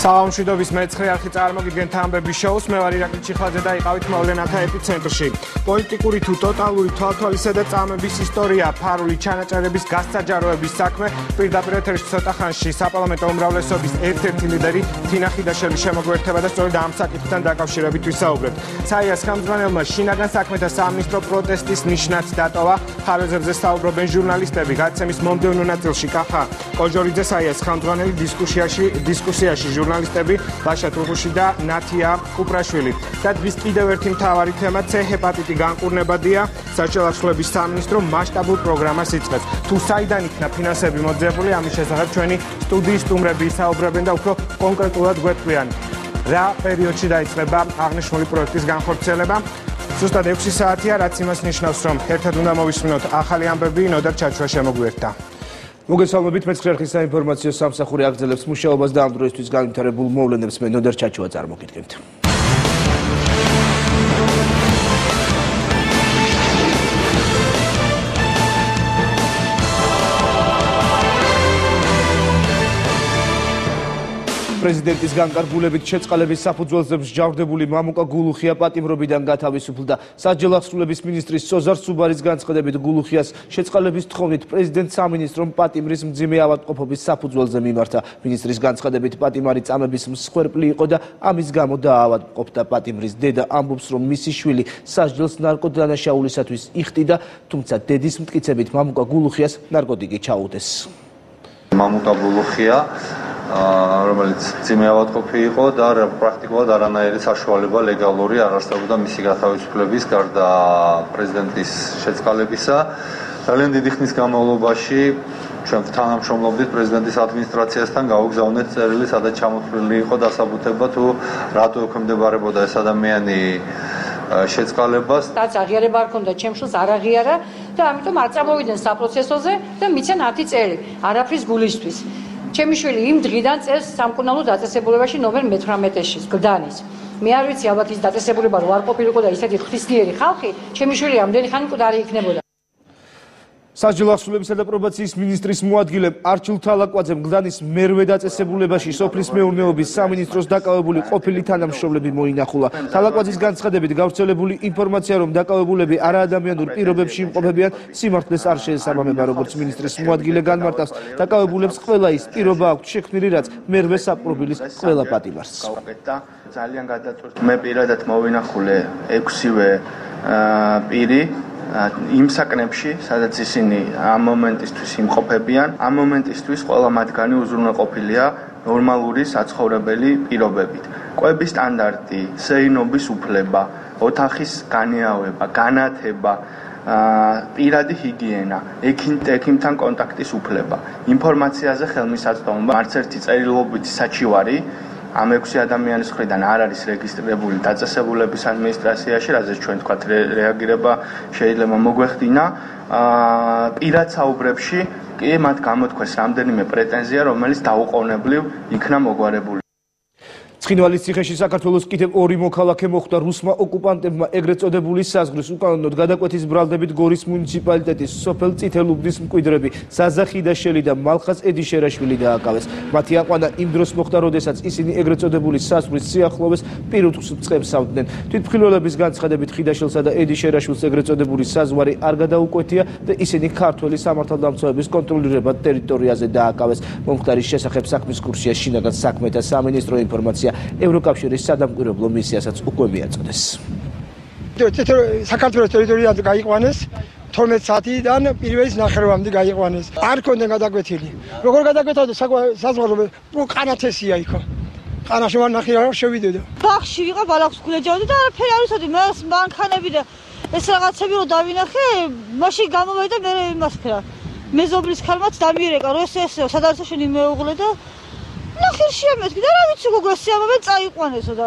Საამშვიდობის მეცხრე არხი წარმოგიდგენთ ამბების შოუს. მე ვარ ირაკლი ჩიხლაძე და იყავით მოვლენათა ეპიცენტრში. პოლიტიკური თუ ტოტალური თვალთვალისა და წამების ისტორია, ფარული ჩანაწერების გასაჯაროების საქმე, პირდაპირ ეთერში ცოტა ხანში საპარლამენტო უმრავლესობის ერთ-ერთი ლიდერი თინა ხიდაშელი შემოგვერთება და სწორედ ამ საკითხთან დაკავშირებით ვისაუბრებთ. საიას ხელმძღვანელმა შინაგან საქმეთა სამინისტრო პროტესტის ნიშნად დატოვა. ხარვეზებზე საუბრობენ ჟურნალისტები. გადაცემის მომდევნო ნაწილში კახა კოჟორიძე, საიას ხელმძღვანელი, დისკუსიაში ჟურნალისტები ბაშა თურხუში და ნათია კუპრაშვილი. და დღის კიდევ ერთი მთავარი თემა C ჰეპატიტი განკურნებადია. საშუალო სამინისტრო მასშტაბურ პროგრამას იწყებს. თუ საიდან იქნა ფინანსები მოძიებული, ამის შესახებ ჩვენი სტუდიის სტუმრები ისაუბრებენ და უფრო კონკრეტულად გვეტყვიან, რა პერიოდში დაიწყება აღნიშნული პროექტის განხორციელება. ზუსტად 6 საათია, რაც იმას ნიშნავს, რომ ერთად უნდა მოვისმინოთ ახალი ამბები. ნოდარ ჩაჩვა შემოგვიერთდა. მოგესალმებით, მეცხრე არხის საინფორმაციო სამსახური აგრძელებს მუშაობას და ამ დროისთვის განვითარებულ მოვლენებს მე ნოდარ ჩაჩვა წარმოგიდგენთ. პრეზიდენტის განკარგულებით შეწყალების საფუძველზე მსჯავრდებული მამუკა გულუხია პატიმრობიდან გათავისუფლდა. სასჯელ აღსრულების მინისტრის სოზარ სუბარის განცხადებით გულუხიას შეწყალების თხოვნით პრეზიდენტ სამინისტრომ პატიმრის მძიმე ავადმყოფობის საფუძველზე მიმართა. მინისტრის განცხადებით პატიმარი წამების მსხვერპლი იყო და ამის გამო დაავადმყოფდა. პატიმრის დედა ამბობს, რომ მისი შვილი სასჯელს ნარკოდანაშაულისათვის იხდიდა, თუმცა დედის მტკიცებით მამუკა გულუხიას ნარკოტიკი ჩაუდეს. მამუკა გულუხია რომელიც მძიმე ავადმყოფი იყო და პრაქტიკულად არანაირი საშუალება ლეგალური არ არსებობდა მისი გათავისუფლების გარდა პრეზიდენტის შეწყალებისა. ძალიან დიდი ხნის განმავლობაში ჩვენ თანამშრომლობდით პრეზიდენტის ადმინისტრაციასთან, გავუგზავნეთ წერილი, სადაც ჩამოთვლილი იყო დასაბუთება თუ რატო ექვემდებარებოდა ეს ადამიანი შეწყალებას. რაც აღიარება არ ქონდა, ჩემ შულს არ აღიარა და ამიტომ არ წამოვიდნენ საპროცესოზე და მიცან 10 წელი არაფრის გულისთვის. ჩემი შვილი იმ დღიდან წერს სამკურნალო დაწესებულებაში ნომერ 18-ში გდანის. მე არ ვიცი, ალბათ ის დაწესებულება რო არ ყოფილიყო და ისეთი ღვთისმიერი ხალხი, ჩემი შვილი ამდენი ხანი უკვე არ იქნებოდა. სასჯელ აღსრულებისა და პრობაციის მინისტრის მოადგილემ არჩილ თალაკვაძემ გლანის მერვე დაწესებულებაში სოფლის მეურნეობის სამინისტროს დაკავებული ყოფილი თანამშრომლები მოინახულა. თალაკვაძის განცხადებით გავრცელებული ინფორმაცია, რომ დაკავებულები არაადამიანურ პირობებში იმყოფებიან, სიმართლეს არ შეესაბამება, როგორც მინისტრის მოადგილე განმარტავს. დაკავებულებს ყველა ის პირობა აქვთ შექმნილი, რაც მერვე საპყრობილის ყველა პატიმარს. ძალიან გადაწყვეტ მე პირადად მოვინახულე 6-ვე პირი იმ საკნებში, სადაც ისინი ამ მომენტისთვის იმყოფებიან, ამ მომენტისთვის ყველა მათგანი უზრუნველყოფილია ნორმალური საცხოვრებელი პირობებით. კვების სტანდარტი, სეირნობის უფლება, ოთახის განიავება, განათება, პირადი ჰიგიენა, ექიმთან კონტაქტის უფლება, ინფორმაციაზე ხელმისაწვდომობა, არც ერთი წერილობითი საჩივარი ამ 6 ადამიანის მხრიდან არ არის რეგისტრირებული დაწესებულების ადმინისტრაციაში, რაზეც ჩვენ თქვათ რეაგირება შეიძლება მოგვეხდინა. პირად საუბრებში კი მათ გამოთქვეს რამდენიმე პრეტენზია, რომელიც დაუყოვნებლივ იქნა მოგვარებული. ცხინვალის ციხეში საქართველოს კიდევ 2 მოქალაქე მოხვდა რუსმა ოკუპანტებმა ეგრეთ წოდებული საზღვრის უკანონოდ გადაკვეთის ბრალდებით გორის მუნიციპალიტეტის სოფელ წითელუბნის მკვიდრები ზაზა ხიდაშელი და მალხაზ ედიშერაშვილი დააკავეს. მათი აყვანა იმ დროს მოხდა, როდესაც ისინი ეგრეთ წოდებული საზღვრის სიახლოვეს პირუტყვს წყებსავდნენ. თვითმხილველების განცხადებით ხიდაშელსა და ედიშერაშვილს ეგრეთ წოდებული საზღვარი არ გადაუკვეთია და ისინი ქართველი სამართალდამცავების კონტროლირებად ტერიტორიაზე დააკავეს. მომხდარის შესახებ საქმის კურსია შინაგან საქმეთა სამინისტრო ინფორმაცია ევროკავშირის სადამკვირვებლო მისიასაც უკვე მიაწოდეს. საქართველოს ტერიტორიაზე გაიყვანეს 12 საათიდან პირველის ნახევარამდე გაიყვანეს. არ ქონდნენ გადაკვეთილი. როგორ გადაკვეთავდა საზღვარო ყანათესია იქო. ყანაში ვარ ნახე რა შევიდოდა. ბაღში ვიყო ბალახს გულეჯავდი და არაფერი არ ვიცოდი. მე მანქანები და ეს რაღაცები რო დავინახე, მაშინ გამოვედი და მე იმას ქრა. მეზობლის ქალმაც დამიერეკა, რომ ეს სადაც შენი მეუღლე და ნახირში ამეთქი და რა ვიცი გოგოსი ამავე წაიყვანესო და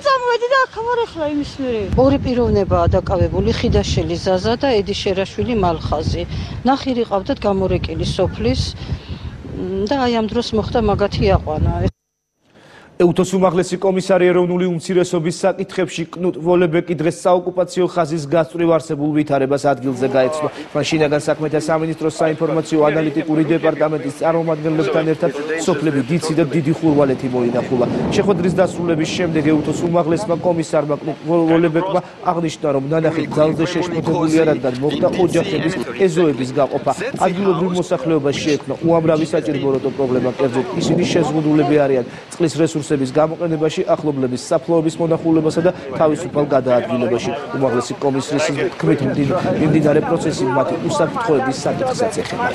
წამოვედი და აქ ახლა იმის მერე. 2 პიროვნებაა დაკავებული, ხიდაშელი ზაზა და ედიშერაშვილი მალხაზი. ნახირი ყავდათ გამორეკილი სოფლის და აი ამ დროს მოხდა მაგათი აყვანა. EUTOS უმაღლესი კომისარი ეროვნული უმცირესობის საკითხებში კნუტ ვოლებეკი დღეს საოკუპაციო ხაზის გასწვრივ არსებულ ვითარებას ადგილზე გაეცნო. მან შინაგან საქმეთა სამინისტროს საინფორმაციო ანალიტიკური დეპარტამენტის წარმომადგენლებთან ერთად სოფლები დიცი და დიდი ხურვალეთი მოინახულა. შეხვედრის დასრულების შემდეგ EUTOS უმაღლესმა კომისარმა კნუტ ვოლებეკმა აღნიშნა, რომ ნანახი ძალზე შეშფოთებულია, რადგან მოხდა ოჯახების ეზოების გაყოფა. ადგილობრივ მოსახლეობას შეექმნა უამრავი საჭიროებო პრობლემა, კერძოდ ისინი შეზღუდულები არიან წყლის რესურსების გამოყენებაში, ახლობლების საფლავების მონახულებასა და თავისუფალ გადაადგილებაში. უმაღლესი კომისრის თქმით, მიმდინარე პროცესი მათი უსაფრთხოების საკითხსაც ეხება.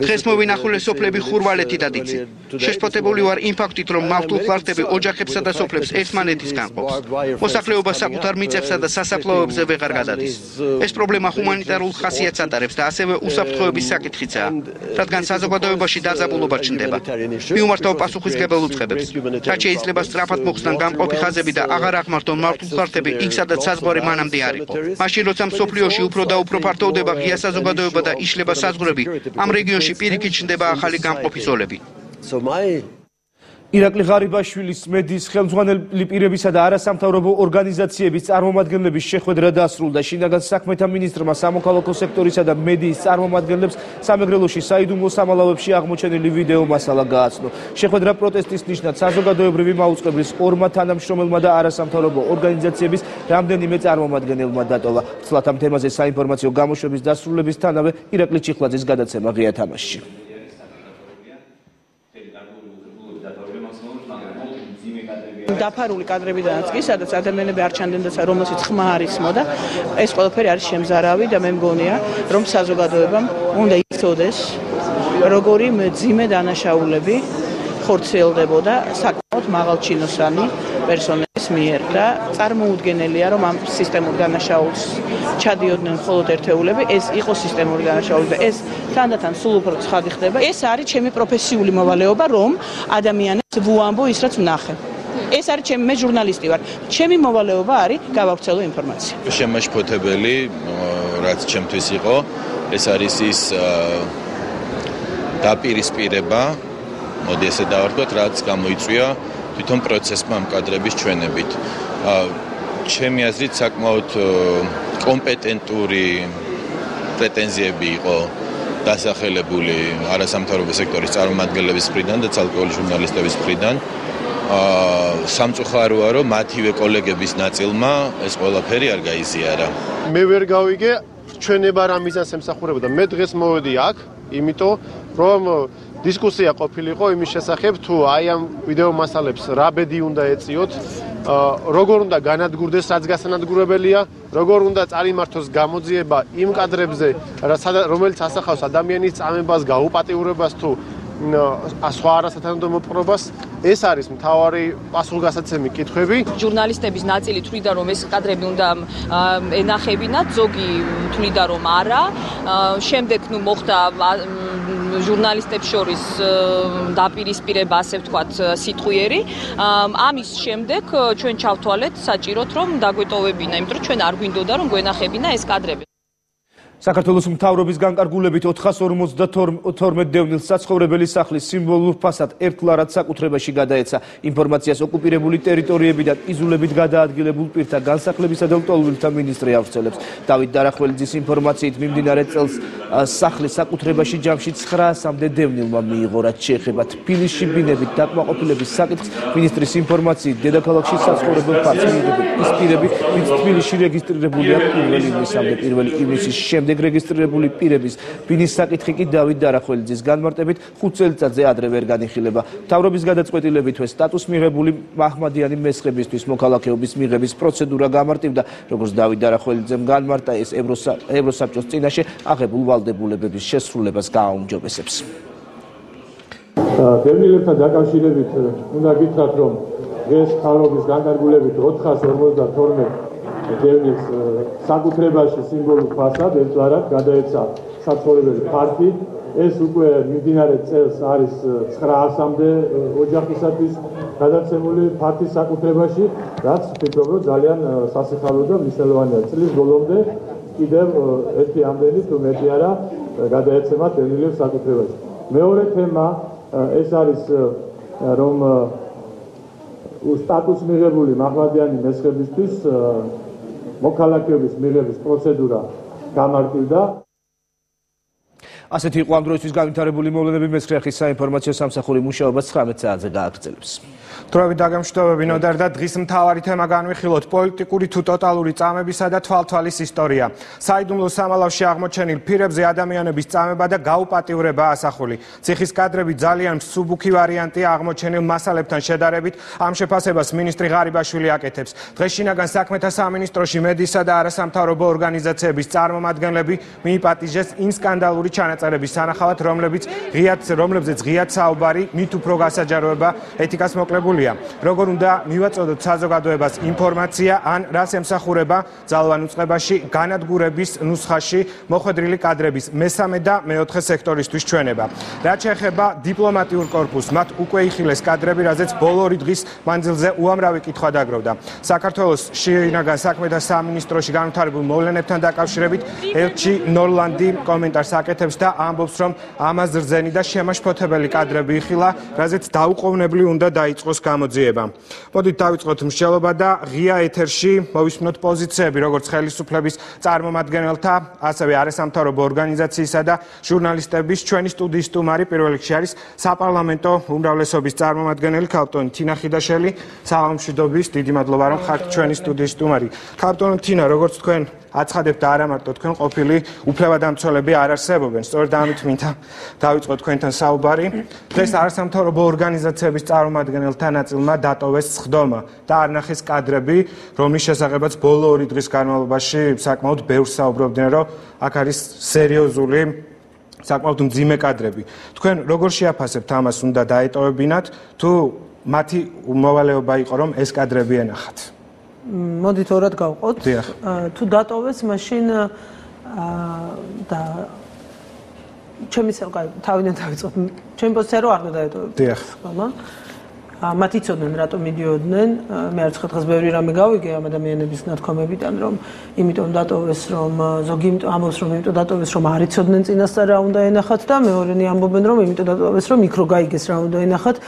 დღეს მოვინახულე სოფლები ხურვალეთი და დიცი. შეშფოთებული ვარ იმ ფაქტით, რომ მავთულფლარტები ოჯახებსა და სოფლებს ერთმანეთისგან ყოფს. მოსახლეობა საკუთარ მიწებსა და სასაფლაოებზე ვეღარ გადადის. ეს პრობლემა ჰუმანიტარულ ხასიათს ატარებს და ასევე უსაფრთხოების საკითხიცაა, რადგან საზოგადოებაში დაძაბულობა ჩნდება. მიუმართავ პასუხისმგებელ უწყებებს, რაც შეიძლება სწრაფად მოხსნან გამყოფი ხაზები და აღარ აღმართონ მართულფლარტები იქ, სადაც საზღვარი მანამდე არ იყო. მაშინ, როცა მსოფლიოში უფრო და უფრო ფართოვდება ღია საზოგადოება და იშლება საზღვრები, ამ რეგიონში პირიქით ჩნდება ახალი გამყოფი ზოლები. ირაკლი ღარიბაშვილის მედიის ხელმძღვანელი პირებისა და არასამთავრობო ორგანიზაციების წარმომადგენლების შეხვედრა დასრულდა. შინაგან საქმეთა მინისტრმა სამოქალაქო სექტორისა და მედიის წარმომადგენლებს სამეგრელოში საიდუმლო სამალავებში აღმოჩენილი ვიდეო მასალა გააცნო. შეხვედრა პროტესტის ნიშნად საზოგადოებრივი მაუწყებლის ორმა თანამშრომელმა და არასამთავრობო ორგანიზაციების რამდენიმე წარმომადგენელმა დატოვა. ცლად ამ თემაზე საინფორმაციო გამოშვების დასრულებისთანავე ირაკლი ჩიხლაძის გადაცემა ღია თამაშში. დაფარული კადრებიდანაც კი, სადაც ადამიანები არ ჩანდნენ და რომელშიც ხმა არ ისმოდა, ეს ყველაფერი არის შემზარავი და მე მგონია, რომ საზოგადოებამ უნდა იცოდეს, როგორი მძიმე დანაშაულები ხორციელდებოდა საკმაოდ მაღალჩინოსანი პერსონალის მიერ და წარმოუდგენელია, რომ ამ სისტემურ დანაშაულს ჩადიოდნენ მხოლოდ ერთეულები, ეს იყო სისტემური დანაშაული და ეს თანდათან სულ უფრო ცხადი ხდება. ეს არის ჩემი პროფესიული მოვალეობა, რომ ადამიანებს ვუამბო ის, რაც ვნახე. ეს არის მე ჟურნალისტი ვარ. ჩემი მოვალეობა არის გავავრცელო ინფორმაცია. შემაშფოთებელი, რაც ჩემთვის იყო, ეს არის ის დაპირისპირება, მოდი ესე დავარქვათ, რაც გამოიწვია თვითონ პროცესმა ამ კადრების ჩვენებით. ჩემი აზრით საკმაოდ კომპეტენტური პრეტენზიები იყო დასახელებული არასამთავრობო სექტორის წარმომადგენლების მხრიდან და ცალკეული ჟურნალისტების მხრიდან. სამწუხაროა, რომ მათივე კოლეგების ნაწილმა ეს ყველაფერი არ გაიზიარა. მე ვერ გავიგე ჩვენება რა მიზანს ემსახურებოდა. მე დღეს მოვედი აქ, იმიტომ რომ დისკუსია ყოფილიყო იმის შესახებ, თუ აი ამ ვიდეო მასალებს რა ბედი უნდა ეწიოთ, როგორ უნდა განადგურდეს, რაც გასანადგურებელია, როგორ უნდა წარიმართოს გამოძიება იმ კადრებზე, რომელიც ასახავს ადამიანის წამებას, გაუპატიურებას თუ სხვა არასათანადო მოპყრობას. ეს არის მთავარი პასუხგასაცემი კითხვები. ჟურნალისტების ნაწილი თვლიდა, რომ ეს კადრები უნდა ენახებინათ, ზოგი თვლიდა, რომ არა. შემდეგ მოხდა ჟურნალისტებს შორის დაპირისპირება, ასე ვთქვათ, სიტყვიერი. ამის შემდეგ ჩვენ ჩავთვალეთ საჭიროდ, რომ დაგვეტოვებინა, იმიტომ რომ ჩვენ არ გვინდოდა, რომ გვენახებინა ეს კადრები. საქართველოს მთავრობის განკარგულებით 452 დევნილს საცხოვრებელი სახლის სიმბოლურ ფასად ერთლარად საკუთრებაში გადაეცა. ინფორმაციას ოკუპირებული ტერიტორიებიდან იზოლებით გადაადგილებულ პირთა განსახლებისა და ლტოლვილთა მინისტრი ავრცელებს. დავით დარახველიძის ინფორმაციით მიმდინარე წელს სახლის საკუთრებაში ჯამში 900-მდე დევნილმა მიიღო, რაც შეეხება თბილისში ბინებით დაკმაყოფილების საკითხს. მინისტრის ინფორმაციით დედაქალაქში საცხოვრებელ ფასს მიიღებენ ის პირები, ვინც თბილისში რეგისტრირებულია 1 ივნისამდე, 1 ივნისის შემდეგ რეგისტრირებული პირების ბინის საკითხი კი დავით დარახველიძის განმარტებით 5 წელიწადზე ადრე ვერ განიხილება. მთავრობის გადაწყვეტილებითვე სტატუს მიღებული მაჰმადიანი მესხებისთვის მოქალაქეობის მიღების პროცედურა გამარტივდა, როგორც დავით დარახველიძემ განმარტა, ეს ევროსაბჭოს წინაშე აღებულ ვალდებულებების შესრულებას გააუმჯობესებს. დევნილებთან დაკავშირებით უნდა გითხრათ, რომ დღეს მთავრობის განკარგულებით 452 დევნილს საკუთრებაში სიმბოლურ ფასად ერთლარად გადაეცა საცხოვრებელი ფართი. ეს უკვე მიმდინარე წელს არის 900-მდე ოჯახისათვის გადაცემული ფართის საკუთრებაში, რაც ვფიქრობ, რომ ძალიან სასიხარულო და მნიშვნელოვანია. წლის ბოლომდე კიდევ ერთი ამდენი თუ მეტი არა გადაეცემათ დევნილებს საკუთრებაში. მეორე თემა ეს არის რომ სტატუსი მიღებული მაჰმადიანი მესხებისთვის მოქალაქეობის მიღების პროცედურა გამარტივდა. ასეთი იყო ამ დროისთვის განვითარებული მოვლენები მეცხრე საინფორმაციო სამსახური მუშაობა 19 საათზე გააგრძელებს. დროებით დაგემშვიდობები ნოდარ და დღის მთავარი თემა განვიხილოთ პოლიტიკური თუ ტოტალური წამებისა და თვალთვალის ისტორია. საიდუმლო სამალავში აღმოჩენილ ფირებზე ადამიანების წამება და გაუპატიურება ასახული. ციხის კადრები ძალიან მსუბუქი ვარიანტია აღმოჩენილ მასალებთან შედარებით. ამ შეფასებას მინისტრი ღარიბაშვილი აკეთებს. დღეს შინაგან საქმეთა სამინისტროში მედიისა და არასამთავრობო ორგანიზაციების წარმომადგენლები მიიპატიჟეს იმ სკანდალური ჩანაწერების სანახავად, რომლებზეც ღიად საუბარი, მით უფრო გასაჯაროება ეთიკას მოკლებული. როგორ უნდა მივაწოდოთ საზოგადოებას ინფორმაცია ან რას ემსახურება ძალოვან უწყებაში განადგურების ნუსხაში მოხვედრილი კადრების მესამე და მეოთხე სექტორისთვის ჩვენება. რაც შეეხება დიპლომატიურ კორპუსს, მათ უკვე იხილეს კადრები, რაზეც ბოლო 2 დღის მანძილზე უამრავი კითხვა დაგროვდა. საქართველოს შინაგან საქმეთა სამინისტროში განვითარებულ მოვლენებთან დაკავშირებით ელჩი ნორლანდი კომენტარს აკეთებს და ამბობს, რომ ამას რძენი და შემაშფოთებელი კადრები იხილა, რაზეც დაუყოვნებლივ უნდა დაიწყოს გამოძიება. მოდით დავიწყოთ მსჯელობა და ღია ეთერში მოვისმინოთ პოზიციები, როგორც ხელისუფლების წარმომადგენელთა, ასევე არასამთავრობო ორგანიზაციისა და ჟურნალისტების. ჩვენი სტუდიის სტუმარი პირველ რიგში არის საპარლამენტო უმრავლესობის წარმომადგენელი ქალბატონი თინა ხიდაშელი. საღამომშვიდობის, დიდი მადლობა რომ ხართ ჩვენი სტუდიის სტუმარი. ქალბატონო თინა, როგორც თქვენ აცხადებთ და არა მარტო თქვენ ყოფილი უფლებადამცველები არ არსებობენ. სწორედ ამით მინდა დავიწყოთ თქვენთან საუბარი. დღეს არასამთავრობო ორგანიზაციების წარმომადგენელთა ნაწილმა დატოვეს სხდომა და არ ნახეს კადრები, რომლის შესახებაც ბოლო 2 დღის განმავლობაში საკმაოდ ბევრს საუბრობდნენ, რომ აქ არის სერიოზული საკმაოდ მძიმე კადრები. თქვენ როგორ შეაფასებთ ამას, უნდა დაეტოვებინათ თუ მათი მოვალეობა იყო რომ ეს კადრები ენახათ? მოდით ორად გავყოთ. თუ დატოვეს, მაშინ და ჩემი თავიდან დავიწყოთ. ჩემი პოზიცია რომ არ უნდა დაეტოვებინათ. დიახ. მათ იცოდნენ რატომ მიდიოდნენ. მე არც ხეთქას ბევრი რამე გავიგე ამ ადამიანების ნათქვამებიდან, რომ იმიტომ დატოვეს, რომ ზოგი ამბობს, რომ იმიტომ დატოვეს, რომ არ იცოდნენ წინასწარ რა უნდა ენახათ და მეორენი ამბობენ, რომ იმიტომ დატოვეს, რომ იქ რო გაიგეს რა უნდა ენახათ.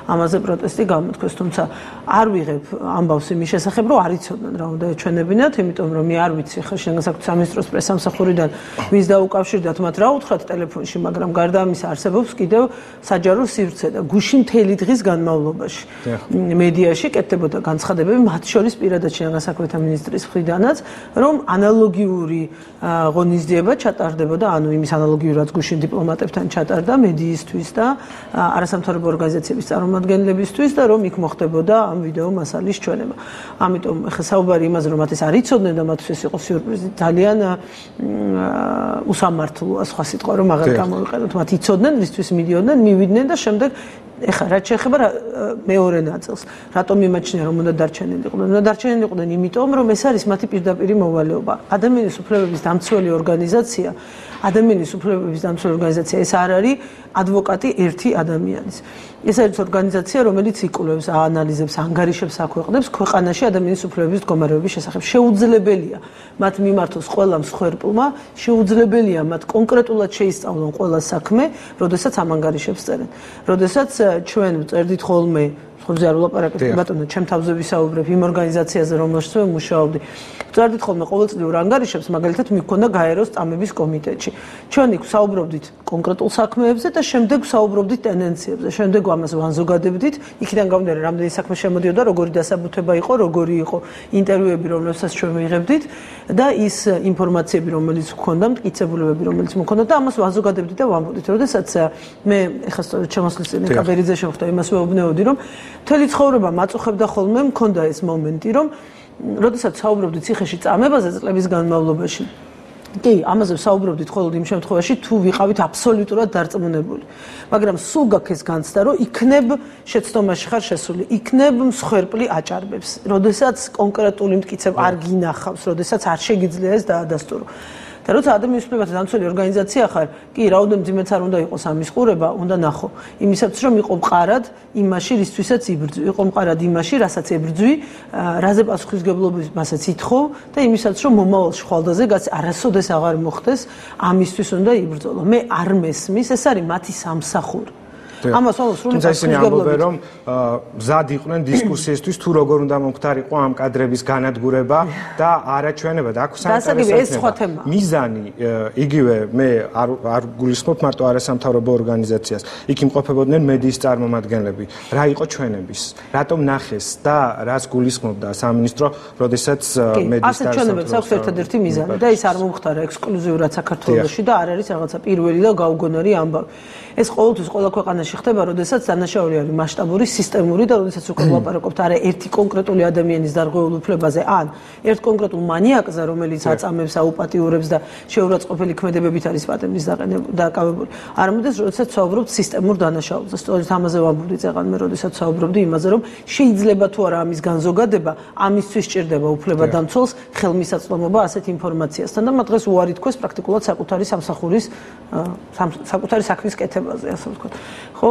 ამაზე პროტესტი გამოთქვეს, თუმცა არ ვიღებ ამბავს იმის შესახებ, რომ არ იცოდნენ რა უნდა ეჩვენებინათ, იმიტომ რომ მე არ ვიცი ხა შინაგან საქმეთა სამინისტროს პრესამსახურიდან ვის დაუკავშირდათ მათ რა უთხრათ ტელეფონში, მაგრამ გარდა ამისა არსებობს კიდევ საჯარო სივრცე და გუში მთელი დღის განმავლობაში მედიაში კეთდებოდა განცხადებები, მათ შორის პირადად შინაგან საქმეთა მინისტრის მხრიდანაც, რომ ანალოგიური ღონისძიება ჩატარდებოდა, ანუ იმის ანალოგიურად გუშინ დიპლომატებთან ჩატარდა მედიისთვის და არასამთავრობო ორგანიზაციების წარმომადგენლებისთვის და რომ იქ მოხდებოდა ამ ვიდეო მასალის ჩვენება. ამიტომ ახლა საუბარი იმაზე, რომ მათ ეს არ იცოდნენ და მათთვის ეს იყო სიურპრიზი, ძალიან უსამართლოა სხვა სიტყვა, რომ აღარ გამოვიყენოთ. მათ იცოდნენ, რისთვის მიდიოდნენ, მივიდნენ და შემდეგ ეხლა რაც შეეხება მეორე ნაწილს, რატომ იმაჩნია რომ უნდა დარჩენილიყვნენ? უნდა დარჩენილიყვნენ იმიტომ, რომ ეს არის მათი პირდაპირი მოვალეობა. ადამიანის უფლებების დამცველი ორგანიზაცია, ეს არ არის ადვოკატი ერთი ადამიანის. ეს არის ორგანიზაცია, რომელიც იკვლევს, აანალიზებს, ანგარიშებს აქვეყნებს ქვეყანაში ადამიანის უფლებების მდგომარეობის შესახებ. შეუძლებელია მათ მიმართოს ყველა მსხვერპლმა, შეუძლებელია მათ კონკრეტულად შეისწავლონ ყველა საქმე, როდესაც ამ ანგარიშებს წერენ. როდესაც ჩვენ წერდით ხოლმე ხოზე არ ვლაპარაკებ ბატონო, ჩემ თავზე ვისაუბრებ იმ ორგანიზაციაზე, რომელშიც მე მუშაობდი. წერდით ხოლმე ყოველწლიურ ანგარიშებს, მაგალითად მიქონდა გაეროს წამების კომიტეტში. ჩვენ იქ ვსაუბრობდით კონკრეტულ საქმეებზე და შემდეგ ვსაუბრობდით ტენდენციებზე. შემდეგ ამას ვანზოგადებდით, იქიდან გამომდინარე, რამდენი საქმე შემოდიოდა, როგორი დასაბუთება იყო, როგორი იყო ინტერვიუები, რომლებსაც ჩვენ ვიღებდით და ის ინფორმაციები, რომელიც გვქონდა, მტკიცებულებები, რომელიც მქონდა და ამას ვანზოგადებდით და ვამბობდით. როდესაც მე ეხლა სწორედ ჩემოსლის წინ კაბერიძე შემხვდა, იმას ვეუბნეოდი, რომ მთელი ცხოვრება მაწუხებდა ხოლმე, მქონდა ეს მომენტი, რომ როდესაც საუბრობდით ციხეში წამებაზე წლების განმავლობაში, კი, ამაზე ვსაუბრობდით მხოლოდ იმ შემთხვევაში, თუ ვიყავით აბსოლუტურად დარწმუნებული. მაგრამ სულ გაქეს განცდა, რომ იქნებ შეცდომაში ხარ შესული, იქნებ მსხვერპლი აჭარბებს, როდესაც კონკრეტული მტკიცება არ გინახავს, როდესაც არ შეგიძლია ეს დაადასტურო. და როცა ადამიანის უფლებათა დამცველი ორგანიზაცია ხარ, კი, რაოდენობით ძიმეც არ უნდა იყოს ამის ყურება, უნდა ნახო. იმისათვის რომ იყო მყარად იმაში, რისთვისაც იბრძვი, იყო მყარად იმაში, რასაც ებრძვი, რაზე პასუხისმგებლობის მასაც ითხოვ და იმისათვის რომ მომავალში ხვალდაზე არასოდეს აღარ მოხდეს, ამისთვის უნდა იბრძოლო. მე არ მესმის, ეს არის მათი სამსახური. ამას ვალოს სრული ისინი ამბობენ, რომ მზად იყვნენ დისკუსიისთვის, თუ როგორ უნდა მომხდარიყო ამ კადრების განადგურება და არაჩვენება და აქ საინტერესოა. მიზანი იგივე მე არ გულისხმობ მარტო არასამთავრობო ორგანიზაციას. იქ იმყოფებოდნენ მედიის წარმომადგენლები. რა იყო ჩვენების? რატომ ნახეს და რას გულისხმობდა სამინისტრო, როდესაც მედიის ასე ჩვენებს აქვს ერთადერთი მიზანი და ის არ მომხდარა ექსკლუზიურად საქართველოში და არ არის რაღაცა პირველი და გაუგონარი ამბავი. ეს ყოველთვის ყველა ქვეყანაში ხდება, როდესაც დანაშაული არის მასშტაბური, სისტემური და როდესაც უკვე ვლაპარაკობთ არა ერთი კონკრეტული ადამიანის დარღვეულ უფლებაზე, ან ერთ კონკრეტულ მანიაკზე, რომელიც აწამებს, აუპატიურებს და შეურაცხყოფელი ქმედებებით არის პატემის დაკავებული. არამედ როდესაც ვსაუბრობთ სისტემურ დანაშაულზე. სწორედ ამაზე ვამბობდი წეღან მე, როდესაც ვსაუბრობდი იმაზე, რომ შეიძლება თუ არა ამის განზოგადება, ამისთვის სჭირდება უფლებადამცველს ხელმისაწვდომობა ასეთ ინფორმაციასთან და მათ დღეს უარი თქვეს პრაქტიკულად საკუთარი სამსახურის საკუთარი საქმის კეთებაზე, ასე ვთქვათ. ხო,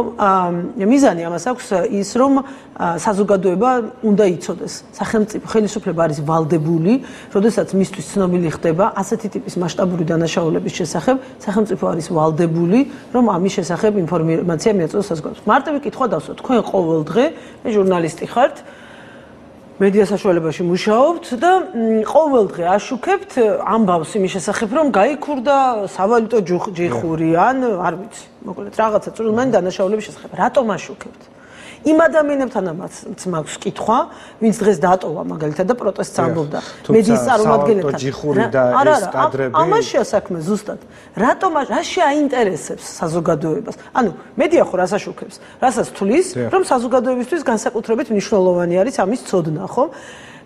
მიზანი ამას აქვს ის, რომ საზოგადოება უნდა იცოდეს. სახელმწიფო ხელისუფლება არის ვალდებული, როდესაც მისთვის ცნობილი ხდება ასეთი ტიპის მასშტაბური დანაშაულების შესახებ, სახელმწიფო არის ვალდებული, რომ ამის შესახებ ინფორმაცია მიაწოდოს საზოგადოებას. მარტივი კითხვა დავსვათ, თქვენ ყოველ დღე ჟურნალისტი ხართ, მედია საშუალებაში მუშაობთ და ყოველ დღე აშუქებთ ამბავს იმის შესახებ, რომ გაიქურდა სავალუტო ჯიხური ან არ ვიცი, მოკლედ რაღაცა წვრილმანი დანაშაულების შესახებ. რატომ აშუქებთ? იმ ადამიანებთანაც მაქვს კითხვა, ვინც დღეს დატოვა მაგალითად და პროტესტს ამბობდა მედიის წარმომადგენლებთან. ამაშია საქმე ზუსტად. რატომ რა შეაინტერესებს საზოგადოებას? ანუ მედია ხო რას აშუქებს? რასაც თulis, რომ საზოგადოებისთვის განსაკუთრებით მნიშვნელოვანი არის ამის ცოდნა, ხო?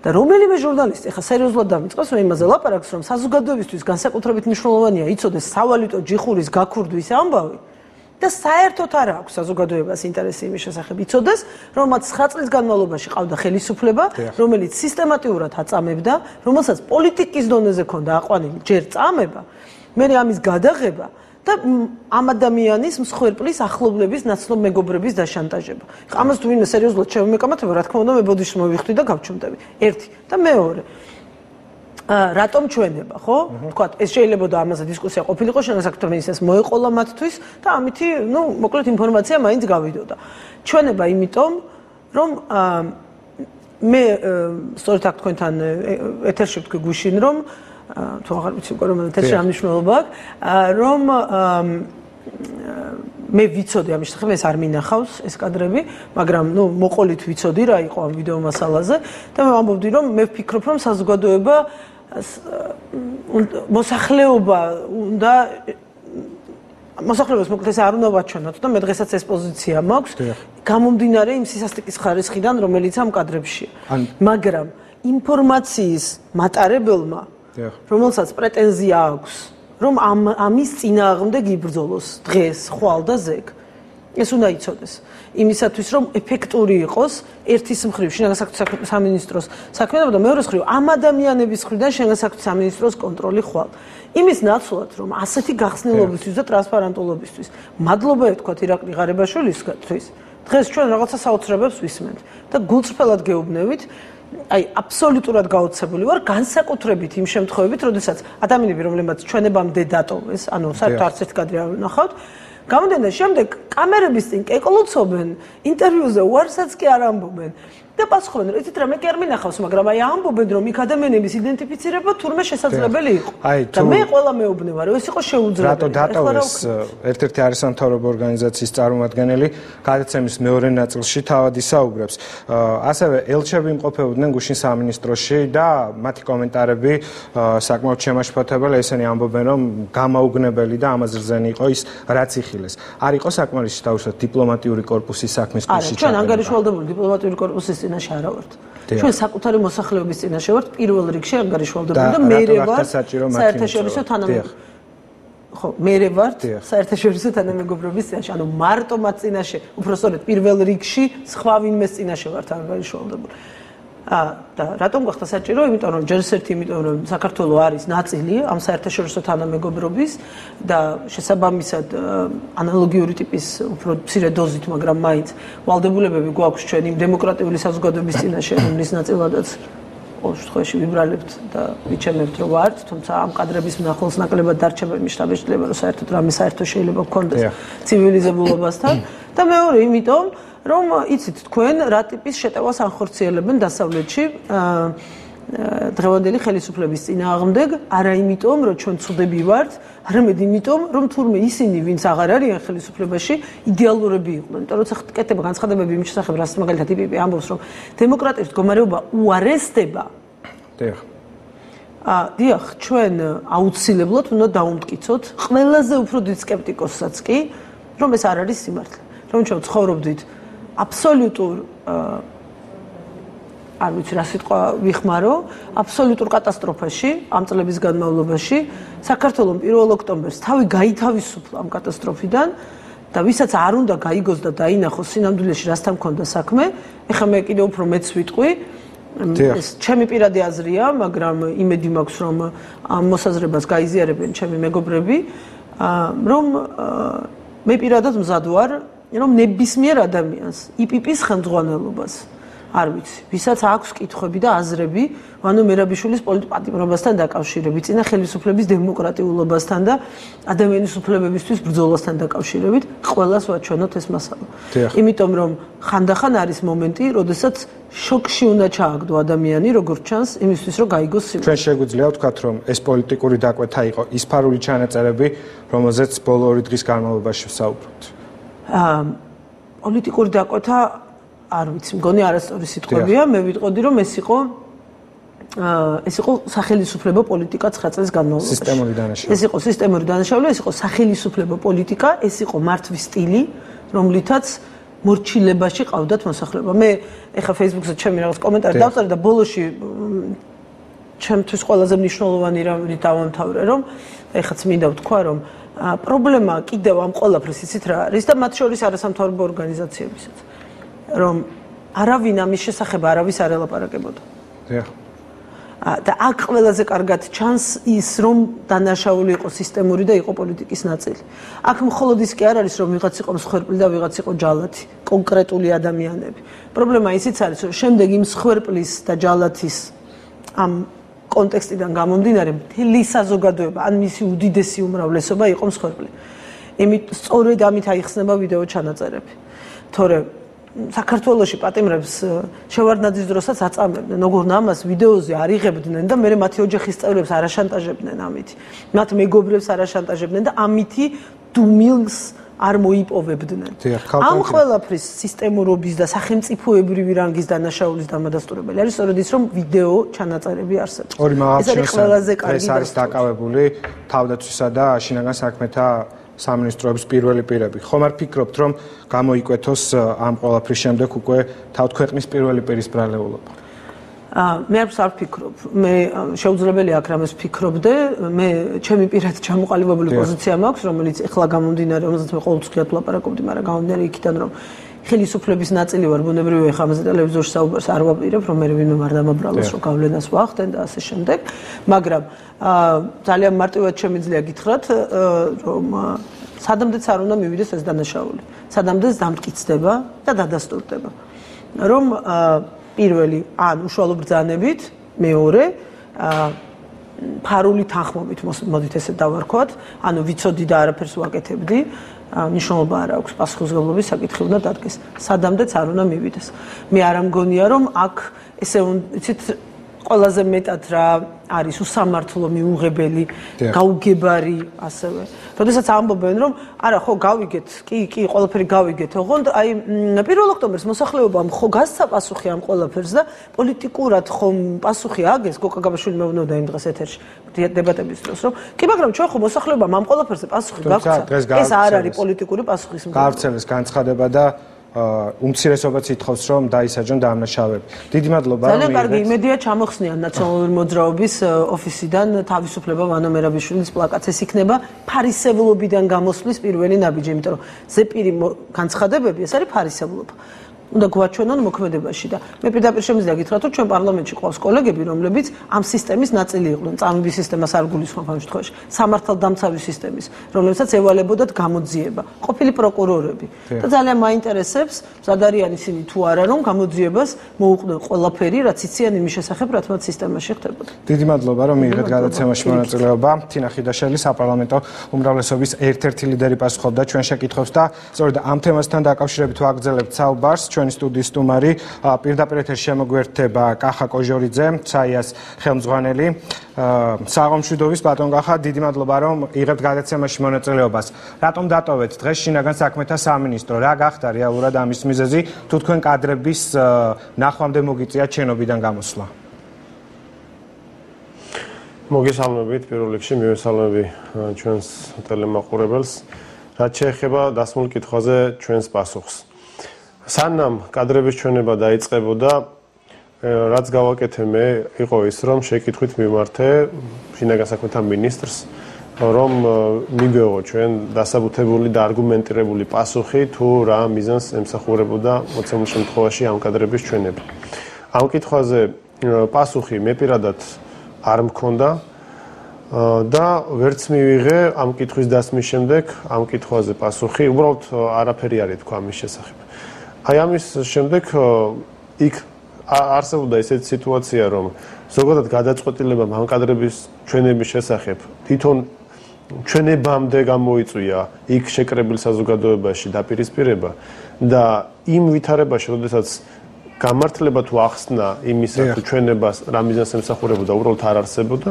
და რომელიმე ჟურნალისტი ხა სერიოზულად დამიწყოს რომ იმაზე ლაპარაკს, რომ საზოგადოებისთვის განსაკუთრებით მნიშვნელოვანია იცოდეს სავალუტო ჯიხურის გაქურდვის ამბავი. და საერთოდ არ აქვს საზოგადოებას ინტერესი იმის შესახებ იცოდეს, რომ მათ 9 წლის განმავლობაში ყავდა ხელისუფლება, რომელიც სისტემატიურად აწამებდა, რომელსაც პოლიტიკის დონეზე ქონდა აყვანილი ჯერ წამება, მერე ამის გადაღება და ამ ადამიანის მსხვერპლის ახლობლების ნაცნობ მეგობრების დაშანტაჟება. ამას თუ ვინმე სერიოზულად შემომეკამათება, რა თქმა უნდა, მე ბოდიში მოვიხდი და გავჩუმდები. ერთი და მეორე რატომ ჩვენება, ხო? თქვათ, ეს შეიძლება და ამაზე დისკუსია ყოფილიყო, შენასაკუთრ მინისტრს მოეყოლა მათთვის და ამითი, მოკლედ ინფორმაცია მაინც გავიდოდა. ჩვენება იმიტომ, რომ მე სწორედ აქ თქვენთან ეთერში ვთქვი გუშინ, რომ თუ აღარ ვიცი უკვე რომელ ეთერში რა მნიშვნელობა აქვს, რომ მე ვიცოდი ამის შესახებ, ეს არ მინახავს ეს კადრები, მაგრამ მოყოლით ვიცოდი რა იყო ამ ვიდეო მასალაზე და მე ვამბობდი, რომ მე ვფიქრობ, რომ საზოგადოება მოსახლეობა უნდა მოსახლეობას მოკლედ არ უნდა ვაჩვენოთ და მე დღესაც ეს პოზიცია მაქვს გამომდინარე იმ სისასტიკის ხარისხიდან, რომელიც ამ კადრებშია. მაგრამ ინფორმაციის მატარებელმა, რომელსაც პრეტენზია აქვს, რომ ამის წინააღმდეგ იბრძოლოს დღეს, ხვალ და ზეგ, ეს უნდა იცოდეს. იმისათვის, რომ ეფექტური იყოს ერთის მხრივ შინაგანსაკუთრების სამინისტროს საქმიანობა და მეორეს მხრივ ამ ადამიანების მხრიდან შინაგანსაკუთრების სამინისტროს კონტროლი ხვალ. იმის ნაცვლად, რომ ასეთი გახსნილობისთვის და ტრანსპარენტულობისთვის მადლობა ეთქვათ ირაკლი ღარიბაშვილისთვის, დღეს ჩვენ რაღაცა საოცრებებს ვისმენთ და გულწრფელად გეუბნებით, აი აბსოლუტურად გაოცებული ვარ განსაკუთრებით იმ შემთხვევებით, როდესაც ადამიანები, რომლებმაც ჩვენებამდე დატოვეს, ანუ საერთოდ არც ერთ კადრი არ ვნახავთ, გამოდენა შემდეგ კამერების წინ კეკლოცობენ, ინტერვიუზე უარსაც კი არ ამბობენ და პასუხობენ, იცით რა, მე კი არ მინახავს, მაგრამ აი ამბობენ, რომ იქ ადამიანების იდენტიფიცირება თურმე შესაძლებელი იყო. და მე ყველა მეუბნება, რომ ეს იყო შეუძლებელი. რატო დატოვეს ერთ-ერთი არასამთავრობო ორგანიზაციის წარმომადგენელი გადაცემის მეორე ნაწილში თავად ისაუბრებს. ასევე ელჩები იმყოფებოდნენ გუშინ სამინისტროში და მათი კომენტარები საკმაოდ შემაშფოთებელი, ესენი ამბობენ, რომ გამაუგნებელი და ამაზე რძენი იყო ის, რაც იხილეს. არ იყო საკმარისი თავისუფლად დიპლომატიური კორპუსის საქმის კუში. ჩვენ ანგარიშვალდებული დიპლომატიური კორპუსის წინაშე არა ვართ. ჩვენ საკუთარი მოსახლეობის წინაშე ვართ პირველ რიგში ანგარიშვალდებული და მერე ვარ საერთაშორისო თანამეგობრობის ხო, მერე ვარ საერთაშორისო თანამეგობრობის წინაშე, ანუ მარტო მათ წინაშე, უბრალოდ პირველ რიგში სხვა ვინმეს წინაშე ვართ ანგარიშვალდებული. და რატომ გახდა საჭირო? იმიტომ რომ ჯერ ერთ იმიტომ რომ საქართველოს არის ნაწილი ამ საერთაშორისო თანამეგობრობის და შესაბამისად ანალოგიური ტიპის უფრო მცირე დოზით, მაგრამ მაინც ვალდებულებები გვაქვს ჩვენ იმ დემოკრატიული საზოგადოების წინაშე, რომლის ნაწილადაც ყოველ შემთხვევაში ვიბრალებთ და ვიჩემებთ რომ ვართ, თუმცა ამ კადრების მნახველს ნაკლებად დარჩება იმის შთაბეჭდილება, რომ საერთოდ რამე საერთო შეიძლება გქონდეს ცივილიზებულობასთან და მეორე იმიტომ რომ იცით თქვენ რა ტიპის შეტევას ანხორციელებენ დასავლეთში დღევანდელი ხელისუფლების წინააღმდეგ, არა იმიტომ რომ ჩვენ ცუდები ვართ, არამედ იმიტომ რომ თურმე ისინი ვინც აღარ არიან ხელისუფლებაში იდეალურები იყვნენ. იმიტომ რომ კეთდება განცხადებები იმ შესახებ, რაც მაგალითად იპიპი ამბობს რომ დემოკრატიის მდგომარეობა უარესდება. დიახ, ჩვენ აუცილებლად უნდა დაუმტკიცოთ ყველაზე უფრო დიდ სკეპტიკოსსაც კი, რომ ეს არ არის სიმართლე. რომ ჩვენ ცხოვრობდით აბსოლუტურ არ ვიცი რა სიტყვა ვიხმარო, აბსოლუტურ კატასტროფაში ამ წლების განმავლობაში საქართველოს 1 ოქტომბერს თავი გაითავისუფლა ამ კატასტროფიდან და ვისაც არ უნდა გაიგოს და დაინახოს სინამდვილეში რასთან მქონდა საქმე, ეხლა მე კიდევ უფრო მეც ვიტყვი, ეს ჩემი პირადი აზრია, მაგრამ იმედი მაქვს რომ ამ მოსაზრებას გაიზიარებენ ჩემი მეგობრები, რომ მე პირადად მზად ვარ, რომ ნებისმიერ ადამიანს იპიპის ხელმძღვანელობას არ ვიცი, ვისაც აქვს კითხვები და აზრები, ანუ მერაბიშვილის პოლიტპატიმრობასთან დაკავშირებით, წინა ხელისუფლების დემოკრატიულობასთან და ადამიანის უფლებებისთვის ბრძოლასთან დაკავშირებით, ყველას ვაჩვენოთ ეს მასალა. იმიტომ რომ ხანდახან არის მომენტი, როდესაც შოკში უნდა ჩააგდო ადამიანი, როგორც ჩანს, იმისთვის რომ გაიგოს სიმართლე. ჩვენ შეგვიძლია ვთქვათ, რომ ეს პოლიტიკური დაკვეთა იყო ის ფარული ჩანაწერები, რომელზეც ბოლო 2 დღის განმავლობაში ვსაუბრობთ. პოლიტიკური დაკვეთა არ ვიცი, მგონი არასწორი სიტყვებია, მე ვიტყოდი რომ ეს იყო სახელისუფლებო პოლიტიკა 9 წელს განმავლობაში. სისტემური დანაშაული. ეს იყო სისტემური დანაშაული, ეს იყო სახელისუფლებო პოლიტიკა, ეს იყო მართვის სტილი, რომლითაც მორჩილებაში ყავდათ მოსახლეობა. მე ეხა Facebook-ზე ჩემი რაღაც კომენტარი დავწერე და ბოლოში ჩემთვის ყველაზე მნიშვნელოვანი რამე დავამთავრე, რომ ეხაც მინდა ვთქვა, რომ პრობლემა კიდევ ამ ყველაფრის იცით რა არის და მათ შორის არასამთავრობო ორგანიზაციებისაც. რომ არავინ ამის შესახებ არავის არ ელაპარაკებოდა. და აქ ყველაზე კარგად ჩანს ის, რომ დანაშაული იყო სისტემური და იყო პოლიტიკის ნაწილი. აქ მხოლოდ ის კი არ არის, რომ ვიღაც იყო მსხვერპლი და ვიღაც იყო ჯალათი, კონკრეტული ადამიანები. პრობლემა ისიც არის, რომ შემდეგ იმ მსხვერპლის და ჯალათის ამ კონტექსტიდან გამომდინარე, მთელი საზოგადოება, ან მისი უდიდესი უმრავლესობა იყო მსხვერპლი. სწორედ ამით აიხსნება ვიდეო ჩანაწერები. თორე საქართველოში პატიმრებს შევარდნაძის დროსაც აწამებდნენ, ოღონდ ამას ვიდეოზე არ იღებდნენ და მე მათი ოჯახის წევრებს არ აშანტაჟებდნენ ამით. მათ მეგობრებს არ აშანტაჟებდნენ და ამითი დუმილს არ მოიპოვებდნენ. ამ ყველაფრის სისტემურობის და სახელმწიფოებრივი რანგის დანაშაულის დამადასტურებელი არის სწორედ ის, რომ ვიდეო ჩანაწერები არსებობს. ეს არის დაკავებული თავდაცვისა და შინაგან საქმეთა სამინისტროების პირველი პირები. ხომ არ ფიქრობთ, რომ გამოიკვეთოს ამ ყველაფრის შემდეგ უკვე თავთ ქვეყნის პირველი პირის ბრალეულობა? მე არ ვფიქრობ. მე შეუძლებელია აქ რამეს ვფიქრობდე. მე ჩემი პირად ჩამოყალიბებული პოზიცია მაქვს, რომელიც ეხლა გამომდინარე, რომელზეც მე ყოველწლიურად ვლაპარაკობდი, მაგრამ გამომდინარე იქიდან, რომ ხელისუფლების ნაწილი ვარ, ბუნებრივია ეხლა ამაზე ტელევიზორში საუბარს არ ვაპირებ, რომ მე ვინმე არ დამაბრალოს, რომ გავლენას ვახდენ და ასე შემდეგ. მაგრამ ძალიან მარტივად შემიძლია გითხრათ, რომ სადამდეც არ უნდა მივიდეს ეს დანაშაული. სადამდეც დამტკიცდება და დადასტურდება. რომ პირველი, ან უშუალო ბრძანებით, მეორე ფარული თანხმობით, მოდით ესე დავარქვათ, ანუ ვიცოდი და არაფერს ვაკეთებდი, ნიშნულობა არ აქვს პასუხისმგებლობის საკითხი უნდა დადგეს. სადამდეც არ უნდა მივიდეს. მე არ ამგონია, რომ აქ ესე იცით ყველაზე მეტად რა არის უსამართლო მიუღებელი, გაუგებარი ასევე. როდესაც ამბობენ, რომ არა, ხო, გავიგეთ, კი, ყველაფერი გავიგეთ, ოღონდ აი 1 ოქტომბერს მოსახლეობამ ხო გასცა პასუხი ამ ყველაფერს და პოლიტიკურად ხომ პასუხი აგეს, გოგა გაბაშვილი მეუბნებოდა იმ დღეს ეთერში დებატების დროს, რომ კი, მაგრამ ჩვენ ხო მოსახლეობამ ამ ყველაფერზე პასუხი გაგცა. ეს არ არის პოლიტიკური პასუხისმგებლობა. გავრცელეს განცხადება და უმცირესობაც ითხოვს, რომ დაისაჯონ დამნაშავეები. დიდი მადლობა. ძალიან კარგი იმედია ჩამოხსნიან ნაციონალური მოძრაობის ოფისიდან თავისუფლება ვანო მერაბიშვილის პლაკატს. ეს იქნება ფარისევლობიდან გამოსვლის პირველი ნაბიჯი, იმიტომ რომ ზეპირი განცხადებები ეს არის ფარისევლობა. უნდა გვაჩვენონ მოქმედებაში და მე პირდაპირ შემიძლია გითხრათ, რომ ჩვენ პარლამენტში ყავს კოლეგები, რომლებიც ამ სისტემის ნაწილი იყვნენ, წამების სისტემას არ გულისხმობ ამ შემთხვევაში, სამართალდამცავი სისტემის, რომლებსაც ევალებოდათ გამოძიება, ყოფილი პროკურორები. და ძალიან მაინტერესებს, სად არიან ისინი თუ არა, რომ გამოძიებას მოუყვნენ ყველაფერი, რაც იციან იმის შესახებ, რაც მათ სისტემაში ხდებოდა. დიდი მადლობა, რომ მიიღეთ გადაცემაში მონაწილეობა. თინა ხიდაშელი, საპარლამენტო უმრავლესობის ერთ-ერთი ლიდერი პასუხობდა ჩვენ შეკითხვებს და სწორედ ამ თემასთან დაკავშირებით ვაგრძელებთ საუბარს. ჩვენი სტუდიის სტუმარი პირდაპირ ეთერში შემოგვერთება კახა კოჟორიძე, საიას ხელმძღვანელი. საღამშვიდობის ბატონ კახა, დიდი მადლობა, რომ იღებთ გადაცემაში მონაწილეობას. რატომ დატოვეთ დღეს შინაგან საქმეთა სამინისტრო? რა გახდა რეალურად ამის მიზეზი, თუ თქვენ კადრების ნახვამდე მოგიწიათ შენობიდან გამოსვლა? მოგესალმებით, პირველ რიგში მივესალმები ჩვენს ტელემაყურებელს. რაც შეეხება დასმულ კითხვაზე ჩვენს პასუხს. სანამ კადრების ჩვენება დაიწყებოდა, რაც გავაკეთე მე, იყო ის, რომ შეკითხვით მიმართე შინაგან საქმეთა მინისტრს, რომ მიგეო ჩვენ დასაბუთებული და არგუმენტირებული პასუხი, თუ რა მიზანს ემსახურებოდა მოცემულ შემთხვევაში ამ კადრების ჩვენება. ამ კითხვაზე პასუხი მე პირადად არ მქონდა და ვერც მივიღე ამ კითხვის დასმის შემდეგ ამ კითხვაზე პასუხი, უბრალოდ არაფერი არ ითქვა ამის შესახებ. აი ამის შემდეგ იქ არსებობდა ესეთი სიტუაცია, რომ ზოგადად გადაწყვეტილება ამ კადრების ჩვენების შესახებ თვითონ ჩვენებამდე გამოიწვია იქ შეკრებილ საზოგადოებაში დაპირისპირება და იმ ვითარებაში, როდესაც გამართლება თუ ახსნა იმისა თუ ჩვენებას რა მიზანს ემსახურებოდა, უბრალოდ არ არსებობდა.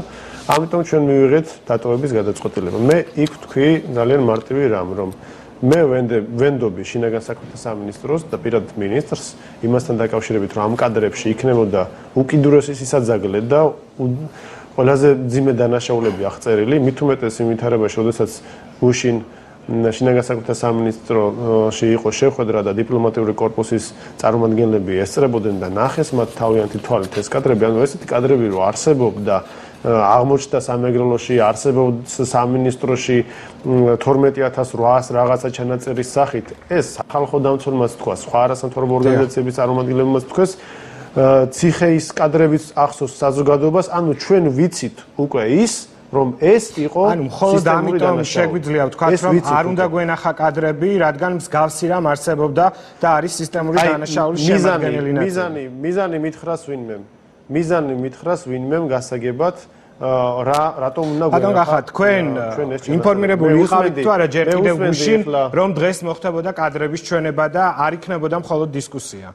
ამიტომ ჩვენ მივიღეთ დატოვების გადაწყვეტილება. მე იქ თქვი ძალიან მარტივი რამ, რომ მე ვენდობი შინაგან საქმეთა სამინისტროს და პირადად მინისტრს იმასთან დაკავშირებით, რომ ამ კადრებში იქნებოდა უკიდურესი სისაძაგლე და ყველაზე მძიმე დანაშაულები აღწერილი, მით უმეტეს იმ ვითარებაში, როდესაც გუშინ შინაგან საქმეთა სამინისტროში იყო შეხვედრა და დიპლომატიური კორპუსის წარმომადგენლები ესწრებოდნენ და ნახეს მათ თავიანთი თვალით ეს კადრები, ანუ ესეთი კადრები რო არსებობდა აღმოჩნდა სამეგრელოში, არსებობს სამინისტროში 12800 რაღაცა ჩანაწერის სახით. ეს სახალხო დამცველმაც თქვა, სხვა არასამთავრობო ორგანიზაციების წარმომადგენლებმაც თქვეს, ციხეის კადრებიც ახსოვს საზოგადოებას, ანუ ჩვენ ვიცით უკვე ის, რომ ეს იყო ანუ მხოლოდ ამიტომ შეგვიძლია ვთქვათ, რომ არ უნდა გვენახა კადრები, რადგან მსგავსი რამ არსებობდა და არის სისტემური დანაშაულის შემადგენელი ნაწილი. მიზანი მითხრას ვინმემ გასაგებად რატომ უნდა გვენახა. ბატონ კახა, თქვენ ინფორმირებული იყავით თუ არა ჯერ კიდევ გუშინ, რომ დღეს მოხდებოდა კადრების ჩვენება და არ იქნებოდა მხოლოდ დისკუსია?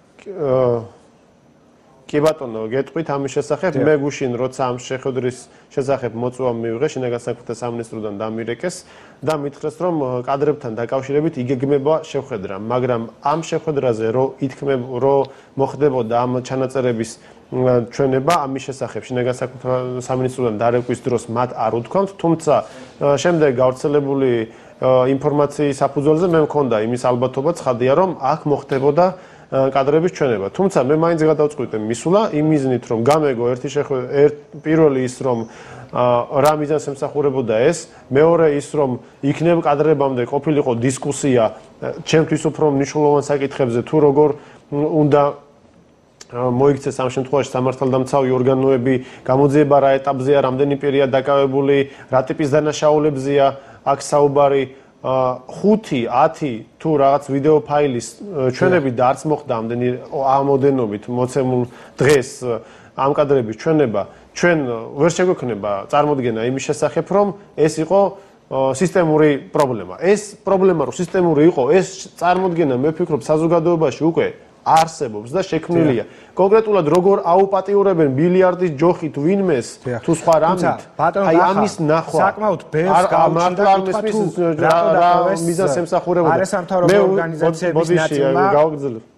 კი ბატონო, გეტყვით ამის შესახებ, მე გუშინ როცა ამ შეხვედრის შესახებ მოწვევა მივიღე შინაგან საქმეთა სამინისტროდან დამირეკეს და მითხრეს, რომ კადრებთან დაკავშირებით იგეგმება შეხვედრა, მაგრამ ამ შეხვედრაზე რო მოხდებოდა ამ ჩანაწერების ჩვენება ამის შესახებ შინაგან საქმეთა სამინისტროდან დარეკვის დროს მათ არ უთქვამთ, თუმცა შემდეგ გავრცელებული ინფორმაციის საფუძველზე მე მქონდა იმის ალბათობა ცხადია, რომ აქ მოხდებოდა კადრების ჩვენება. თუმცა მე მაინც გადავწყვიტე მისვლა იმ მიზნით, რომ გამეგო პირველი ის, რომ რა მიზანს ემსახურებოდა ეს, მეორე ის, რომ იქნებ კადრებამდე ყოფილიყო დისკუსია ჩემთვის უფრო მნიშვნელოვან საკითხებზე, თუ როგორ უნდა მოიქცეს ამ შემთხვევაში სამართალდამცავი ორგანოები, გამოძიება რა ეტაპზეა, რამდენი პირია დაკავებული, რა ტიპის დანაშაულებზეა აქ საუბარი, 5-10 თუ რაღაც ვიდეო ფაილის ჩვენები და არც მოხდა ამდენი ამოდენობით მოცემულ დღეს ამ კადრების ჩვენება, ჩვენ ვერ შეგვექნება წარმოდგენა იმის შესახებ, რომ ეს იყო სისტემური პრობლემა. ეს პრობლემა რო სისტემური იყო, ეს წარმოდგენა მე ვფიქრობ საზოგადოებაში უკვე არსებობს და შექმნილია. კონკრეტულად როგორ აუპატიურებენ ბილიარდის ჯოხით ვინმეს თუ სხვა რამით, აი ამის ნახვა საკმაოდ ბევრს გაუჩნდა რა მიზანს ემსახურებოდა. არასამთავრობო ორგანიზაციების ნაწილმა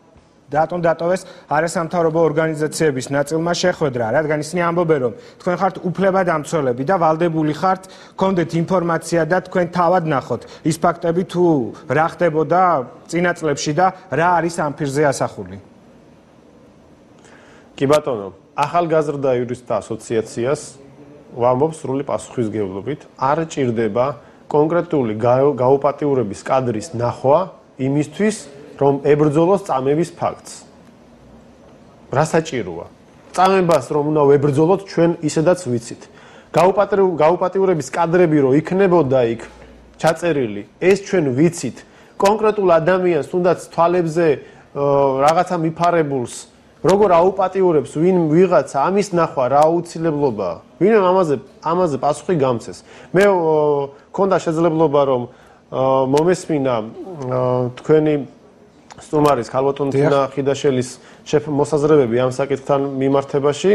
დატომ დატოვეს არასამთავრობო ორგანიზაციების ნაწილმა შეხვედრა, რადგან ისინი ამბობენ, რომ თქვენ ხართ უფლებადამცველები და ვალდებული ხართ, გქონდეთ ინფორმაცია და თქვენ თავად ნახოთ ის ფაქტები თუ რა ხდებოდა წინა წლებში და რა არის ამ ფირზე ასახული. კი ბატონო, ახალგაზრდა იურისტთა ასოციაციას ვამბობ სრული პასუხისმგებლობით, არ ჭირდება კონკრეტული გაუპატიურების კადრის ნახვა იმისთვის, რომ ებრძოლოს წამების ფაქტს. რა საჭიროა? წამებას რომ უნდა ვებრძოლოთ ჩვენ ისედაც ვიცით. გაუპატიურების კადრები რო იქნებოდა იქ ჩაწერილი, ეს ჩვენ ვიცით. კონკრეტულ ადამიანს თუნდაც თვალებზე რაღაცა მიფარებულს როგორ აუპატიურებს ვინ ვიღაცა ამის ნახვა რა აუცილებლობაა. ვინმე ამაზე პასუხი გამცეს. მე მქონდა შესაძლებლობა რომ მომესმინა თქვენი სტუმარის ქალბატონ თინა ხიდაშელის მოსაზრებები ამ საკითხთან მიმართებაში.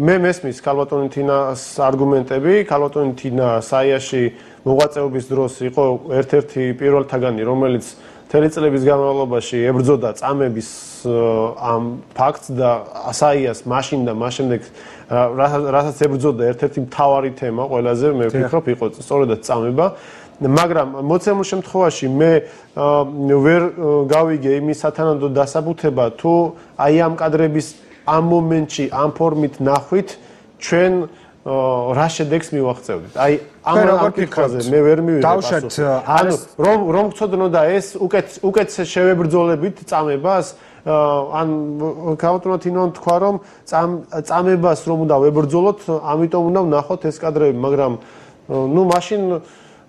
მე მესმის ქალბატონი თინას არგუმენტები. ქალბატონი თინა საიაში მოღვაწეობის დროს იყო ერთ-ერთი პირველთაგანი, რომელიც მთელი წლების განმავლობაში ებრძოდა წამების ამ ფაქტს და საიას მაშინ და მას შემდეგ რასაც ებრძოდა ერთ-ერთი მთავარი თემა ყველაზე მე ვფიქრობ იყო სწორედაც წამება. მაგრამ მოცემულ შემთხვევაში მე ვერ გავიგე იმის სათანადო დასაბუთება თუ აი ამ კადრების ამ მომენტში ამ ფორმით ნახვით ჩვენ რა შედეგს მივაღწევდით. აი ამ კითხვაზე მე ვერ მივიღე პასუხს. ანუ რომ გწოდნოდა ეს უკეთესად შევებრძოლებით წამებას ან ქალბატონო თინონ თქვა რომ წამებას რომ უნდა ვებრძოლოთ, ამიტომ უნდა ვნახოთ ეს კადრები, მაგრამ ნუ მაშინ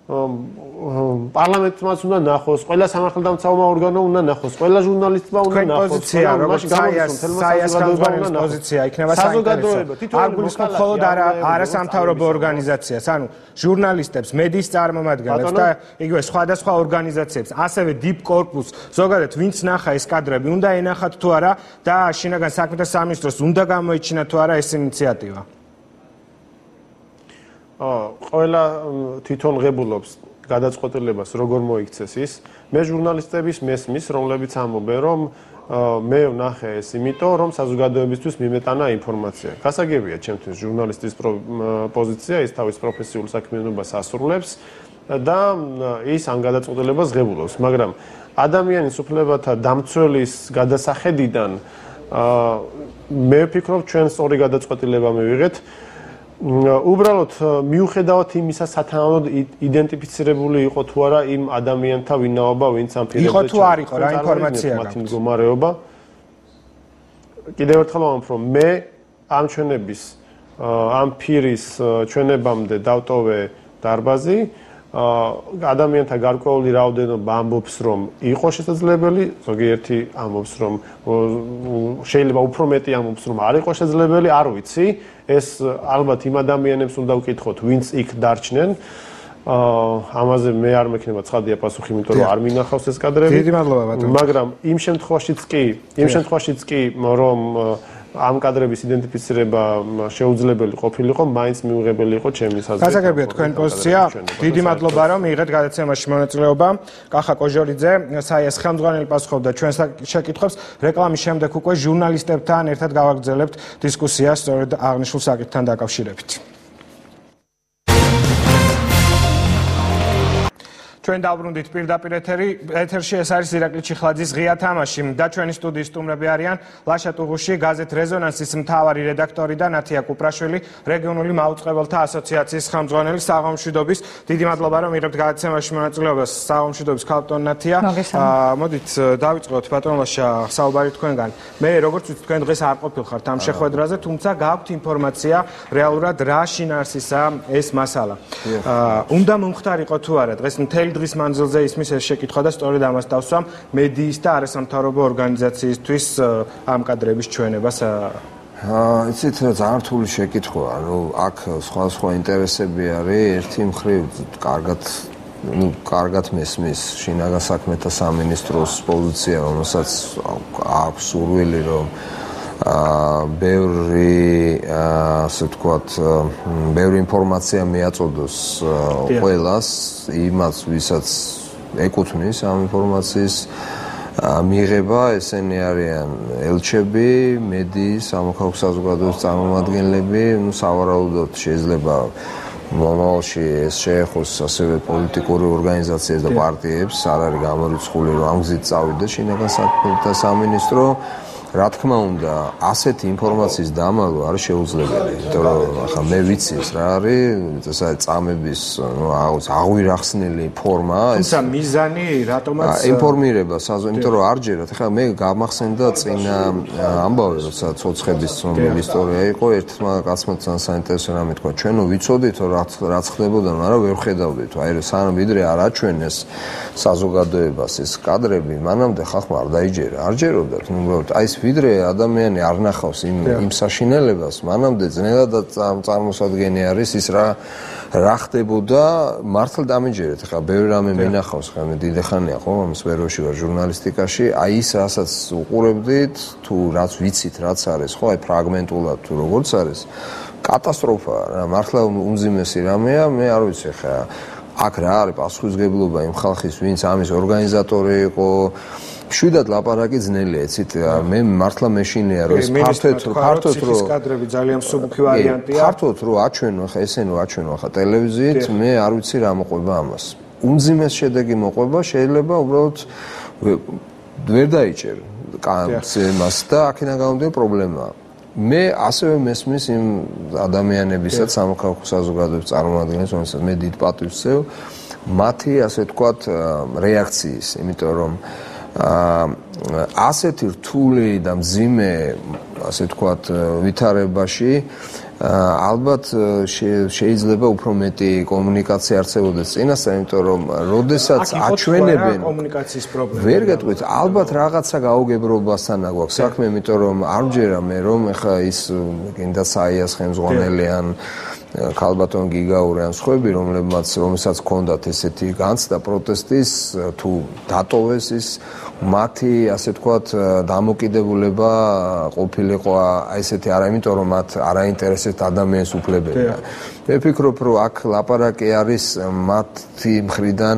პარლამენტმაც უნდა ნახოს, ყველა სამართალდამცავმა ორგანო უნდა ნახოს, ყველა ჟურნალისტმა უნდა ნახოს. პოზიცია, როგორც საიას ხელმძღვანელის პოზიცია იქნება საინტერესო. არ გულისხმობ მხოლოდ არასამთავრობო ორგანიზაციას, ანუ ჟურნალისტებს, მედიის წარმომადგენლებს და იგივე სხვადასხვა ორგანიზაციებს, ასევე დიპ კორპუსს, ზოგადად ვინც ნახა ეს კადრები, უნდა ენახათ თუ არა და შინაგან საქმეთა სამინისტროს უნდა გამოიჩინა თუ არა ეს ინიციატივა. ყველა თვითონ ღებულობს გადაწყვეტილებას როგორ მოიქცეს ის. მე ჟურნალისტების მესმის, რომლებიც ამბობენ, რომ მე ვნახე ეს იმიტომ, რომ საზოგადოებისთვის მიმეტანა ინფორმაცია. გასაგებია ჩემთვის ჟურნალისტის პოზიცია, ის თავის პროფესიულ საქმიანობას ასრულებს და ის ამ გადაწყვეტილებას ღებულობს, მაგრამ ადამიანის უფლებათა დამცველის გადასახედიდან მე ვფიქრობ ჩვენ სწორი გადაწყვეტილება მივიღეთ. უბრალოდ მიუხედავად იმისა სათანადოდ იდენტიფიცირებული იყო თუ არა იმ ადამიანთა ვინაობა, ვინც ამ პირებზე იყო თუ არ იყო რა ინფორმაცია მათი მდგომარეობა. კიდევ ერთხელ ვამბობ, რომ მე ამ ჩვენების ამ პირის ჩვენებამდე დავტოვე დარბაზი, ადამიანთა გარკვეული რაოდენობა ამბობს, რომ იყო შესაძლებელი, ზოგიერთი ამბობს, რომ შეიძლება უფრო მეტი ამბობს, რომ არ იყო შესაძლებელი, არ ვიცი. ეს ალბათ იმ ადამიანებს უნდა ვკითხოთ, ვინც იქ დარჩნენ. ამაზე მე არ მექნება ცხადია პასუხი, იმიტომ რომ არ მინახავს ეს კადრები. დიდი მადლობა ბატონო. მაგრამ იმ შემთხვევაშიც კი, რომ ამ კადრების იდენტიფიცირება შეუძლებელი ყოფილიყო, მაინც მიუღებელი იყო ჩემი საზრით. გასაგებია თქვენ პოზიცია. დიდი მადლობა რომ მიიღეთ გადაცემაში მონაწილეობა. კახა კოჟორიძე, საიას ხელმძღვანელი პასუხობდა ჩვენს შეკითხვებს. რეკლამის შემდეგ უკვე ჟურნალისტებთან ერთად გავაგრძელებთ დისკუსიას სწორედ აღნიშნულ საკითხთან დაკავშირებით. ჩვენ დავბრუნდით პირდაპირ ეთერში, ეს არის ირაკლი ჩიხლაძის ღია თამაში და ჩვენი სტუდიის სტუმრები არიან ლაშა ტუღუში, გაზეთ რეზონანსის მთავარი რედაქტორი და ნათია კუპრაშვილი, რეგიონული მაუწყებელთა ასოციაციის ხელმძღვანელი. საღამომშვიდობის. დიდი მადლობა რომ იღებთ გადაცემაში მონაწილეობას. საღამომშვიდობის ქალბატონ ნათია. მოდით დავიწყოთ ბატონ ლაშა საუბარი თქვენგან. მე როგორც ვიცით თქვენ დღეს არ ყოფილხართ ამ შეხვედრაზე, თუმცა გაქვთ ინფორმაცია რეალურად რა შინაარსისა ეს მასალა. უნდა მომხდარიყო თუ არა დღეს მთელი დღის მანძილზე ისმის ეს შეკითხვა და სწორედ ამას დავსვამ მედიის და არასამთავრობო ორგანიზაციისთვის ამ კადრების ჩვენებას. იცით ძალიან რთული შეკითხვაა, ანუ აქ სხვა ინტერესები არის, ერთი მხრივ კარგად მესმის შინაგან საქმეთა სამინისტროს პოზიცია, რომელსაც აქვს სურვილი რომ ასე ვთქვათ, ბევრი ინფორმაცია მიაწოდოს ყველას, იმას, ვისაც ეკუთვნის ამ ინფორმაციის მიღება, ესენი არიან ელჩები, მედიის, სამოქალაქო საზოგადოების წარმომადგენლები, სავარაუდოდ შეიძლება მომავალში ეს შეეხოს ასევე პოლიტიკური ორგანიზაციებს და პარტიებს, არ არის გამორიცხული რომ ამ გზით წავიდეს შინაგან საქმეთა სამინისტრო. რა თქმა უნდა, ასეთი ინფორმაციის დამალვა არის შეუძლებელი, იმიტომ რომ ახლა მე ვიცი რა არის, ესე წამების, აღვირახსნილი ფორმა, ეს მიზანი რატომაც ინფორმირება იმიტომ რომ არ ჯერათ, ახლა მე გამახსენდა წინა ამბავი, როცა ცოცხების ცნობილი ისტორია იყო, ერთმა კაცმა ძალიან საინტერესო რამე თქვა, ჩვენო ვიცოდით რომ რაც ხდებოდა, მაგრამ ვერ ხედავდით, აი სანამ ვიდრე არ აჩვენეს საზოგადოებას ეს კადრები, მანამდე ხალხმა არ დაიჯერა, არ ჯეროდათ, უბრალოდ აი ეს ვიდრე ადამიანი არ ნახავს იმ საშინელებას, მანამდე ძნელადაც წარმოსადგენი არის ის რა ხდებოდა, მართლა დამიჯერეთ, ხა ბევრი რამე მინახავს, ხა მე დიდი ხანია ხო ამ სფეროში ვარ ჟურნალისტიკაში, აი ის რასაც უყურებდით, თუ რაც ვიცით, რაც არის, ხო, აი ფრაგმენტულად თუ როგორც არის, კატასტროფა რა, მართლა უმძიმესი რამეა, მე არ ვიცი ხა აქ რა არის პასუხისმგებლობა იმ ხალხის, ვინც ამის ორგანიზატორი იყო, შვიდად ლაპარაკი ძნელია, იცით, მე მართლა მეშინია, რომ ეს ფართოდ რო კადრები ძალიან მსუბუქი ვარიანტია. ფართოდ რო აჩვენო, ხა ესენი რო აჩვენო ხა ტელევიზიით, მე არ ვიცი რა მოყვება ამას. უმძიმეს შედეგი მოყვება, შეიძლება უბრალოდ ვერ დაიჭერ კანცემას და აქედან გამომდინარე პრობლემაა. მე ასევე მესმის იმ ადამიანებისაც სამოქალაქო საზოგადოების წარმომადგენლებს, რომელსაც მე დიდ პატივს ვსევ, მათი ასე ვთქვათ რეაქციის, იმიტომ რომ ასეთი რთული და მძიმე ასე ვთქვათ ვითარებაში ალბათ შეიძლება უფრო მეტი კომუნიკაცია არსებობდეს წინასწარ, იმიტომ რომ როდესაც აჩვენებენ კომუნიკაციის პრობლემა. ვერ გეტყვით, ალბათ რაღაცა გაუგებრობასთან აგვაქვს საქმე, იმიტომ რომ არ მჯერა მე რომ ეხა ის გინდა საიას ხელმძღვანელიან ქალბატონ გიგაური ან სხვები, რომელსაც ჰქონდათ ესეთი განცდა პროტესტის, თუ დატოვეს ის მათი, ასე ვთქვათ, დამოკიდებულება ყოფილიყო ესეთი არა, იმიტომ რომ მათ არ აინტერესებთ ადამიანის უფლებები. მე ვფიქრობ, რომ აქ ლაპარაკი არის მათი მხრიდან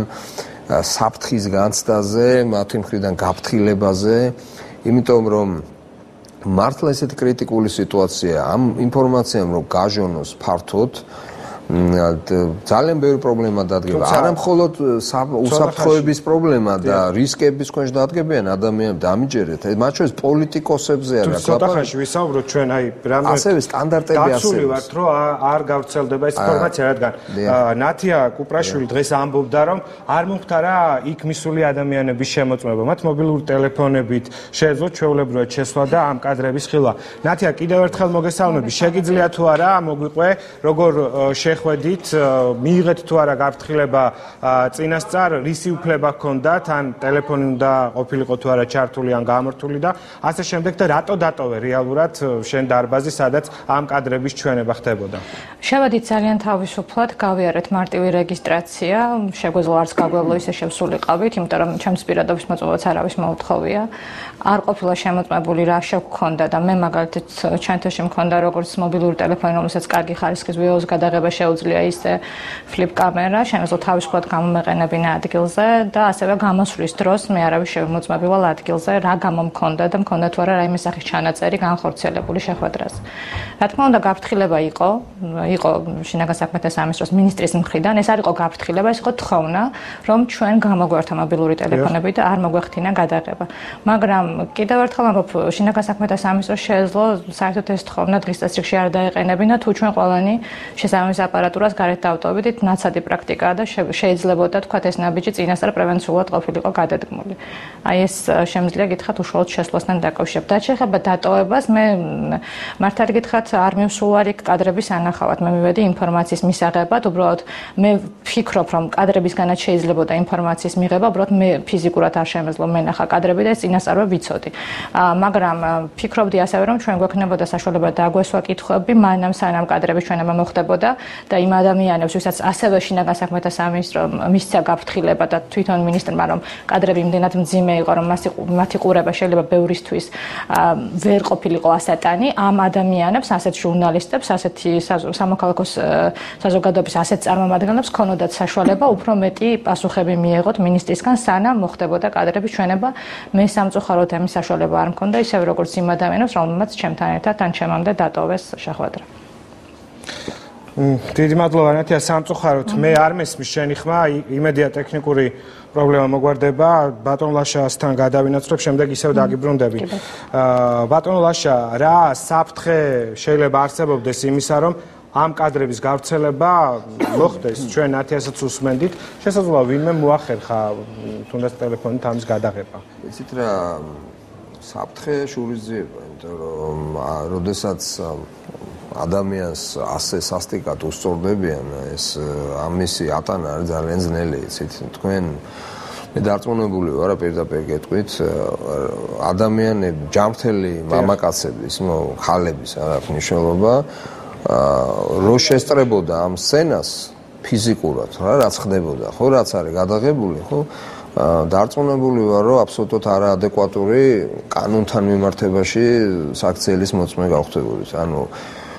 საფრთხის განცდაზე, მათი მხრიდან გაფრთხილებაზე, იმიტომ რომ მართლა ესეთი კრიტიკული სიტუაცია ამ ინფორმაციამ რომ გაჟონოს ფართოდ ძალიან ბევრი პრობლემა დადგება. არა მხოლოდ უსაფრთხოების პრობლემა და რისკების ქვეშ დადგებიან ადამიანები, დამიჯერეთ. მათ შორის პოლიტიკოსებზე არა. ცოტა ხანში ვისაუბროთ ჩვენ აი რამე ასევე სტანდარტები ასევე. დაცული ვართ, რომ არ გავრცელდება ეს ინფორმაცია, რადგან ნათია კუპრაშვილი დღეს ამბობდა, რომ არ მომხდარა იქ მისული ადამიანების შემოწმება. მათ მობილური ტელეფონებით შეეძლოთ ჩვეულებრივად შესვლა და ამ კადრების ხილვა. ნათია, კიდევ ერთხელ მოგესალმები. შეგიძლია თუ არა მოგვიყვე, როგორ ხედით, მიიღეთ თუ არა გაფრთხილება წინასწარ, რისი უფლება ჰქონდათ, ან ტელეფონი უნდა ყოფილიყო თუ არა ჩართული ან გამორთული და ასე შემდეგ და რატო დატოვე რეალურად შენ დარბაზი, სადაც ამ კადრების ჩვენება ხდებოდა. შევედით ძალიან თავისუფლად, გავიარეთ მარტივი რეგისტრაცია, შეგვეძლო არც გაგვევლო ისე შევსულიყავით, იმიტომ რომ ჩემს პირადობის მოწმობაც არავის მოუთხოვია. არ ყოფილა შემოწმებული რა შეგქონდა და მე მაგალითად ჩანთაში მქონდა როგორც მობილური ტელეფონი, რომელსაც კარგი ხარისხის ვიდეოს გადაღება შეუძლია ისე ფლიპ კამერა, შემეძლო თავისუფლად გამომეყენებინა ადგილზე და ასევე გამოსვლის დროს მე არავის შემოწმებივალ ადგილზე რა გამომქონდა და მქონდა თუ არა რაიმე სახის ჩანაწერი განხორციელებული შეხვედრაზე. რა თქმა უნდა, გაფრთხილება იყო შინაგან საქმეთა სამინისტროს მინისტრის მხრიდან, ეს არ იყო გაფრთხილება, ეს იყო თხოვნა, რომ ჩვენ გამოგვერთა მობილური ტელეფონები და არ მოგვეხთინა გადაღება. მაგრამ კიდევ ერთხელ ამბობ, შინაგან საქმეთა სამინისტროს შეეძლო საერთოდ ეს თხოვნა დღის წესრიგში არ დაეყენებინა, თუ ჩვენ ყველანი შესაბამის აპარატურას გარეთ დავტოვებდით, ნაცადი პრაქტიკაა და შეიძლებოდა თქვა ეს ნაბიჯი წინასწარ პრევენციულად ყოფილიყო გადადგმული. აი ეს შემიძლია გითხრათ უშუალოდ შესვლასთან დაკავშირებით. და შეეხება დატოვებას, მე მართალი გითხრათ არ მივსულვარ იქ კადრების ანახავად, მე მივედი ინფორმაციის მისაღებად, უბრალოდ მე ვფიქრობ, რომ კადრებისგანაც შეიძლებოდა ინფორმაციის მიღება, უბრალოდ მე ფიზიკურად არ შემეძლო მენახა კადრები და ეს წინასწარვე ვიცოდი. მაგრამ ფიქრობდი ასევე, რომ ჩვენ გვექნებოდა საშუალება დაგვესვა კითხვები, მანამ სანამ კადრების ჩვენება მოხდებოდა და იმ ადამიანებს, ვისაც ასევე შინაგან საქმეთა სამინისტრო მისცა გაფრთხილება და თვითონ მინისტრმა, რომ კადრები იმდენად მძიმე იყო, რომ მათი ყურება შეიძლება ბევრისთვის ვერ ყოფილიყო ასატანი, ამ ადამიანებს, ასეთ ჟურნალისტებს, ასეთი სამოქალაქო საზოგადოების ასეთ წარმომადგენლებს ქონოდათ საშუალება უფრო მეტი პასუხები მიეღოთ მინისტრისგან, სანამ მოხდებოდა კადრების ჩვენება. მე სამწუხაროდ ამის საშუალება არ მქონდა, ისევე როგორც იმ ადამიანებს, რომელმაც ჩემთან ერთად ან ჩემამდე დატოვეს შეხვედრა. დიდი მადლობა ნათია სამწუხაროდ მე არ მესმის შენი ხმა იმედია ტექნიკური პრობლემა მოგვარდება ბატონ ლაშასთან გადავინაცვლებ შემდეგ ისევ დაგიბრუნდები ბატონ ლაშა რა საფრთხე შეიძლება არსებობდეს იმისა რომ ამ კადრების გავრცელება მოხდეს ჩვენ ნათიასაც უსმენდით შესაძლოა ვინმე მოახერხა თუნდაც ტელეფონით ამის გადაღება იცით რა საფრთხე შურისძიება იმიტომ რომ როდესაც ადამიანს ასე სასტიკად უსწორდებიან ეს ამისი ატანა არის ძალიან ძნელი იცით თქვენ მე დარწმუნებული ვარ პირდაპირ გეტყვით ადამიანები ჯანმრთელი მამაკაცების ხალების არ აქვს მნიშვნელობა რო შესწრებოდა ამ სცენას ფიზიკურად რა რაც ხდებოდა ხო რაც არის გადაღებული ხო დარწმუნებული ვარ რომ აბსოლუტურად არაადეკვატური კანონთან მიმართებაში საქციელის მოწმე გავხდებოდით ანუ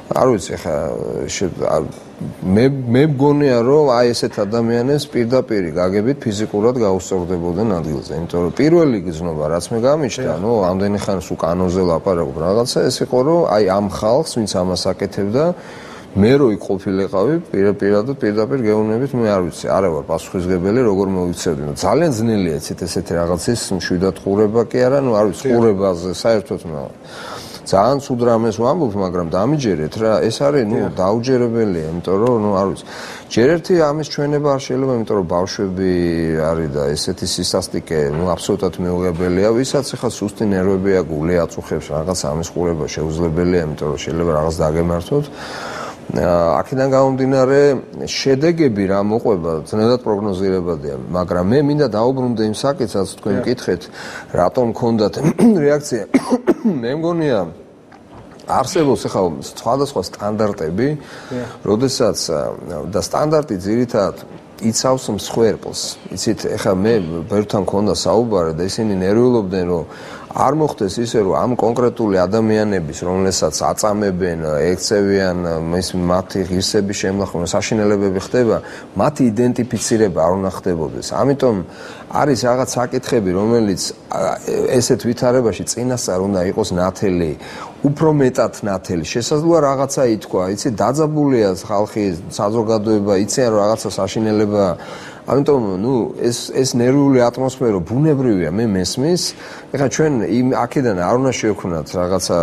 არ ვიცი ხა მე მგონია რომ აი ესეთ ადამიანებს პირდაპირ გაგებით ფიზიკურად გაუსწორდებოდნენ ადგილზე იმიტომ რომ პირველი გზნობა რაც მე გამიჩნდა ნუ ამდენი ხანს უკანონზე ლაპარაკობ რაღაცა ეს იყო რომ აი ამ ხალხს ვინც ამას აკეთებდა მე რო იქ ყოფილიყავი პირდაპირ გეუბნებით მე არ ვიცი არა ვარ პასუხისმგებელი როგორ მოვიქცევდი ძალიან ძნელია იცით ესეთი რაღაცის მშვიდად ყურება კი არა ნუ არ ვიცი ყურებაზე საერთოდ ძალიან ცუდ რამეს ვამბობ მაგრამ დამიჯერეთ რა ეს არის ნუ დაუჯერებელია იმიტომ რომ ნუ არ ვიცი ჯერ ერთი ამის ჩვენება არ შეიძლება იმიტომ რომ ბავშვები არის და ესეთი სისასტიკე ნუ აბსოლუტურად მეუღებელია ვისაც ახლა სუსტი ნერვები აქვს გული აწუხებს რაღაც ამის ყურება შეუძლებელია იმიტომ რომ შეიძლება რაღაც დაგემართოთ აქედან გამომდინარე შედეგები რა მოყვება ძნელად პროგნოზირებადია მაგრამ მე მინდა დაუბრუნდე იმ საკითხს თქვენ მკითხეთ რატომ მქონდათ რეაქცია მე მგონია არსებობს ახლა სხვადასხვა სტანდარტები როდესაც და სტანდარტი ძირითადად იცავს მსხვერპლს იცით ახლა მე ბევრთან მქონდა საუბარი და ისინი ნერვიულობდნენ რომ არ მოხდეს ისე რომ ამ კონკრეტული ადამიანების რომელსაც აწამებენ ექცევიან მათი ღირსების შემნახვა საშინელებები ხდება მათი იდენტიფიცირება არ უნდა ხდებოდეს ამიტომ არის რაღაც საკითხები რომელიც ესეთ ვითარებაში წინასწარ უნდა იყოს ნათელი უფრო მეტად ნათელი შესაძლოა რაღაცა ითქვა იცი დაძაბულია ხალხი საზოგადოება იციან რომ რაღაცა საშინელება ამიტომ ნუ ეს ნერვიული ატმოსფერო ბუნებრივია მე მესმის ეხლა ჩვენ იმ აქედან არ უნდა შევქვნათ რაღაცა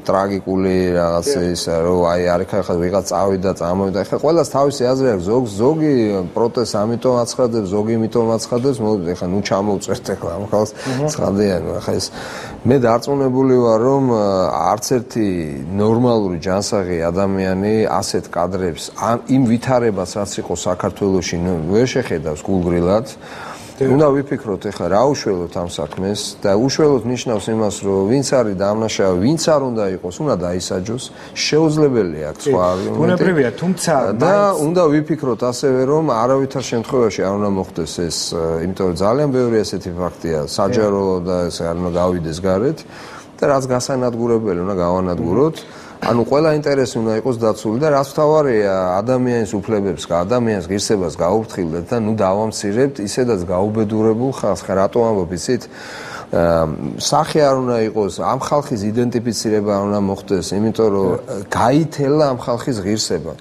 ტრაგიკული რაღაც ის რომ აი არ ხა ვიღაც წავიდა წამოვიდა ეხლა ყველას თავისი აზრი აქვს ზოგი პროტესტს ამიტომ აცხადებს ზოგი იმიტომ აცხადებს მოდით ეხლა ნუ ჩამოვწერთ ეხლა ამ ხალხს ცხადიანი ეხლა ეს მე დარწმუნებული ვარ რომ არც ერთი ნორმალური ჯანსაღი ადამიანი ასეთ კადრებს იმ ვითარებას რაც იყო საქართველოში ვერ შეხედავს გულგრილად უნდა ვიფიქროთ ეხლა რა უშველოთ ამ საქმეს და უშველოთ ნიშნავს იმას რომ ვინც არის დამნაშავე ვინც არ უნდა იყოს უნდა დაისაჯოს შეუძლებელია აქ სხვა ბუნებრივია თუმცა და უნდა ვიფიქროთ ასევე რომ არავითარ შემთხვევაში არ უნდა მოხდეს ეს იმიტომ რომ ძალიან ბევრი ესეთი ფაქტია საჯარო და ეს არ უნდა გავიდეს გარეთ და რაც გასანადგურებელი უნდა გავანადგუროთ ანუ ყველა ინტერესი უნდა იყოს დაცული და რაც თავარია ადამიანის უფლებებს, ადამიანის ღირსებას გაუფრთხილდეთ და ნუ დავამცირებთ ისედაც გაუბედურებულ ხალხს. ხა რატო ამბობ იცით? სახე არ უნდა იყოს, ამ ხალხის იდენტიფიცირება არ უნდა მოხდეს, იმიტომ რომ გაითელა ამ ხალხის ღირსება.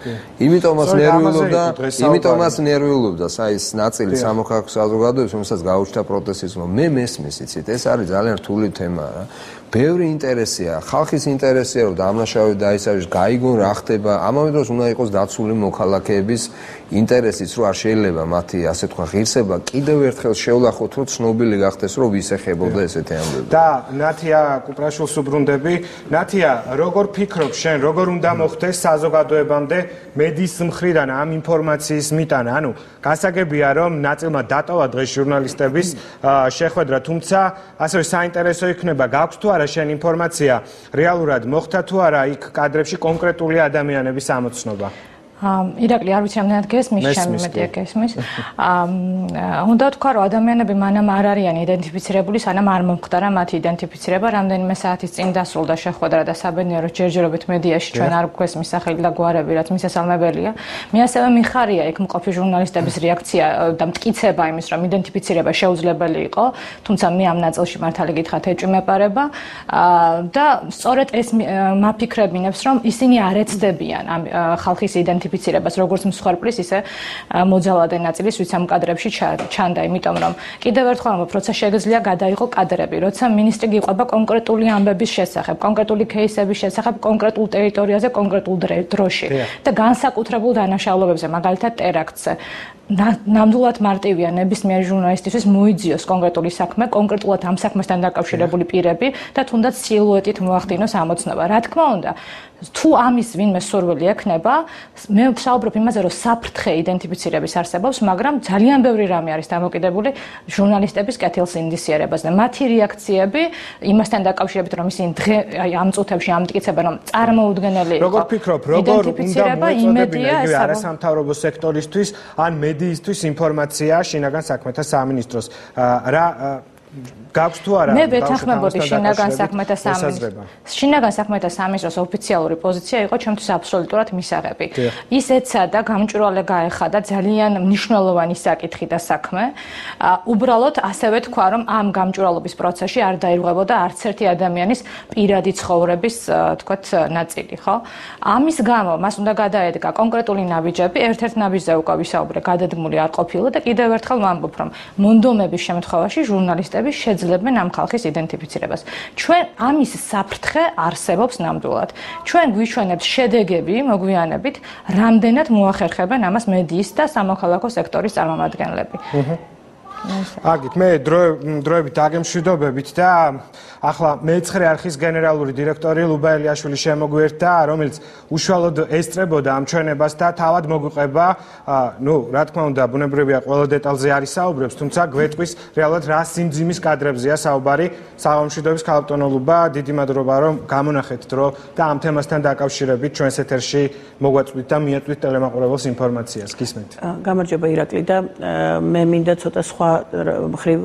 იმიტომაც ნერვიულობდა საის ნაწილი სამოქალაქო საზოგადოების, რომელსაც გაუჩნდა პროტესტიზმი. მე მესმის იცით, ეს არის ძალიან რთული თემა რა. ბევრი ინტერესია, ხალხის ინტერესია რომ დამნაშავე დაისაჯოს, გაიგონ რა ხდება. ამავე დროს უნდა იყოს დაცული მოქალაქეების ინტერესიც, რომ არ შეიძლება მათი ასე თქვა ღირსება კიდევ ერთხელ შევლახოთ, რომ ცნობილი გახდეს, რომ ვის ეხებოდა ესეთი ამბები. და ნათია კუპრაშვილს უბრუნდები. ნათია, როგორ ფიქრობ შენ, როგორ უნდა მოხდეს საზოგადოებამდე მედიის მხრიდან ამ ინფორმაციის მიტანა? ანუ გასაგებია, რომ ნაწილმა დატოვა დღეს ჟურნალისტების შეხვედრა, თუმცა ასევე საინტერესო იქნება, გაქვს თუ არა შენ ინფორმაცია, რეალურად მოხდა თუ არა იქ კადრებში კონკრეტული ადამიანების ამოცნობა? ირაკლი არ ვიცი რამდენად გესმის ჩემი მეტია გესმის. უნდა თქვა რომ ადამიანები მანამ არ არიან იდენტიფიცირებული, სანამ არ მომხდარა მათი იდენტიფიცირება. რამდენიმე საათის წინ დასრულდა შეხვედრა და საბედნიეროდ ჯერჯერობით მედიაში ჩვენ არ გვესმის სახელი და გვარები, რაც მისასალმებელია. მე ასევე მიხარია იქ მყოფი ჟურნალისტების რეაქცია და მტკიცება იმის, რომ იდენტიფიცირება შეუძლებელი იყო, თუმცა მე ამ ნაწილში მართალი გითხრათ ეჭვმეპარება და სწორედ ეს მაფიქრებინებს, რომ ისინი არ ეცდებიან ამ ხალხის იდენტიფიცირებას იდენტიფიცირებას, როგორც მსხვერპლის, ისე მოძალადე ნაწილის, ვიც ამ კადრებში ჩანდა, იმიტომ რომ კიდევ ერთხელ ამბობ, როცა შეგიძლია გადაიღო კადრები, როცა მინისტრი გიყვება კონკრეტული ამბების შესახებ, კონკრეტული кейსების შესახებ, კონკრეტულ ტერიტორიაზე, კონკრეტულ დროში და განსაკუთრებულ დანაშაულებებზე, მაგალითად ტერაქტზე. ნამდვილად მარტივია ნებისმიერ ჟურნალისტისთვის მოიძიოს კონკრეტული საქმე, კონკრეტულად ამ საქმესთან დაკავშირებული პირები და თუნდაც სილუეტით მოახდინოს ამოცნობა. რა თქმა უნდა, თუ ამის ვინმე სურვილი ექნება, მე ვსაუბრობ იმაზე, რომ საფრთხე იდენტიფიცირების არსებობს, მაგრამ ძალიან ბევრი რამე არის დამოკიდებული ჟურნალისტების კეთილსინდისიერებაზე. მათი რეაქციები იმასთან დაკავშირებით, რომ ისინი ამ წუთებში ამტკიცებენ, რომ წარმოუდგენელი იყო. როგორ ფიქრობ, როგორ უნდა მოეწოდებინა იგივე არასამთავრობო სექტორისთვის ან მედიისთვის ინფორმაცია შინაგან საქმეთა სამინისტროს? რა გაქვს თუ არა? მე ვეთანხმებოდი შინაგან საქმეთა სამინისტროს. შინაგან საქმეთა სამინისტროს ოფიციალური პოზიცია იყო ჩემთვის აბსოლუტურად მისაღები. ის ეცადა გამჭვირვალე გაეხადა ძალიან მნიშვნელოვანი საკითხი და საქმე. უბრალოდ ასევე თქვა, რომ ამ გამჭვირვალობის პროცესში არ დაირღვებოდა არც ერთი ადამიანის პირადი ცხოვრების, თქვათ, ნაწილი, ხო? ამის გამო მას უნდა გადაედგა კონკრეტული ნაბიჯები, ერთ-ერთ ნაბიჯზე უკვე ვისაუბრე, გადადგმული არ ყოფილა და კიდევ ერთხელ ვამბობ, რომ მონდომების შემთხვევაში ჟურნალისტები შეძლებენ ამ ხალხის იდენტიფიცირებას. ჩვენ ამის საფრთხე არსებობს ნამდვილად. ჩვენ გვიჩვენებს შედეგები მოგვიანებით, რამდენად მოახერხებენ ამას მედიის და სამოქალაქო სექტორის წარმომადგენლები. აგით, მე დროებით აგემშვიდობებით და ახლა მე-9 არხის გენერალური დირექტორი ლუბა ელიაშვილი შემოგვიერთდა, რომელიც უშუალოდ ესწრებოდა ამ ჩვენებას და თავად მოგვიყვება, რა თქმა უნდა, ბუნებრივია ყველა დეტალზე არ ისაუბრებს, თუმცა გვეტყვის რეალურად რა სიმძიმის კადრებზეა საუბარი. საღამოშვიდობის ქალბატონო ლუბა, დიდი მადლობა, რომ გამონახეთ დრო და ამ თემასთან დაკავშირებით ჩვენს ეთერში მოგვაწვით და მიაწვით ტელემაყურებელს ინფორმაციას. გისმენთ. გამარჯობა ირაკლი და მე მინდა ცოტა სხვა მხრივ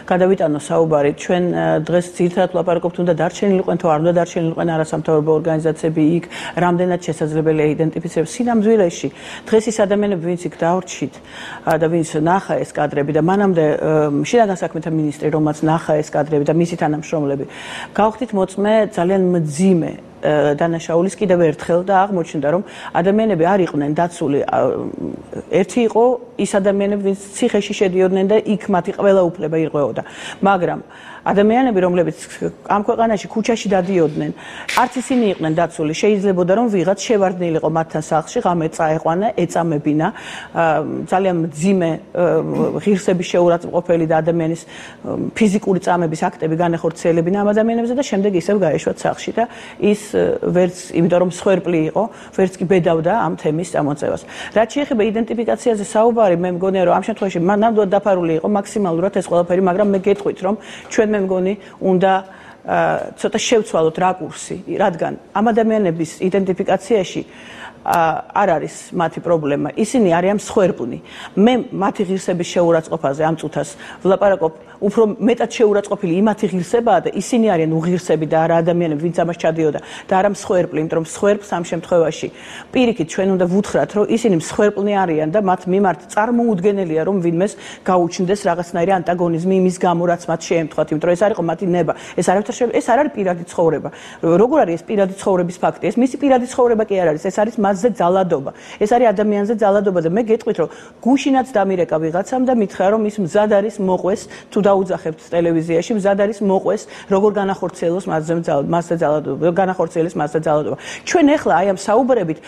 გადავიტანო საუბარი. ჩვენ დღეს ძირითადად ვლაპარაკობთ, უნდა დარჩენილიყვენ თუ არ უნდა დარჩენილიყვენ არასამთავრობო ორგანიზაციები იქ, რამდენად შესაძლებელია იდენტიფიცირება სინამდვილეში. დღეს ის ადამიანები, ვინც იქ დავრჩით და ვინც ნახა ეს კადრები და მანამდე შინაგან საქმეთა მინისტრი, რომელმაც ნახა ეს კადრები და მისი თანამშრომლები, გავხდით მოწმე ძალიან მძიმე დანაშაულის კიდევ ერთხელ და აღმოჩნდა, რომ ადამიანები არ იყვნენ დაცული. ერთი იყო ის ადამიანები, ვინც ციხეში შედიოდნენ და იქ მათი ყველა უფლება ირღვეოდა. მაგრამ ადამიანები, რომლებიც ამ ქვეყანაში ქუჩაში დადიოდნენ, არც ისინი იყვნენ დაცული. შეიძლებოდა, რომ ვიღაც შევარდნილიყო მათთან სახლში, ღამე წაეყვანა, ეწამებინა, ძალიან მძიმე ღირსების შეურაცხმყოფელი და ადამიანის ფიზიკური წამების აქტები განეხორციელებინა ამ ადამიანებზე და შემდეგ ისევ გაეშვათ სახლში და ის ვერც, იმიტომ რომ მსხვერპლი იყო, ვერც კი ბედავდა ამ თემის წამოწევას. რაც შეეხება იდენტიფიკაციაზე საუბარი, მე მგონია, რომ ამ შემთხვევაში ნამდვილად დაფარული იყო მაქსიმალურად ეს ყველაფერი, მაგრამ მე გეტყვით, რომ ჩვენ მე მგონი უნდა ცოტა შევცვალოთ რაკურსი, რადგან ამ ადამიანების იდენტიფიკაციაში არ არის მათი პრობლემა. ისინი არიან მსხვერპლნი. მე მათი ღირსების შეურაცხყოფაზე ამ წუთას ვლაპარაკობ, უფრო მეტად შეურაცხყოფილი იმათი ღირსებაა და ისინი არიან უღირსები და არა ადამიანები, ვინც ამას ჩადიოდა და არა მსხვერპლი, იმიტომ რომ მსხვერპლს ამ შემთხვევაში პირიქით ჩვენ უნდა ვუთხრათ, რომ ისინი მსხვერპლნი არიან და მათ მიმართ წარმოუდგენელია, რომ ვინმეს გაუჩნდეს რაღაცნაირი ანტაგონიზმი იმის გამო, რაც მათ შეემთხვათ, იმიტომ რომ ეს არ იყო მათი ნება. ეს არ არის პირადი ცხოვრება. როგორ არის ეს პირადი ცხოვრების ფაქტი? ეს მისი პირადი ცხოვრება კი არ არის, ეს არის მასზე ძალადობა. ეს არის ადამიანზე ძალადობა და მე გეტყვით, რომ გუშინაც დამირეკა ვიღაცამ და მითხრა, რომ ის მზად არის მოყვეს, თუ დაუძახებთ ტელევიზიაში, მზად არის მოყვეს, როგორ განახორციელოს მასზე ძალადობა, განახორციელოს მასზე ძალადობა. ჩვენ ახლა აი ამ საუბრებით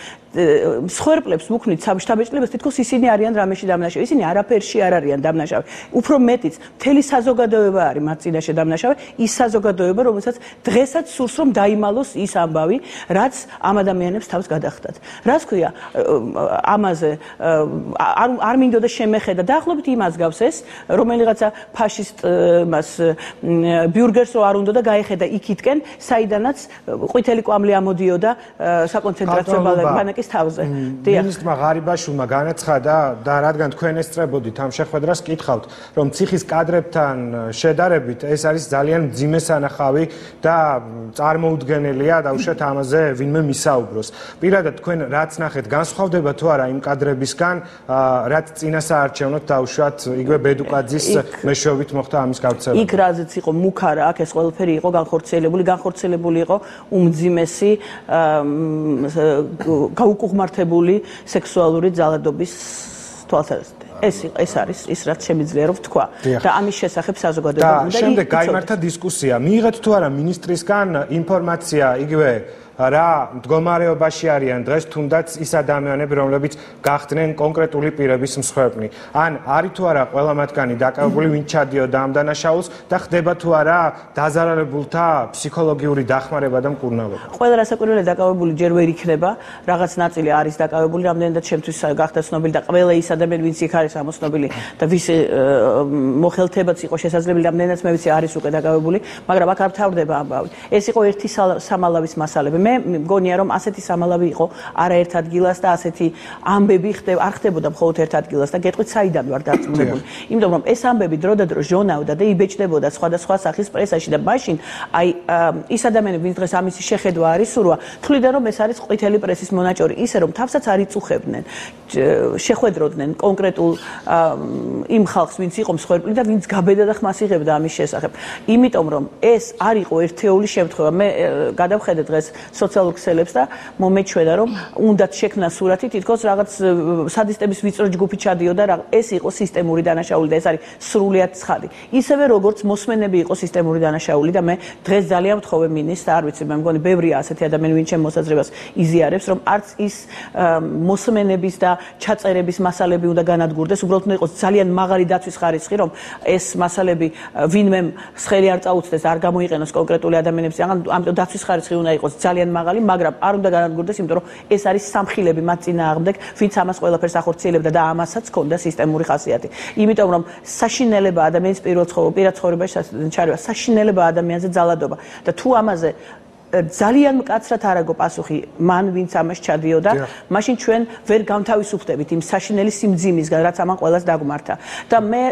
მსხვერპლებს ვუქმნით შთაბეჭდილებას, თითქოს ისინი არიან რამეში დამნაშავე. ისინი არაფერში არ არიან დამნაშავე. უფრო მეტიც, მთელი საზოგადოება არის მათ წინაშე დამნაშავე, ის საზოგადოება, რომელსაც დღესაც სურს, რომ დაიმალოს ის ამბავი, რაც ამ ადამიანებს თავს გადახდათ. რას ქვია ამაზე არ მინდოდა შემეხედა დაახლოებით იმას გავს ეს რომელიღაცა ფაშისტ მას ბიურგერს რო არ უნდა და გაეხედა იქითკენ საიდანაც ყვითელი კვამლი ამოდიოდა საკონცენტრაციო ბანაკის თავზე. მინისტრმა ღარიბაშვილმა განაცხადა და რადგან თქვენ ესწრებოდით ამ შეხვედრას კითხავთ რომ ციხის კადრებთან შედარებით ეს არის ძალიან მძიმე სანახავი და წარმოუდგენელია დაუშვათ ამაზე ვინმე მისაუბროს. პირადად თქვენ რაც ნახეთ, განსხვავდება თუ არა იმ კადრებისგან, რაც წინასაარჩევნოდ დაუშვათ იგივე ბედუკაძის მეშვეობით მოხდა ამის გავრცელება. იქ რაზეც იყო მუქარა, აქ ეს ყველაფერი იყო განხორციელებული იყო უმძიმესი გაუკუღმართებული სექსუალური ძალადობის თვალსაზრისით. ეს არის ის რაც შემიძლია რომ ვთქვა და ამის შესახებ საზოგადოება უნდა იცოდეს. შემდეგ გაიმართა დისკუსია. მიიღეთ თუ არა მინისტრისგან ინფორმაცია იგივე რა მდგომარეობაში არიან დღეს თუნდაც ის ადამიანები, რომლებიც გახდნენ კონკრეტული პირების მსხვერპლი. ან არის თუ არა ყველა მათგანი დაკავებული, ვინ ჩადიოდა ამ დანაშაულს და ხდება თუ არა დაზარალებულთა ფსიქოლოგიური დახმარება და მკურნალობა. ყველა რასაკვირველია დაკავებული ჯერ ვერ იქნება, რაღაც ნაწილი არის დაკავებული, რამდენადაც ჩემთვის გახდა ცნობილი და ყველა ის ადამიანი, ვინც იქ არის ამოცნობილი და ვის მოხელთებაც იყო შესაძლებელი, რამდენადაც მე ვიცი არის უკვე დაკავებული, მაგრამ აქ არ თავდება ამბავი. ეს იყო ერთი სამალავის მასალები. მე მგონია რომ ასეთი სამალავი იყო არაერთ ადგილას და ასეთი ამბები არ ხდებოდა მხოლოდ ერთ ადგილას და გეტყვით საიდან ვარ დარწმუნებული. იმიტომ რომ ეს ამბები დროდადრო ჟონავდა და იბეჭდებოდა სხვადასხვა სახის პრესაში და მაშინ აი ის ადამიანები ვინც დღეს ამისი შეხედვა არის სურვა, თვლიდა რომ ეს არის ყვითელი პრესის მონაჭორი, ისე რომ თავსაც არ იწუხებდნენ, შეხვედროდნენ კონკრეტულ იმ ხალხს, ვინც იყო მსხვერპლი და ვინც გაბედა და ხმას იღებდა ამის შესახებ. იმიტომ რომ ეს არ იყო ერთეული შემთხვევა. მე გადავხედე დღეს სოციალურ ქსელებს და მომეჩვენა რომ უნდათ შექმნა სურათი თითქოს რაღაც სადისტების ვიწრო ჯგუფი ჩადიოდა რა ეს იყო სისტემური დანაშაული და ეს არის სრულიად ცხადი. ისევე როგორც მოსმენები იყო სისტემური დანაშაული და მე დღეს ძალიან ვთხოვე მინისტრს, არ ვიცი, მე მგონი ბევრია ასეთი ადამიანი, ვინც ჩემ მოსაზრებას იზიარებს, რომ არც ის მოსმენების და ჩაწერების მასალები უნდა განადგურდეს, უბრალოდ უნდა იყოს ძალიან მაღალი დაცვის ხარისხი, რომ ეს მასალები ვინმე სხელი არ წაუწდეს, არ გამოიყენოს კონკრეტული ადამიანებს, ამიტომ დაცვის ხარისხი უნდა იყოს ძალიან მაღალი, მაგრამ არ უნდა განადგურდეს, იმიტომ რომ ეს არის სამხილები მათ წინააღმდეგ, ვინც ამას ყველაფერს ახორციელებდა და ამასაც ჰქონდა სისტემური ხასიათი. იმიტომ რომ საშინელება ადამიანის პირველ ცხოვრებაში ჩარევა, საშინელება ადამიანზე ძალადობა და თუ ამაზე ძალიან მკაცრად არ აგო პასუხი მან ვინც ამას ჩადიოდა, მაშინ ჩვენ ვერ გამთავისუფლდებით იმ საშინელი სიმძიმისგან, რაც ამან ყველას დაგმართა. და მე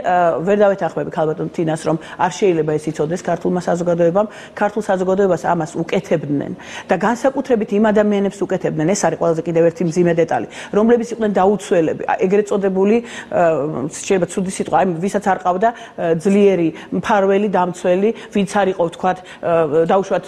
ვერ დავეთანხმები ქალბატონ თინას, რომ არ შეიძლება ეს იცოდეს ქართულმა საზოგადოებამ, ქართულ საზოგადოებას ამას უკეთებდნენ და განსაკუთრებით იმ ადამიანებს უკეთებდნენ. ეს არის ყველაზე კიდევ ერთი მძიმე დეტალი, რომლებიც იყვნენ დაუცველები, ეგრეთ წოდებული შეიძლება ცუდი სიტყვა, აი ვისაც არ ყავდა ძლიერი მფარველი დამცველი, ვინც არ იყო ვთქვათ დაუშვათ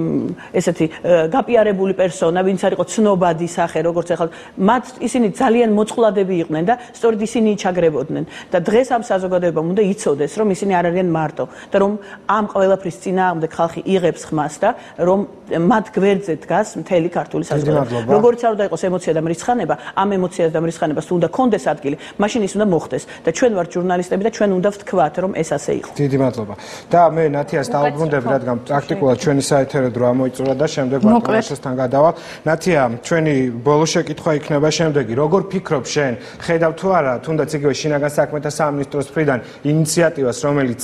ესეთი გაპიარებული პერსონა, ვინც არ იყო ცნობადი სახე, როგორც ახლა მათ ისინი ძალიან მოწყვლადები იყვნენ და სწორედ ისინი ჩაგრებოდნენ და დღეს ამ საზოგადოებამ უნდა იცოდეს, რომ ისინი არ არიან მარტო და რომ ამ ყველაფრის წინააღმდეგ ხალხი იღებს ხმას და რომ მათ გვერდზე დგას მთელი ქართული საზოგადოება. როგორც არ უნდა იყოს ემოცია და მრიცხანება, ამ ემოციას და მრიცხანებას უნდა კონდეს ადგილი, მაშინ ის უნდა მოხდეს და ჩვენ ვართ ჟურნალისტები და ჩვენ უნდა ვთქვათ, რომ ეს ასე იყო. დიდი მადლობა. და მე ნათიას დავუბრუნდები, რადგან პრაქტიკულად ჩვენი საეთერო დრო ამოიწურა და შემდეგ ვართ გადავალ. ნათია, ჩვენი ბოლო შეკითხვა იქნება შემდეგი. როგორ ფიქრობ შენ, ხედავ თუ არა, თუნდაც იგივე შინაგან საქმეთა სამინისტროს მხრიდან ინიციატივას, რომელიც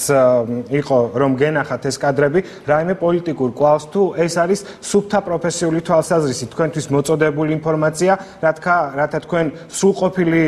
იყო რომ გენახათ ეს კადრები, რაიმე პოლიტიკურ კვალს თუ ეს არის სუფთა პროფესიული თვალსაზრისით თქვენთვის მოწოდებული ინფორმაცია, რათა თქვენ სრულყოფილი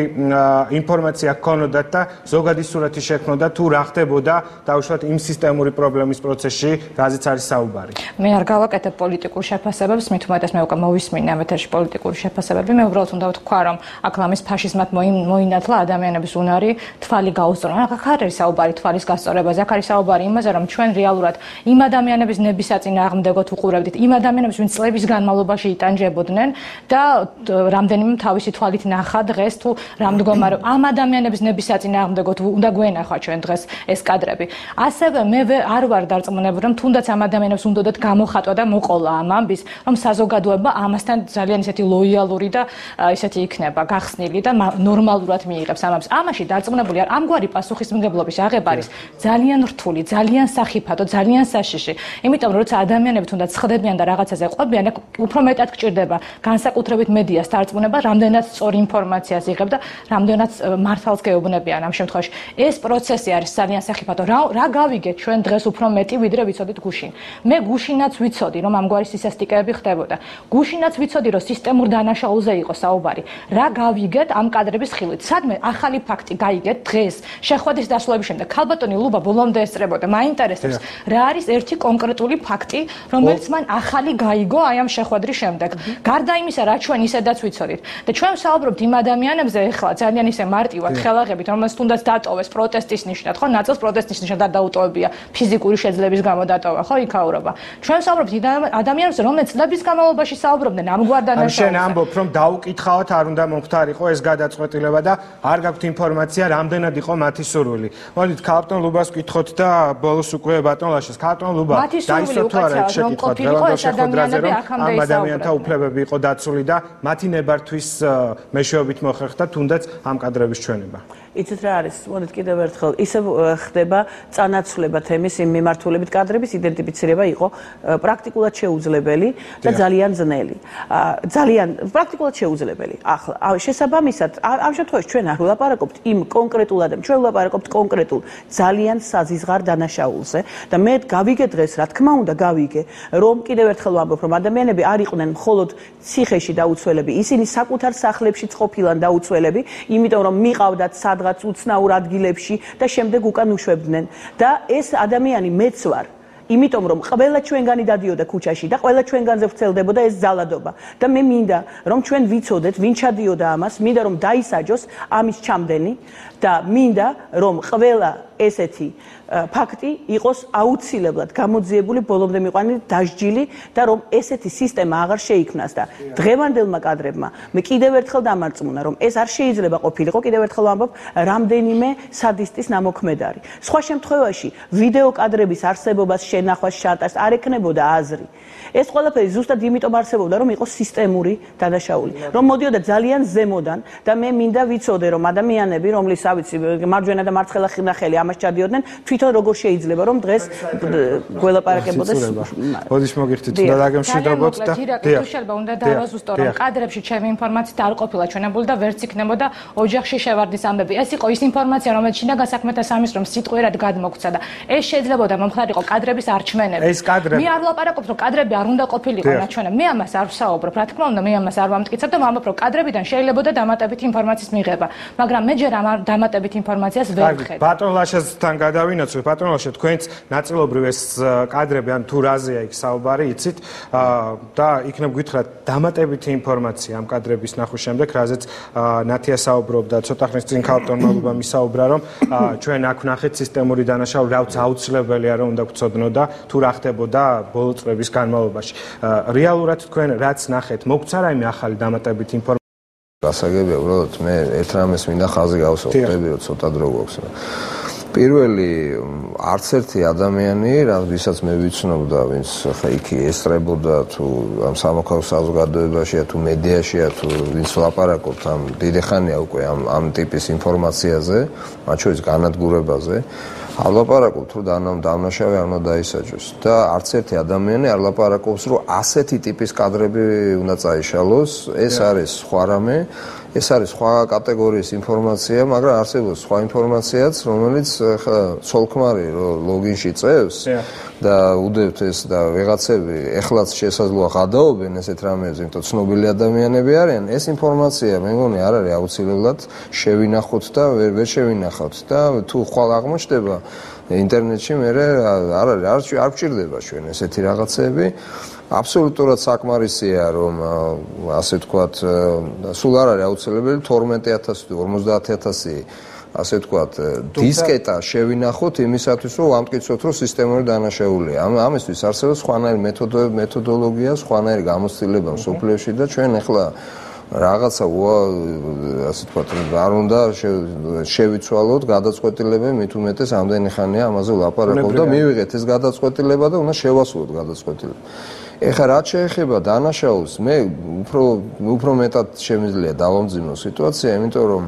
ინფორმაცია გქონოდათ და ზოგადი სურათი შექმნოდა თუ რა ხდებოდა დაუშვათ იმ სისტემური პრობლემის პროცესში, რაზეც არის საუბარი. მე არ გავაკეთებ პოლიტიკურ შეფასებებს, მით უმეტეს მე უკვე მოვისმინე ამ ეთერში პოლიტიკური შეფასებები. მე უბრალოდ უნდა ვთქვა, რომ აქ ლამის ფაშიზმად მოინათლა ადამიანების უნარი თვალი გაუსწორონ. აქ არ არის საუბარი თვალის გასწორებაზე, აქ არის საუბარი იმაზე, რომ ჩვენ რეალურად იმ ადამიანების ნებისაწინააღმდეგოდ უყურებდით, იმ ადამიანებს, ვინც წლების განმავლობაში იტანჯებოდნენ და რამდენიმე თავისი თვალით ნახა დღეს თუ რამდგომარე ამ ადამიანების ნებისაწინააღმდეგოდ უნდა გვენახა ჩვენ დღეს ეს კადრები. ასევე მე არ ვარ დარწმუნებული, რომ თუნდაც ამ ადამიანებს უნდათ გამოხატვა და მოყოლა ამ ამბის, რომ საზოგადოება ამასთან ძალიან ისეთი ლოიალური და ისეთი იქნება გახსნილი და ნორმალურად მიიღებს ამას. ამაში დარწმუნებული არ ამგვარი პასუხისმგებლობის აღება არის ძალიან რთული, ძალიან სახიფათო, ძალიან საშიში. იმიტომ რომ როცა ადამიანები თუნდაც ხდებიან და რაღაცაზე ყვებიან, უფრო მეტად გჭირდება განსაკუთრებით მედიას დარწმუნება, რამდენად სწორ ინფორმაციას იღებ და რამდენად მართალს გეუბნებიან ამ შემთხვევაში. ეს პროცესი არის ძალიან სახიფათო. რა გავიგეთ ჩვენ დღეს უფრო მეტი ვიდრე ვიცოდით გუშინ. მე გუშინაც ვიცოდი, რომ ამგვარი სისასტიკეები ხდებოდა. გუშინაც ვიცოდი, რომ სისტემურ დანაშაულზე იყო საუბარი. რა გავიგეთ ამ კადრების ხილვით? სადმე ახალი ფაქტი გაიგეთ დღეს, შეხვედრის დასრულების შემდეგ. ქალბატონი ლუბა ბოლომდე ესწრებოდა. მაინტერესებს, რა არის ერთი კონკრეტული ფაქტი, რომელიც მან ახალი გაიგო აი ამ შეხვედრის შემდეგ. გარდა იმისა, რა ჩვენ ისედაც ვიცოდით. და ჩვენ ვსაუბრობთ იმ ადამიანებზე ახლა ძალიან ისე მარტივად ხელაღებით, რომელსაც თუნდაც დატოვეს პროტესტის ნიშნად, ხო? ნაწილს პროტესტის ნიშნად არ დაუტოვებია ფიზიკური შეძლების გამო დატოვა, ხო, იქაურობა. ჩვენ ვსაუბრობთ ადამიანებზე, რომლებიც წლების განმავლობაში საუბრობდნენ ამგვარ დანაშაულზე. შენ ამბობ, რომ დაუკითხავთ, არ უნდა მომხდარიყო ეს გადაწყვეტილება და არ გაქვთ ინფორმაცია, რამდენად იყო მათი სურვილი. მოდით, ქალბატონ ლუბას ვკითხოთ და ბოლოს უკვე ბატონ ლაშას. ქალბატონ ლუბა, დაისვა თუ არა ეს შეკითხვა დღევანდელ შეხვედრაზე, რომ ამ ადამიანთა უფლებები იყო დაცული და მათი ნებართვის მეშვეობით მოხერხდა თუნდაც ამ კადრების ჩვენება. იცით რა არის? მოდით კიდევ ერთხელ ისე ხდება წანაცვლება თემის იმ მიმართულებით კადრების იდენტიფიცირება იყო პრაქტიკულად შეუძლებელი და ძალიან ძნელი. ძალიან პრაქტიკულად შეუძლებელი. ახლა შესაბამისად ამ შემთხვევაში ჩვენ არ ვლაპარაკობთ იმ კონკრეტულ ადამიანს, ჩვენ ვლაპარაკობთ კონკრეტულ ძალიან საზიზღარ დანაშაულზე და მე გავიგე დღეს, რა თქმა უნდა გავიგე, რომ კიდევ ერთხელ ვამბობ, რომ ადამიანები არ იყვნენ მხოლოდ ციხეში დაუცველები, ისინი საკუთარ სახლებშიც ყოფილან დაუცველები, იმიტომ რომ მიყავდათ სადღაც უცნაურ ადგილებში და შემდეგ უკან უშვებდნენ და ეს ადამიანი მეც ვარ. იმიტომ რომ ყველა ჩვენგანი დადიოდა ქუჩაში და ყველა ჩვენგანზე ვრცელდებოდა ეს ძალადობა და მე მინდა რომ ჩვენ ვიცოდეთ ვინ ჩადიოდა ამას, მინდა რომ დაისაჯოს ამის ჩამდენი და მინდა რომ ყველა ესეთი ფაქტი იყოს აუცილებლად გამოძიებული, ბოლომდე მიყვანილი, დასჯილი და რომ ესეთი სისტემა აღარ შეიქმნას და დღევანდელმა კადრებმა მე კიდევ ერთხელ დამარწმუნა რომ ეს არ შეიძლება ყოფილიყო, კიდევ ერთხელ ვამბობ, რამდენიმე სადისტის ნამოქმედარი. სხვა შემთხვევაში ვიდეო კადრების არსებობას შენახვას შანტაჟს არ ექნებოდა აზრი. ეს ყველაფერი ზუსტად იმიტომ არსებობდა, რომ იყოს სისტემური დანაშაული, რომ მოდიოდა ძალიან ზემოდან და მე მინდა ვიცოდე, რომ ადამიანები, რომლის ავიცი მარჯვენა და მარცხენა ხელი ამას ჩადიოდნენ, თვითონ როგორ შეიძლება რომ დღეს გველაპარაკებოდეს. ბოდიშ მოგიხდით და დაგემშვიდობოთ და შეიძლება უნდა დავაზუსტო, რომ კადრებში ჩემი ინფორმაციით არ ყოფილა ჩვენებული და ვერც იქნებოდა ოჯახში შევარდის ამბები. ეს იყო ის ინფორმაცია, რომელიც შინაგან საქმეთა სამინისტრომ სიტყვიერად გადმოგცა და ეს შეიძლებოდა მომხდარიყო კადრების არჩმენები. მე არ ვლაპარაკობ, რომ კადრები არ უნდა ყოფილიყო ნაჩვენები. მე ამას არ ვსაუბრობ, რა თქმა უნდა, მე ამას არ ვამტკიცებ და ვამბობ, რომ კადრებიდან შეიძლებოდა დამატებით ინფორმაციის მიღება, მაგრამ მე ჯერ ამ დამატებით ინფორმაციას ვერ ვხედავ. ბატონ ლაშასთან გადავინაცვლე, ბატონ ლაშა, თქვენც ნაწილობრივ ეს კადრები ან თუ რაზეა იქ საუბარი, იცით და იქნებ გითხრათ დამატებითი ინფორმაცია ამ კადრების ნახვის შემდეგ, რაზეც ნათია საუბრობდა ცოტა ხნის წინ ქალბატონმა ლუბამ ისაუბრა, რომ ჩვენ აქ ვნახეთ სისტემური დანაშაული, რაც აუცილებელია რომ უნდა გვცოდნო და თუ რა ხდებოდა ბოლო წლების განმავლობაში. რეალურად თქვენ რაც ნახეთ, მოგცა რაიმე ახალი დამატებითი ინფორმაცია? გასაგებია, უბრალოდ მე ერთ რამეს მინდა ხაზი გავსვათ, ცოტა დრო გვაქვს. პირველი არც ერთი ადამიანი, ვისაც მე ვიცნობ და ვინც ხა იქ ესწრებოდა თუ ამ სამოქალაქო საზოგადოებაშია თუ მედიაშია თუ ვინც ლაპარაკობთ ამ დიდი ხანია უკვე ამ ტიპის ინფორმაციაზე, მათ შორის განადგურებაზე, არ ლაპარაკობთ რომ დამნაშავე არ უნდა დაისაჯოს და არც ერთი ადამიანი არ ლაპარაკობს რომ ასეთი ტიპის კადრები უნდა წაიშალოს, ეს არის სხვა რამე. ეს არის სხვა კატეგორიის ინფორმაცია, მაგრამ არსებობს სხვა ინფორმაციაც, რომელიც ხა ცოლქმარი ლოგინში წევს და უდევთ ეს და ვიღაცები ეხლაც შესაძლოა გადაობენ ესეთ რამეებზე, იმიტომ ცნობილი ადამიანები არიან. ეს ინფორმაცია მე მგონი არ არის აუცილებლად შევინახოთ და ვერ შევინახავთ და თუ ხვალ აღმოჩნდება ინტერნეტში მე არ გვჭირდება ჩვენ ესეთი რაღაცები. აბსოლუტურად საკმარისია რომ ასე ვთქვათ სულ არ არის აუცილებელი 12000 თუ 50000 ასე ვთქვათ დისკეტა შევინახოთ იმისათვის რომ ვამტკიცოთ რომ სისტემური დანაშაულია. ამისთვის არსებობს სხვანაირი მეთოდოლოგია, სხვანაირი გამოცდილება მსოფლიოში და ჩვენ ახლა რაღაცა ასე ვთქვათ არ უნდა შევიცვალოთ გადაწყვეტილებები, მით უმეტეს ამდენი ხანია ამაზე ვლაპარაკობ და მივიღეთ ეს გადაწყვეტილება და უნდა შევასრულოთ გადაწყვეტილება. ეხლა რაც შეეხება დანაშაულს, მე უფრო მეტად შემიძლია დავამძიმო სიტუაცია, იმიტომ რომ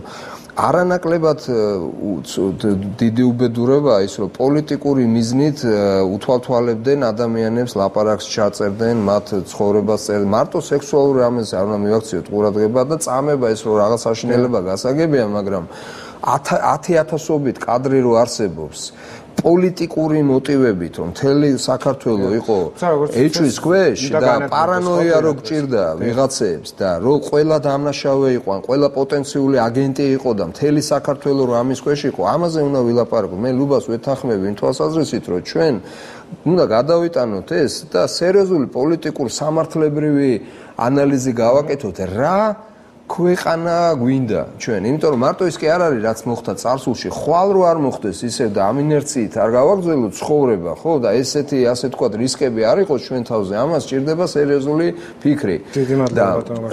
არანაკლებად დიდი უბედურებაა ის, რომ პოლიტიკური მიზნით უთვალთვალებდნენ ადამიანებს, ლაპარაკს ჩაწერდნენ, მათ ცხოვრებას წერდნენ, მარტო სექსუალური ამაზე არ უნდა მივაქციოთ ყურადღება და წამება ეს რომ რაღაც საშინელება გასაგებია, მაგრამ 10,000-ობით კადრი რო არსებობს პოლიტიკური მოტივებით რომ მთელი საქართველო იყო ეჭვის ქვეშ და პარანოია რო გჭირდა ვიღაცებს და რო ყველა დამნაშავე იყო ან ყველა პოტენციური აგენტი იყო და მთელი საქართველო რო ამის ქვეშ იყო ამაზე უნდა ვილაპარაკოთ მე ლუბას ვეთანხმები იმ თვალსაზრისით რომ ჩვენ უნდა გადავიტანოთ ეს და სერიოზული პოლიტიკურ სამართლებრივი ანალიზი გავაკეთოთ რა ქვეყანა გვინდა ჩვენ იმიტომ რომ მარტო ის კი არ არის რაც მოხდა წარსულში ხვალ რო არ მოხდეს ისევ და ამ ინერციით არ გავაგრძელოთ ცხოვრება ხო და ესეთი ასე თქვა რისკები არ იყოს ჩვენ თავზე ამას ჭირდება სერიოზული ფიქრი და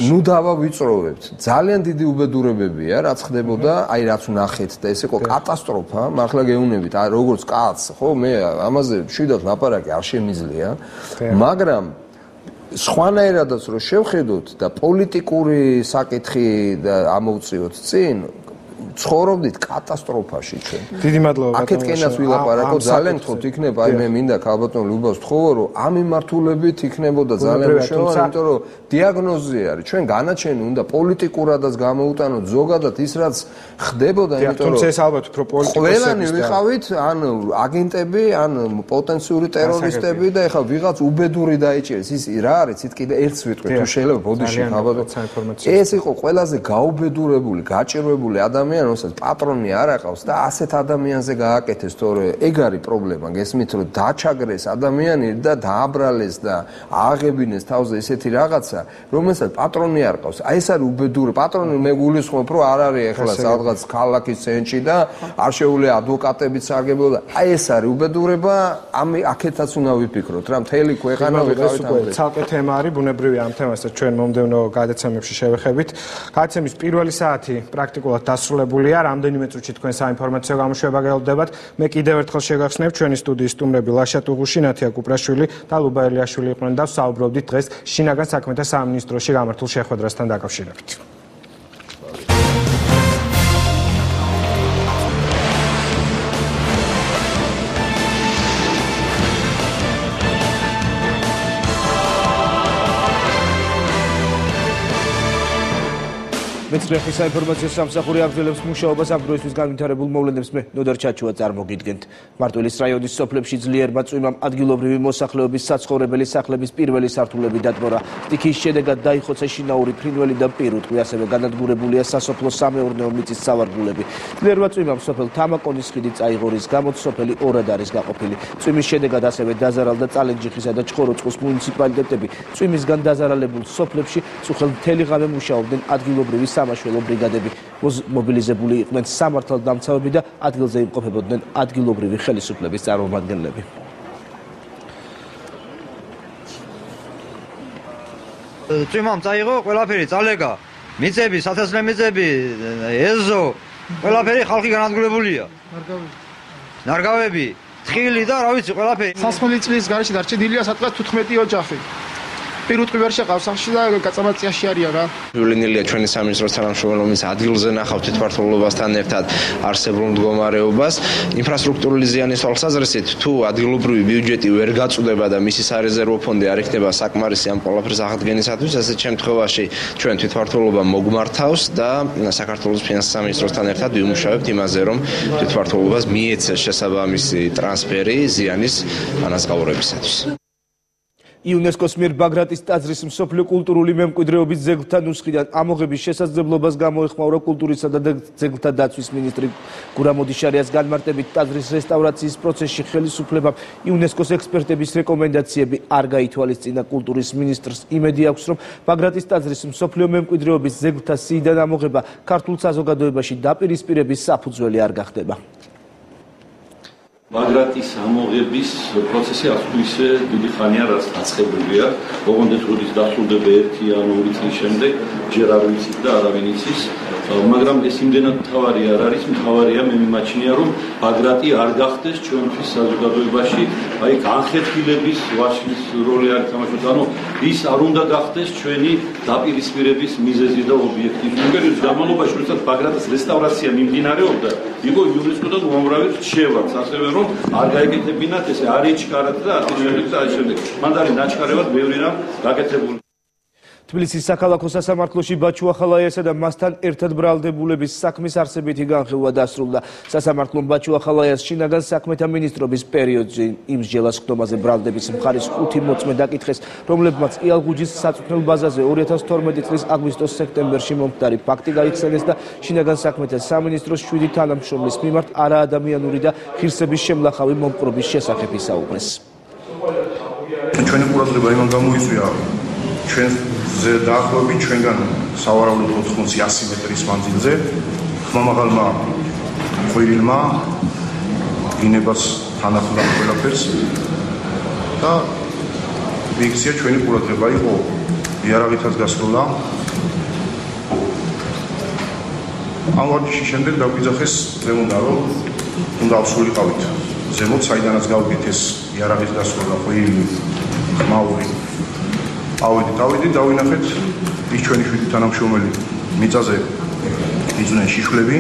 ნუ დავავიწროვებთ ძალიან დიდი უბედურებებია რაც ხდებოდა აი რაც ვნახეთ და ეს იყო კატასტროფა მართლა გეუბნებით აი როგორც კაცს ხო მე ამაზე მშვიდად ლაპარაკი არ შემიძლია მაგრამ სხვანაირადაც რო შევხედოთ და პოლიტიკური საკითხი ამოვწიოთ წინ ცხოვრობდით კატასტროფაში ჩვენ. დიდი მადლობა. აქეთკენაც ვილაპარაკო ძალიან თქო იქნება აი მე მინდა ქალბატონ ლუბას ვთხოვო რომ ამ მიმართულებით იქნებოდა ძალიან მნიშვნელოვანი იმიტომ რომ დიაგნოზი არის ჩვენ განაჩენი უნდა პოლიტიკურადაც გამოუტანოთ ზოგადად ის რაც ხდებოდა იმიტომ რომ ეს ალბათ უფრო პოლიტიკოსები ყველანი ვიყავით ან აგენტები ან პოტენციური ტერორისტები და ეხლა ვიღაც უბედური დაიჭერეს ის რა არის ით კიდე ერთს ვიტყვი თუ შეიძლება ბოდიში ქალბატონ ეს იყო ყველაზე გაუბედურებული გაჭირვებული ადამიანი რომელსაც პატრონი არ აყავს და ასეთ ადამიანზე გააკეთეს თორე ეგ არის პრობლემა გესმით რომ დაჩაგრეს ადამიანი და დააბრალეს და ააღებინეს თავზე ესეთი რაღაცა რომელსაც პატრონი არ ყავს აი ეს არის უბედური პატრონი მე გულისხმობ რომ არ არის ეხლა სადღაც ქალაქის ცენტრში და არ შეუძლია ადვოკატებიც სარგებლო და აი ეს არის უბედურება აქეთაც უნდა ვიფიქროთ რა მთელი ქვეყანა ვიყავით ამ ცალკე თემა არის ბუნებრივია ამ თემასაც ჩვენ მომდევნო გადაცემებში შევეხებით გადაცემის პირველი საათი პრაქტიკულად დასრულებულია რამდენიმე წუთში თქვენ საინფორმაციო გამოშვება გელოდებათ მე კიდევ ერთხელ შეგახსნებ ჩვენი სტუდიის სტუმრები ლაშა ტუღუში ნათია კუპრაშვილი და ლუბა ელიაშვილი იყვნენ და საუბრობდით დღეს შინაგან საქმეთა სამინისტროში გამართულ შეხვედრასთან დაკავშირებით მეცხრეების საინფორმაციო სამსახური აგრძელებს მუშაობას ამ დროისთვის განვითარებულ მოვლენებს მე ნოდარ ჩაჩუა წარმოგიდგენთ. მარტვილის რაიონის სოფლებში ძლიერმა წვიმამ ადგილობრივი მოსახლეობის საცხოვრებელი სახლების პირველი სართულები დატბორა. სტიქიის შედეგად დაიხოცა შინაური ფრინველი და პირუტყვი, ასევე განადგურებულია სასოფლო სამეურნეო მიწის სავარგულები. ძლიერმა წვიმამ სოფელ თამაკონის ხიდი წაიღო, რის გამოც სოფელი ორად არის გაყოფილი. წვიმის შედეგად ასევე დაზარალდა წალენჯიხისა და ჩხოროწყუს მუნიციპალიტეტები. წვიმისგან დაზარალებულ სოფლებში წუხელ მთელი ღამე მუშაობდნენ ადგილობრივი სამაშველო ბრიგადები მობილიზებული იყვნენ სამართალდამცავები და ადგილზე იმყოფებოდნენ ადგილობრივი ხელისუფლების წარმომადგენლები. წვიმამ წაიღო ყველაფერი წალეგა მიწები სათესლე მიწები ეზო ყველაფერი ხალხი განადგურებულია ნარგავები თხილი და რა ვიცი ყველაფერი სასმელი წლის გარეშე დარჩენილია სადღაც 15 ოჯახი პირუტყვი ვერ შეყავს სახში და გაწამაციაში არიან რა. ვლენილია ჩვენი სამინისტროს თანამშრომლობის ადგილზე ნახავთ თვითმმართველობასთან ერთად არსებულ მდგომარეობას. ინფრასტრუქტურული ზიანის თვალსაზრისით თუ ადგილობრივი ბიუჯეტი ვერ გაწუდება და მისი სარეზერვო ფონდი არ იქნება საკმარისი ამ ყველაფრის აღდგენისათვის, ასეთ შემთხვევაში ჩვენ თვითმმართველობა მოგმართავს და საქართველოს ფინანსის სამინისტროსთან ერთად ვიმუშავებთ იმაზე, რომ თვითმმართველობას მიეცეს შესაბამისი ტრანსფერი ზიანის ანაზღაურებისათვის. იუნესკოს მიერ ბაგრატის ტაძრის მსოფლიო კულტურული მემკვიდრეობის ძეგლთა ნუსხიდან ამოღების შესაძლებლობას გამოეხმაურა კულტურისა და ძეგლთა დაცვის მინისტრი გურამ ოდიშარიას განმარტებით ტაძრის რესტავრაციის პროცესში ხელისუფლებამ იუნესკოს ექსპერტების რეკომენდაციები არ გაითვალისწინა კულტურის მინისტრს იმედი აქვს რომ ბაგრატის ტაძრის მსოფლიო მემკვიდრეობის ძეგლთა სიიდან ამოღება ქართულ საზოგადოებაში დაპირისპირების საფუძველი არ გახდება. ბაგრატის ამოღების პროცესი ასე დიდი ხანია რაც დაწყებულია, ოღონდ როდის დასრულდება 1 ან 2 წლის შემდეგ, ჯერ არ ვიცით და არავინ იცის, მაგრამ ეს იმდენად მთავარი არ არის, მთავარია მე მიმაჩნია რომ ბაგრატი არ გახდეს ჩვენთვის საზოგადოებაში, აი განხეთქილების ვაშლის როლი არ თამაშობს, ანუ ის არ უნდა გახდეს ჩვენი დაპირისპირების მიზეზი და ობიექტი. იმპერიის განმავლობაში როდესაც ბაგრატის რესტავრაცია მიმდინარეობდა, იყო იუნესკოდან უამრავი რჩევაც, ასევე რომ არ გაეკეთებინათ ესე არ ეჩქარათ და ასე შემდეგ და ასე შემდეგ. მანდ არის ნაჩქარებად ბევრი რამ გაკეთებული. თბილისის საქალაქო სასამართლოში ბაჩუ ახალაიასა და მასთან ერთად ბრალდებულების საქმის არსებითი განხილვა დასრულდა. სასამართლომ ბაჩუ ახალაიას შინაგან საქმეთა მინისტრობის პერიოდში იმ სჯელასხდომაზე ბრალდების მხარის 5 მოწმე დაკითხეს, რომლებმაც იალღუჯის საწვრთნელ ბაზაზე 2012 წლის აგვისტოს-სექტემბერში მომხდარი ფაქტი გაიხსენეს და შინაგან საქმეთა სამინისტროს 7 თანამშრომლის მიმართ არაადამიანური და ღირსების შემლახავი მომპყრობის შესახებ ისაუბრეს. ჩვენი ყურადღება იმან გამოიწვია ჩვენზე დაახლოებით ჩვენგან სავარაუდოდ 100 მეტრის მანძილზე ხმამაღალმა ყვირილმა დინებას თანახმდა ყველაფერს და ვიქცია ჩვენი ყურადღება იყო იარაღითაც გასროლა ამ ვარჯიშის შემდეგ დაგვიძახეს ზემოდან რომ უნდა ავსულიყავით ზემოთ საიდანაც გავგეთ ეს იარაღის გასროლა ყვირილი ხმაური ავედით დავინახეთ ის ჩვენი 7 თანამშრომელი მიწაზე იძნენ შიშვლები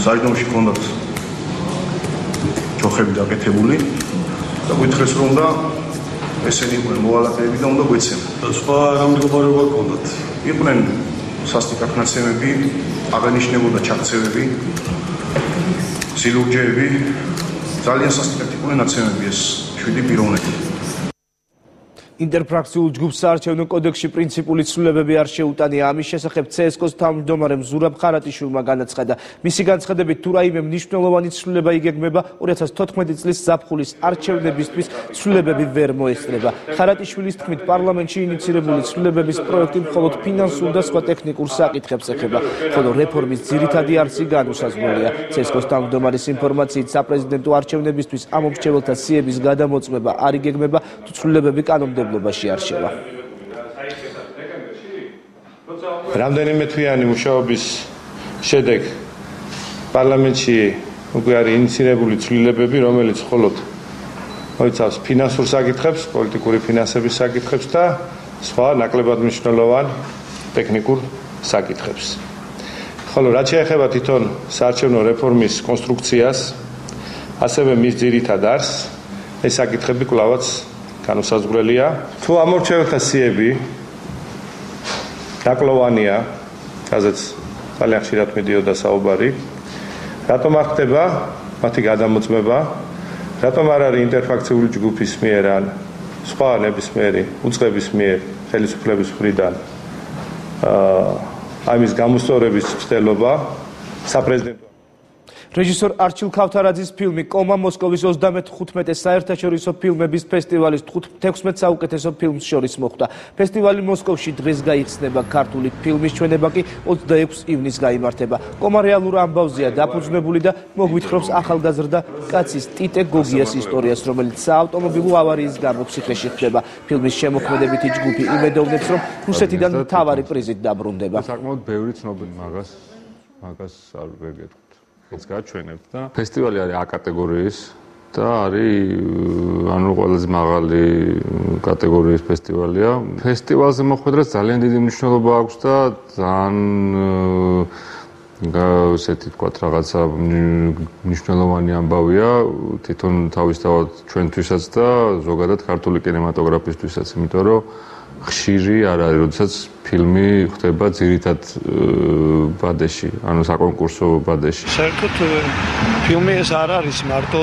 საიდუმში ჰქონდათ ჯოხები დაკეთებული და გითხრეს რომ და ესენი იყვნენ მოვალატეები და უნდა გვეცემ სხვა რა მდგომარეობა ჰქონდათ იყვნენ სასტიკაკნაცემები აღენიშნებოდა ჩაქცევები სილურჯეები ძალიან სასტიკად იყვნენ ნაცემები ეს 7 პიროვნები ინტერფრაქციულ ჯგუფს საარჩევნო კოდექსში პრინციპული ცვლილებები არ შეუტანია. ამის შესახებ CSKOS თავმჯდომარემ ზურაბ ხარატიშვილმა განაცხადა. მისი განცხადებით თუ რაიმე მნიშვნელოვანი ცვლილება იგეგმება 2014 წლის ზაფხულის არჩევნებისთვის ცვლილებები ვერ მოესწრება. ხარატიშვილის თქმით პარლამენტში ინიცირებული ცვლილებების პროექტი მხოლოდ ფინანსურ და სხვა ტექნიკურ საკითხებს ეხება, ხოლო რეფორმის ძირითადი არსი განუსაზღვრელია. CSKOS თავმჯდომარის ინფორმაციით საპრეზიდენტო არჩევნებისთვის ამ მომრჩეველთა სიების გადამოწმება არ იგეგმება, თუ ცვლილებები კანონმდებლობაში არჩევა. რამდენიმე თვიანი მუშაობის შედეგ პარლამენტში უკვე არის ინიცირებული ცვლილებები, რომელიც მხოლოდ მოიცავს ფინანსურ საკითხებს, პოლიტიკური ფინანსების საკითხებს და სხვა ნაკლებად მნიშვნელოვან ტექნიკურ საკითხებს. ხოლო რაც შეეხება თვითონ საარჩევნო რეფორმის კონსტრუქციას, ასევე მის ძირითად არსს, ეს საკითხები კვლავაც განუსაზღვრელია. თუ ამორჩეველთა სიები დაკლოვანია, რაზეც ძალიან ხშირად მიდიოდა საუბარი, რატომ არ ხდება მათი გადამოწმება, რატომ არ არის ინტერფრაქციული ჯგუფის მიერ ან სხვა ნებისმიერი უწყების მიერ ხელისუფლების მხრიდან ამის გამოსწორების ცდელობა საპრეზიდენტო რეჟისორ არჩილ ქავთარაძის ფილმი კომა მოსკოვის 35 საერთაშორისო ფილმების ფესტივალის 16 საუკეთესო ფილმს შორის მოხვდა. ფესტივალი მოსკოვში დღეს გაიხსნება, ქართული ფილმის ჩვენება კი 26 ივნისს გაიმართება. კომა რეალურ ამბავზეა დაფუძნებული და მოგვითხრობს ახალგაზრდა კაცის ტიტე გოგიას ისტორიას, რომელიც საავტომობილო ავარიის გამო ციხეში ხდება. ფილმის შემოქმედებითი ჯგუფი იმედოვნებს, რომ რუსეთიდან მთავარი პრიზით დაბრუნდება. საკმაოდ ბევრი ცნობილი მაგას არ ვეგეთქვით. ეს გაჩვენებთ და ფესტივალი არის A კატეგორიის და არის ანუ ყველაზე მაღალი კატეგორიის ფესტივალია. ფესტივალზე მოხვედრას ძალიან დიდი მნიშვნელობა აქვს და ძალიან ესეთი თქვათ რაღაცა მნიშვნელოვანი ამბავია თვითონ თავისთავად ჩვენთვისაც და ზოგადად ქართული კინემატოგრაფისტვისაც, იმიტომ რომ ხშირი არ არის, როდესაც ფილმი ხდება ძირითად ბადეში, ანუ საკონკურსო ბადეში. საერთოდ ფილმი ეს არ არის მარტო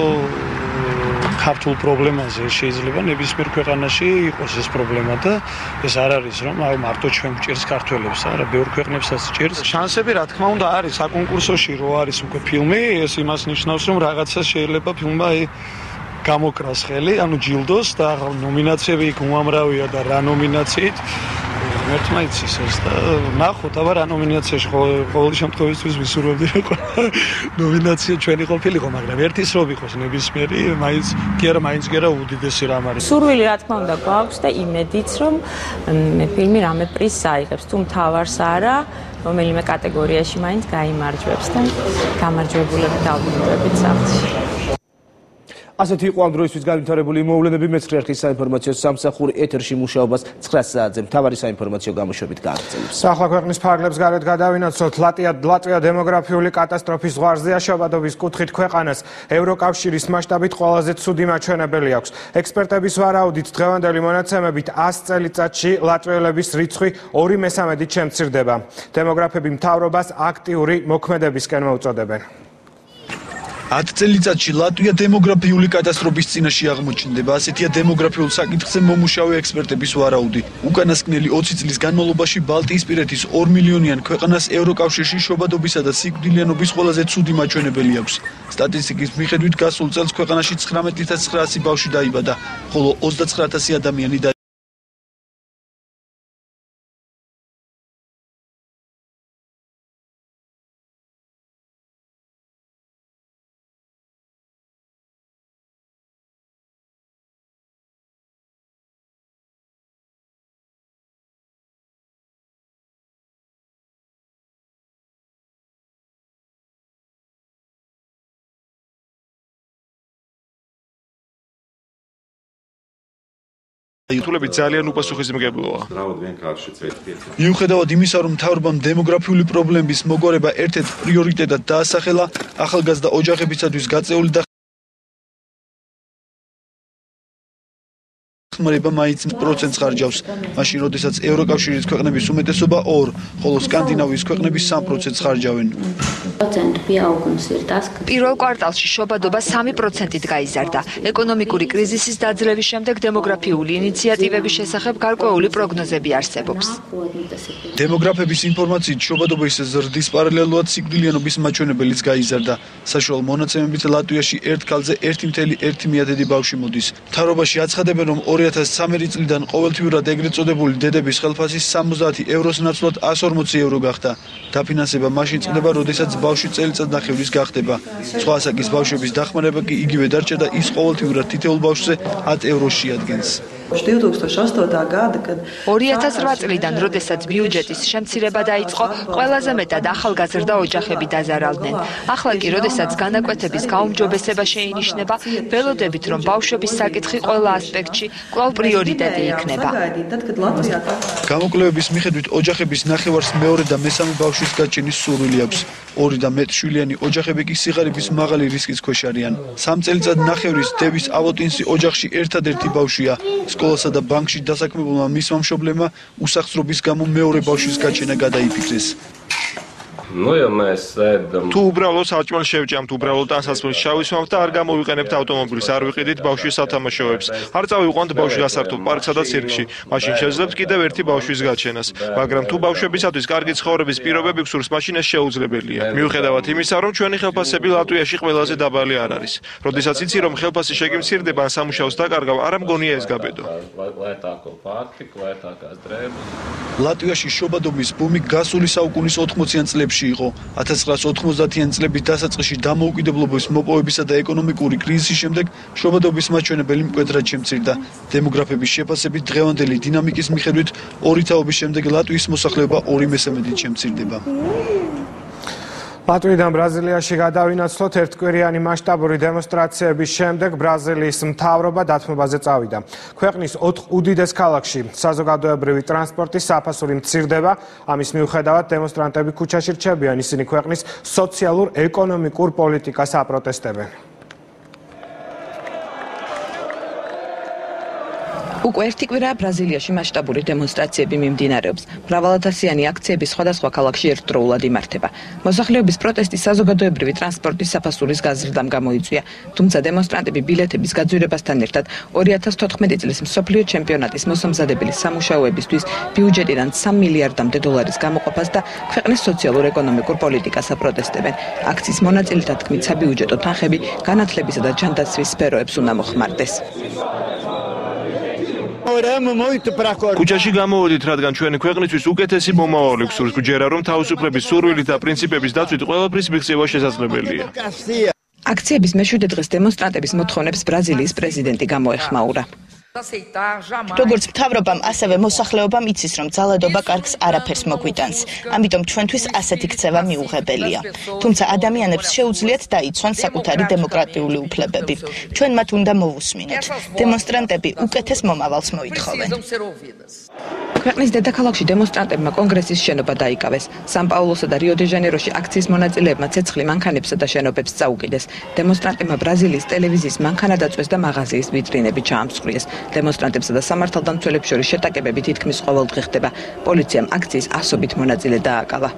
ქართულ პრობლემაზე, შეიძლება ნებისმიერ ქვეყანაში იყოს ეს პრობლემა და ეს არ არის რომ აი მარტო ჩვენ გვჭირს ქართველებს, არა, ბევრ ქვეყნებსაც ჭირს. შანსები რა თქმა უნდა არის საკონკურსოში რო არის უკვე ფილმი, ეს იმას ნიშნავს რომ რაღაცა შეიძლება ფილმმა გამოკრას ხელი, ანუ ჯილდოს და ნომინაციები იქ უამრავია და რა ნომინაციით ერთმა იცის ეს და ნახოთ აბა რა ნომინაციაში ყოველ შემთხვევაში ვისურვებდი რომ ნომინაცია ჩვენი ყოფილიყო, მაგრამ ერთის რომ იყოს ნებისმიერი, მაინც კი არა უდიდესი რამ არის. სურვილი რა თქმა უნდა გვაქვს და იმედიც რომ ფილმი რამე პრიზს აიღებს, თუ მთავარს არა, რომელიმე კატეგორიაში მაინც გაიმარჯვებს და გამარჯვებულები დავბრუნდებით სახლში. ასეთი იყო ამ დროისთვის განვითარებული მოვლენები. მეცხრე არხის საინფორმაციო სამსახური ეთერში მუშაობას 9 საათზე მთავარი საინფორმაციო გამოშვებით გააგრძელებს. ახლა ქვეყნის ფარგლებს გარეთ გადავინაცვლოთ. ლატვია დემოგრაფიული კატასტროფის ზღვარზეა. შობადობის კუთხით ქვეყანას ევროკავშირის მასშტაბით ყველაზე ცუდი მაჩვენებელი აქვს. ექსპერტების ვარაუდით დღევანდელი მონაცემებით 100 წელიწადში ლატვიელების რიცხვი 2/3-ით შემცირდება. დემოგრაფები მთავრობას აქტიური მოქმედებისკენ მოუწოდებენ. 10 წელიწადში ლატვია დემოგრაფიული კატასტროფის წინაშე აღმოჩნდება. ასეთია დემოგრაფიულ საკითხზე მომუშავე ექსპერტების ვარაუდი. უკანასკნელი 20 წლის განმავლობაში ბალტიისპირეთის 2 მილიონიან ქვეყანას ევროკავშირში შობადობისა და სიკვდილიანობის ყველაზე ცუდი მაჩვენებელი აქვს. სტატისტიკის მიხედვით გასულ წელს ქვეყანაში 19900 ბავშვი დაიბადა, ხოლო 29000 ადამიანი ითვლებით ძალიან უპასუხისმგებლოა. მიუხედავად იმისა, რომ მთავრობამ დემოგრაფიული პრობლემების მოგვარება ერთ-ერთ პრიორიტეტად დაასახელა, ახალგაზრდა ოჯახებისათვის გაწეული და ხმარება მაინც პროცენტს ხარჯავს. მაშინ, როდესაც ევროკავშირის ქვეყნების უმეტესობა 2, ხოლო სკანდინავიის ქვეყნები 3%-ს ხარჯავენ. პირველ კვარტალში შობადობა 3%-ით გაიზარდა. ეკონომიკური კრიზისის დაძლევის შემდეგ დემოგრაფიული ინიციატივების შესახებ გარკვეული პროგნოზები არსებობს. დემოგრაფების ინფორმაციით შობადობის ზრდის პარალელურად სიკვდილიანობის მაჩვენებელიც გაიზარდა. საშუალო მონაცემებით ლატვიაში ერთ ქალზე 1,1 ბავშვი მოდის. მთავრობაში აცხადებენ, რომ 2013 წლიდან ყოველთვიურად ეგრეთ წოდებული დედების ხელფასი 60 ევროს ნაცვლად 140 евро გახდა. დაფინანსება მაშინ წყდება, როდესაც ბავშვი წელიწადნახევრის გახდება. სხვა ასაკის ბავშვების დახმარება კი იგივე დარჩა და ის ყოველთვიურად თითოეულ ბავშვზე 10 ევროს შეადგენს. 2008 წლიდან, როდესაც ბიუჯეტის შემცირება დაიწყო, ყველაზე მეტად ახალგაზრდა ოჯახები დაზარალდნენ. ახლა კი, როდესაც განაკვეთების გაუმჯობესება შეინიშნება, ველოდებით, რომ ბავშვების საკითხი ყველა ასპექტში კვლავ პრიორიტეტი იქნება. გამოკვლევების მიხედვით ოჯახების ნახევარს მეორე და მესამე ბავშვის გაჩენის სურვილი აქვს. 2 და მეტ შვილიანი ოჯახები კი სიღარიბის მაღალი რისკის ქვეშ არიან. 3 წელიწად ნახევრის დევის ავოტინსი ოჯახში ერთადერთი ბავშვია. სკოლასა და ბანკში დასაქმებულმა მისმა მშობლებმა უსახსრობის გამო მეორე ბავშვის გაჩენა გადაიფიქრეს. თუ უბრალოდ საჭმელს შევჭამთ, უბრალოდ ტანსაცმელს ჩავისვამთ და არ გამოვიყენებთ ავტომობილს, არ ვიყიდით ბავშვის სათამაშოებს, არ წავიყვანთ ბავშვი გასართულ პარკსა და ცირკში, მაშინ შეძლებთ კიდევ ერთი ბავშვის გაჩენას. მაგრამ თუ ბავშვებისათვის კარგი ცხოვრების პირობები გსურს, მაშინ ეს შეუძლებელია. მიუხედავად იმისა, რომ ჩვენი ხელფასები ლატვიაში ყველაზე დაბალი არ არის. როდესაც იცი, რომ ხელფასი შეგიმცირდება ან სამუშაოს დაკარგავ, არ მგონია ეს გაბედო. ლატვიაში შობადობის ბუმი გასული საუკუნის 80-იან წლებში იყო. 1990-იან წლების დასაწყისში დამოუკიდებლობის მოპოვებისა და ეკონომიკური კრიზისის შემდეგ შობადობის მაჩვენებელი მკვეთრად შემცირდა. დემოგრაფების შეფასებით დღევანდელი დინამიკის მიხედვით 2 თაობის შემდეგ ლატვიის მოსახლეობა 2/3-ით შემცირდება. ლატვიიდან ბრაზილიაში გადავინაცვლოთ. ერთკვირიანი მასშტაბური დემონსტრაციების შემდეგ ბრაზილიის მთავრობა დათმობაზე წავიდა. ქვეყნის 4 უდიდეს ქალაქში საზოგადოებრივი ტრანსპორტი საფასური მცირდება. ამის მიუხედავად დემონსტრანტები ქუჩაში რჩებიან. ისინი ქვეყნის სოციალურ-ეკონომიკურ პოლიტიკას აპროტესტებენ. უკვე ერთი კვირაა ბრაზილიაში მასშტაბური დემონსტრაციები მიმდინარეობს. მრავალათასიანი აქციები სხვადასხვა ქალაქში ერთდროულად იმართება. მოსახლეობის პროტესტი საზოგადოებრივი ტრანსპორტის საფასურის გაზრდამ გამოიწვია. თუმცა დემონსტრანტები ბილეთების გაძვირებასთან ერთად 2014 წლის მსოფლიო ჩემპიონატის მოსამზადებელი სამუშაოებისთვის ბიუჯეტიდან 3 მილიარდამდე დოლარის გამოყოფას და ქვეყნის სოციალურ-ეკონომიკურ პოლიტიკას აპროტესტებენ. აქციის მონაწილეთა თქმით, საბიუჯეტო თანხები განათლებისა და ჯანდაცვის სფეროებს უნდა მოხმარდეს. ქუჩაში გამოვედით, რადგან ჩვენი ქვეყნისთვის უკეთესი მომავალი გსურს. გვჯერა, რომ თავისუფლების სურვილით და პრინციპების დაცვით ყველაფრის მიღწევა შესაძლებელია. აქციების მე-7 დღეს დემონსტრანტების მოთხოვნებს ბრაზილიის პრეზიდენტი გამოეხმაურა. როგორც მთავრობამ, ასევე მოსახლეობამ იცის, რომ ძალადობა კარგს არაფერს მოგვიტანს. ამიტომ ჩვენთვის ასეთი ქცევა მიუღებელია. თუმცა ადამიანებს შეუძლიათ დაიცვან საკუთარი დემოკრატიული უფლებები. ჩვენ მათ უნდა მოვუსმინოთ. დემონსტრანტები უკეთეს მომავალს მოითხოვენ. ქვეყნის დედაქალაქში დემონსტრანტებმა კონგრესის შენობა დაიკავეს. სან-პაულოსა და რიო-დე-ჟანეიროში აქციის მონაწილეებმა ცეცხლი მანქანებსა და შენობებს წაუკიდეს. დემონსტრანტებმა ბრაზილიის ტელევიზიის მანქანა დაწვეს და მაღაზიის ვიტრინები ჩაამსხვრიეს. დემონსტრანტებსა და სამართალდამცველებს შორის შეტაკებები თითქმის ყოველდღე ხდება. პოლიციამ აქციის ასობით მონაწილე დააკავა.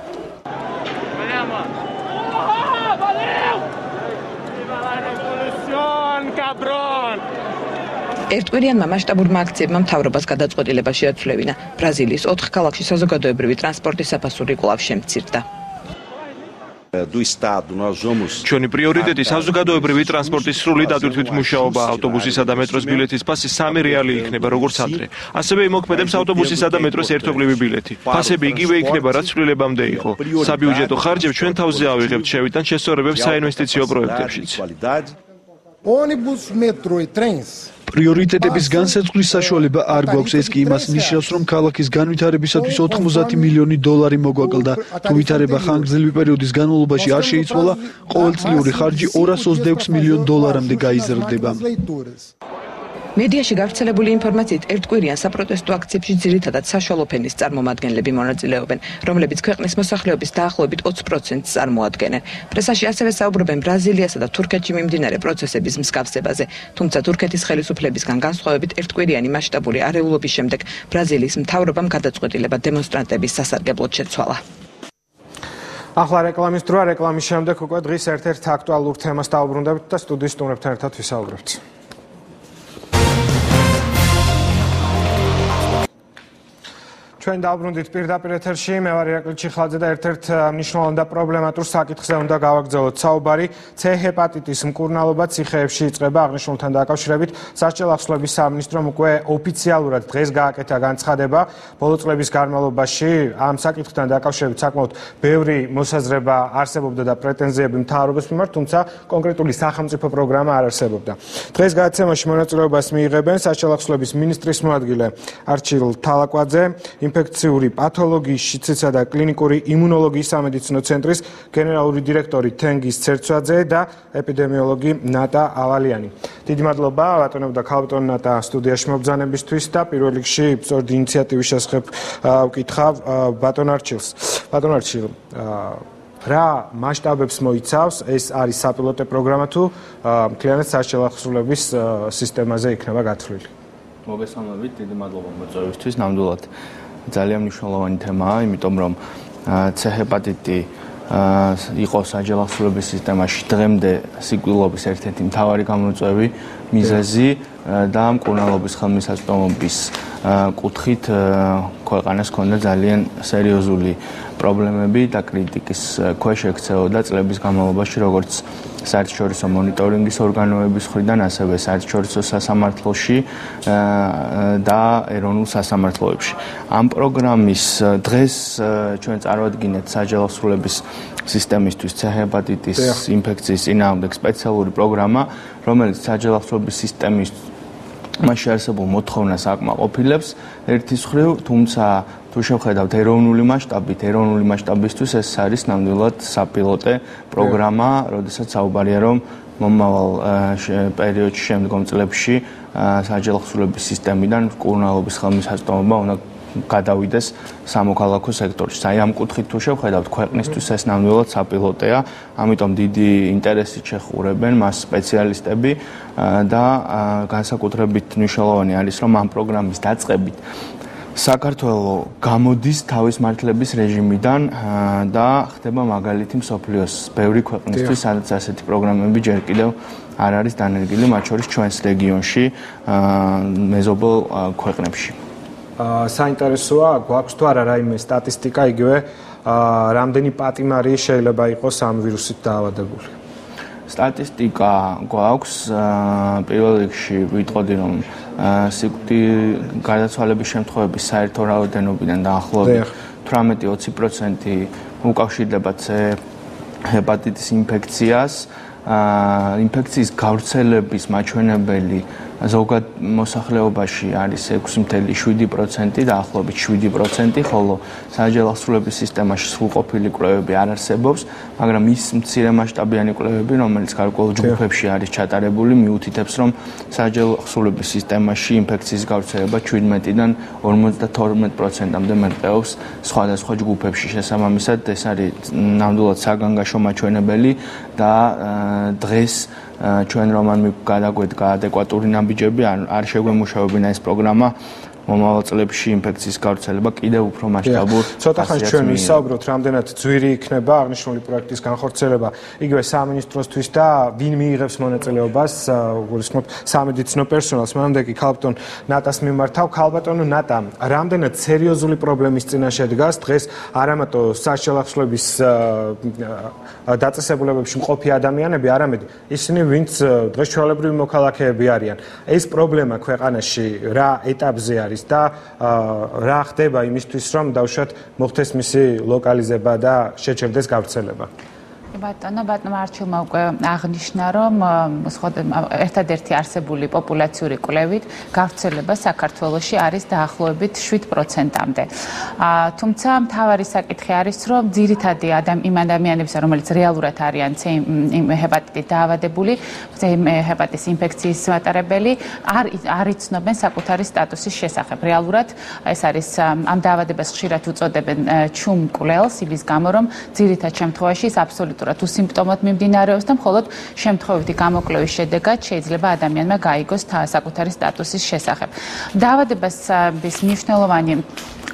ერთკვირიანმა მასშტაბურმა აქციებმა მთავრობას გადაწყვეტილება შეაცვლევინა. ბრაზილიის 4 ქალაქში საზოგადოებრივი ტრანსპორტის საფასური კვლავ შემცირდა. ჩვენი პრიორიტეტი საზოგადოებრივი ტრანსპორტის სრული დატვირთვით მუშაობა. ავტობუსისა და მეტროს ბილეთის ფასი 3 რეალი იქნება, როგორც ადრე. ასევე იმოქმედებს ავტობუსისა და მეტროს ერთობლივი ბილეთი. ფასები იგივე იქნება, რაც ცვლილებამდე იყო. საბიუჯეტო ხარჯებს ჩვენ თავზე ავიღებთ, შევიტანთ შესწორებებს საინვესტიციო პროექტებშიც. ônibus, metrô e trens. პრიორიტეტების განსაზღვრის საშუალება არ გვაქვს, ეს კი იმას ნიშნავს, რომ ქალაქის განვითარებისათვის 90 მილიონი დოლარი მოგვაკლდა. თუ ვითარება ხანგრძლივი პერიოდის განმავლობაში არ შეიცვალა, ყოველწლიური ხარჯი 226 მილიონ დოლარამდე გაიზრდება. მედიაში გავრცელებული ინფორმაციით ერთკვირიან საპროტესტო აქციებში ძირითადად საშუალო ფენის წარმომადგენლები მონაწილეობენ, რომლებიც ქვეყნის მოსახლეობის დაახლოებით 20%-ს წარმოადგენენ. პრესაში ასევე საუბრობენ ბრაზილიასა და თურქეთში მიმდინარე პროცესების მსგავსებაზე, თუმცა თურქეთის ხელისუფლებისგან განსხვავებით ერთკვირიანი მასშტაბური არეულობის შემდეგ ბრაზილიის მთავრობამ გადაწყვეტილება დემონსტრანტების სასარგებლოდ შეცვალა. ახლა რეკლამის დროა, რეკლამის შემდეგ უკვე დღის ერთ-ერთ აქტუალურ თემას დაუბრუნდებით და სტუდიის სტუმრებთან ერთად ვისაუბრებთ. ჩვენ დავბრუნდით პირდაპირ ეთერში, მე ვარ ირაკლი ჩიხლაძე და ერთ-ერთ მნიშვნელოვან და პრობლემატურ საკითხზე უნდა გავაგრძელოთ საუბარი. C ჰეპატიტის მკურნალობა ციხეებში იწყება. აღნიშნულთან დაკავშირებით სასჯელ ახსნების სამინისტრომ უკვე ოფიციალურად დღეს გააკეთა განცხადება. ბოლო წლების განმავლობაში ამ საკითხთან დაკავშირებით საკმაოდ ბევრი მოსაზრება არსებობდა და პრეტენზიები მთავრობის მიმართ, თუმცა კონკრეტული სახელმწიფო პროგრამა არ არსებობდა. დღეს გადაცემაში მონაწილეობას მიიღებენ სასჯელ ახსნების მინისტრის მოადგილე არჩილ თალაკვაძე, ინფექციური პათოლოგიის, შიცისა და კლინიკური იმუნოლოგიის სამედიცინო ცენტრის გენერალური დირექტორი თენგიზ ცერცვაძე და ეპიდემიოლოგი ნატა ავალიანი. დიდი მადლობა ბატონო და ქალბატონ ნატა სტუდიაში მობრძანებისთვის და პირველ რიგში ბრძოლ ინიციატივის შესახებ ვკითხავ ბატონ არჩილს. ბატონ არჩილ, რა მასშტაბებს მოიცავს ეს არის საპილოტო პროგრამა თუ მთლიანად სასჯელ ახსნების სისტემაზე იქნება გათვლილი? მოგესალმებით, დიდი მადლობა მოწვევისთვის. ნამდვილად ძალიან მნიშვნელოვანი თემაა, იმიტომ რომ C ჰეპატიტი იყო სასჯელ ახსნების სისტემაში დღემდე სიკვდილობის ერთ-ერთი მთავარი გამოწვევი მიზეზი და მკურნალობის ხელმისაწვდომობის კუთხით ქვეყანას ჰქონდა ძალიან სერიოზული პრობლემები და კრიტიკის ქვეშ ექცეოდა წლების განმავლობაში, როგორც საერთაშორისო მონიტორინგის ორგანოების მხრიდან, ასევე საერთაშორისო სასამართლოში და ეროვნულ სასამართლოებში. ამ პროგრამის დღეს ჩვენ წარვადგინეთ სასჯელ ახსნების სისტემისთვის C ჰეპატიტის ინფექციის წინააღმდეგ სპეციალური პროგრამა, რომელიც სასჯელ ახსნების სისტემის მასში არსებულ მოთხოვნას აკმაყოფილებს ერთის მხრივ, თუმცა თუ შევხედავთ ეროვნული მასშტაბისთვის ეს არის ნამდვილად საპილოტე პროგრამა, როდესაც საუბარია რომ მომავალ პერიოდში შემდგომ წლებში სასჯელ ახსნების სისტემიდან მკურნალობის ხელმისაწვდომობა უნდა გადავიდეს სამოქალაქო სექტორში. აი ამ კუთხით თუ შევხედავთ, ქვეყნისთვის ეს ნამდვილად საპილოტეა, ამიტომ დიდი ინტერესით შეხურებენ მას სპეციალისტები და განსაკუთრებით მნიშვნელოვანი არის, რომ ამ პროგრამის დაწყებით საქართველო გამოდის თავის მართლების რეჟიმიდან და ხდება მაგალითი მსოფლიოს ბევრი ქვეყნისთვის, სადაც ასეთი პროგრამები ჯერ კიდევ არ არის დანერგილი, მათ შორის ჩვენს რეგიონში, მეზობელ ქვეყნებში. საინტერესოა, გვაქვს თუ არა რაიმე სტატისტიკა, იგივე რამდენი პატიმარი შეიძლება იყოს ამ ვირუსით დაავადებული? სტატისტიკა გვაქვს, პირველ რიგში ვიტყოდი, რომ გარდაცვალების შემთხვევების საერთო რაოდენობიდან დაახლოებით 18-20% უკავშირდება C ჰეპატიტის ინფექციას. ინფექციის გავრცელების მაჩვენებელი ზოგად მოსახლეობაში არის 6.7% დაახლოებით 7%, ხოლო საჯარო აღსრულების სისტემაში სრულყოფილი კვლევები არ არსებობს, მაგრამ ის მცირე მასშტაბიანი კვლევები, რომელიც გარკვეულ ჯგუფებში არის ჩატარებული, მიუთითებს, რომ საჯარო აღსრულების სისტემაში ინფექციის გავრცელება 17-დან 52%-მდე მერყეობს სხვადასხვა ჯგუფებში. შესაბამისად, ეს არის ნამდვილად საგანგაშო მაჩვენებელი და დღეს ჩვენ რომან გადაგვედგა ადეკვატური ნაბიჯები, არ შეგვემუშავებინა ეს პროგრამა მომავალ წლებში ინფექციის გავრცელება კიდევ უფრო მასშტაბურ ცოტა ხანს ჩვენ ვისაუბროთ, რამდენად ძვირი იქნება აღნიშნული პროექტის განხორციელება იგივე სამინისტროსთვის და ვინ მიიღებს მონაწილეობას, გულისხმობ სამედიცინო პერსონალს. მანამდე კი ქალბატონ ნატას მიმართავ. ქალბატონო ნატა, რამდენად სერიოზული პრობლემის წინაშე დგას დღეს არამატო საჯარო აღსრულების დაწესებულებებში მყოფი ადამიანები, არამედ ისინი, ვინც დღეს ჩვეულებრივი მოქალაქეები არიან. ეს პრობლემა ქვეყანაში რა ეტაპზე არის და რა ხდება იმისთვის, რომ დავუშვათ მოხდეს მისი ლოკალიზება და შეჩერდეს გავრცელება? ბატონო არჩილმა უკვე აღნიშნა, რომ ერთადერთი არსებული პოპულაციური კვლევით გავრცელება საქართველოში არის დაახლოებით 7%-მდე. თუმცა მთავარი საკითხი არის, რომ ძირითადი იმ ადამიანებისა, რომელიც რეალურად არიან ჰეპატიტით დაავადებული, ჰეპატიტის ინფექციის მატარებელი, არ იცნობენ საკუთარი სტატუსის შესახებ. რეალურად ეს არის ამ დაავადებას ხშირად უწოდებენ ჩუმ კვლელს, იმის გამო, რომ ძირითად შემთხვევაში ის აბსოლუტურად თუ სიმპტომად მიმდინარეობს და მხოლოდ შემთხვევითი გამოკვლევის შედეგად შეიძლება ადამიანმა გაიგოს საკუთარი სტატუსის შესახებ. დაავადების მნიშვნელოვანი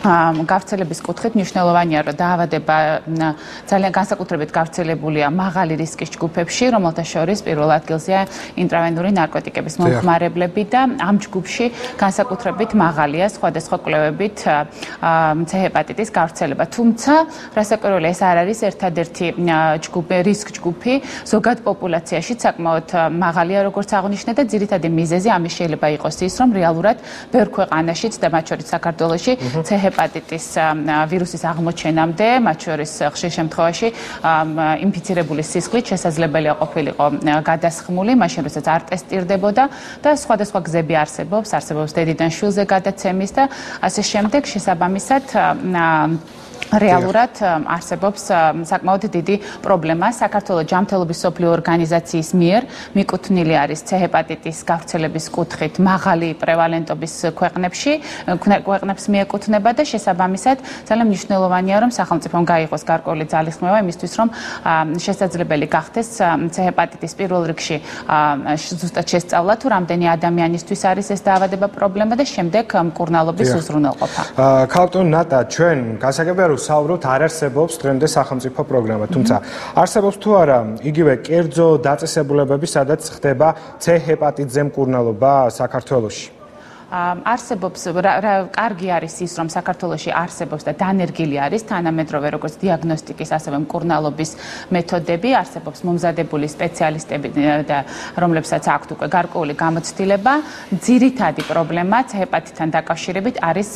გავრცელების კუთხით მნიშვნელოვანია, რომ დაავადება ძალიან განსაკუთრებით გავრცელებულია მაღალი რისკის ჯგუფებში, რომელთა შორის პირველ ადგილზეა ინტრავენური ნარკოტიკების მომხმარებლები და ამ ჯგუფში განსაკუთრებით მაღალია სხვადასხვა კვლევებით ჰეპატიტის გავრცელება. თუმცა, რასაკვირველია, ეს არ არის ერთადერთი რისკ ჯგუფი, ზოგად პოპულაციაში საკმაოდ მაღალია, როგორც აღნიშნე და ძირითადი მიზეზი ამის შეიძლება იყოს ის, რომ რეალურად ბევრ ქვეყანაშიც და მათ შორის საქართველოში ჰეპატიტის ვირუსის აღმოჩენამდე, მათ შორის ხშირ შემთხვევაში ინფიცირებული სისხლით შესაძლებელია ყოფილიყო გადასხმული, მაშინ როდესაც არ ტესტირდებოდა და სხვადასხვა გზები არსებობს დედიდან შვილზე გადაცემის და ასე შემდეგ. შესაბამისად რეალურად არსებობს საკმაოდ დიდი პრობლემა. საქართველოს ჯანმრთელობის მსოფლიო ორგანიზაციის მიერ მიკუთვნილი არის ჰეპატიტის გავრცელების კუთხით მაღალი პრევალენტობის ქვეყნებს მიეკუთვნება და შესაბამისად ძალიან მნიშვნელოვანია, რომ სახელმწიფომ გაიღოს გარკვეული ძალისხმევა იმისთვის, რომ შესაძლებელი გახდეს ჰეპატიტის პირველ რიგში ზუსტად შესწავლა, თუ რამდენი ადამიანისთვის არის ეს დაავადება პრობლემა და შემდეგ მკურნალობის უზრუნველყოფა. ქალბატონ ნატა, ჩვენ გასაგებია საუბრობთ, არ არსებობს დღემდე სახელმწიფო პროგრამა, თუმცა არსებობს თუ არა იგივე კერძო დაწესებულებები, სადაც ხდება ჰეპატიტზე მკურნალობა საქართველოში? არსებობს, კარგი არის ის, რომ საქართველოში არსებობს და დანერგილი არის თანამედროვე როგორც დიაგნოსტიკის, ასევე მკურნალობის მეთოდები, არსებობს მომზადებული სპეციალისტები და რომლებსაც აქვთ უკვე გარკვეული გამოცდილება. ძირითადი პრობლემა ჰეპატიტთან დაკავშირებით არის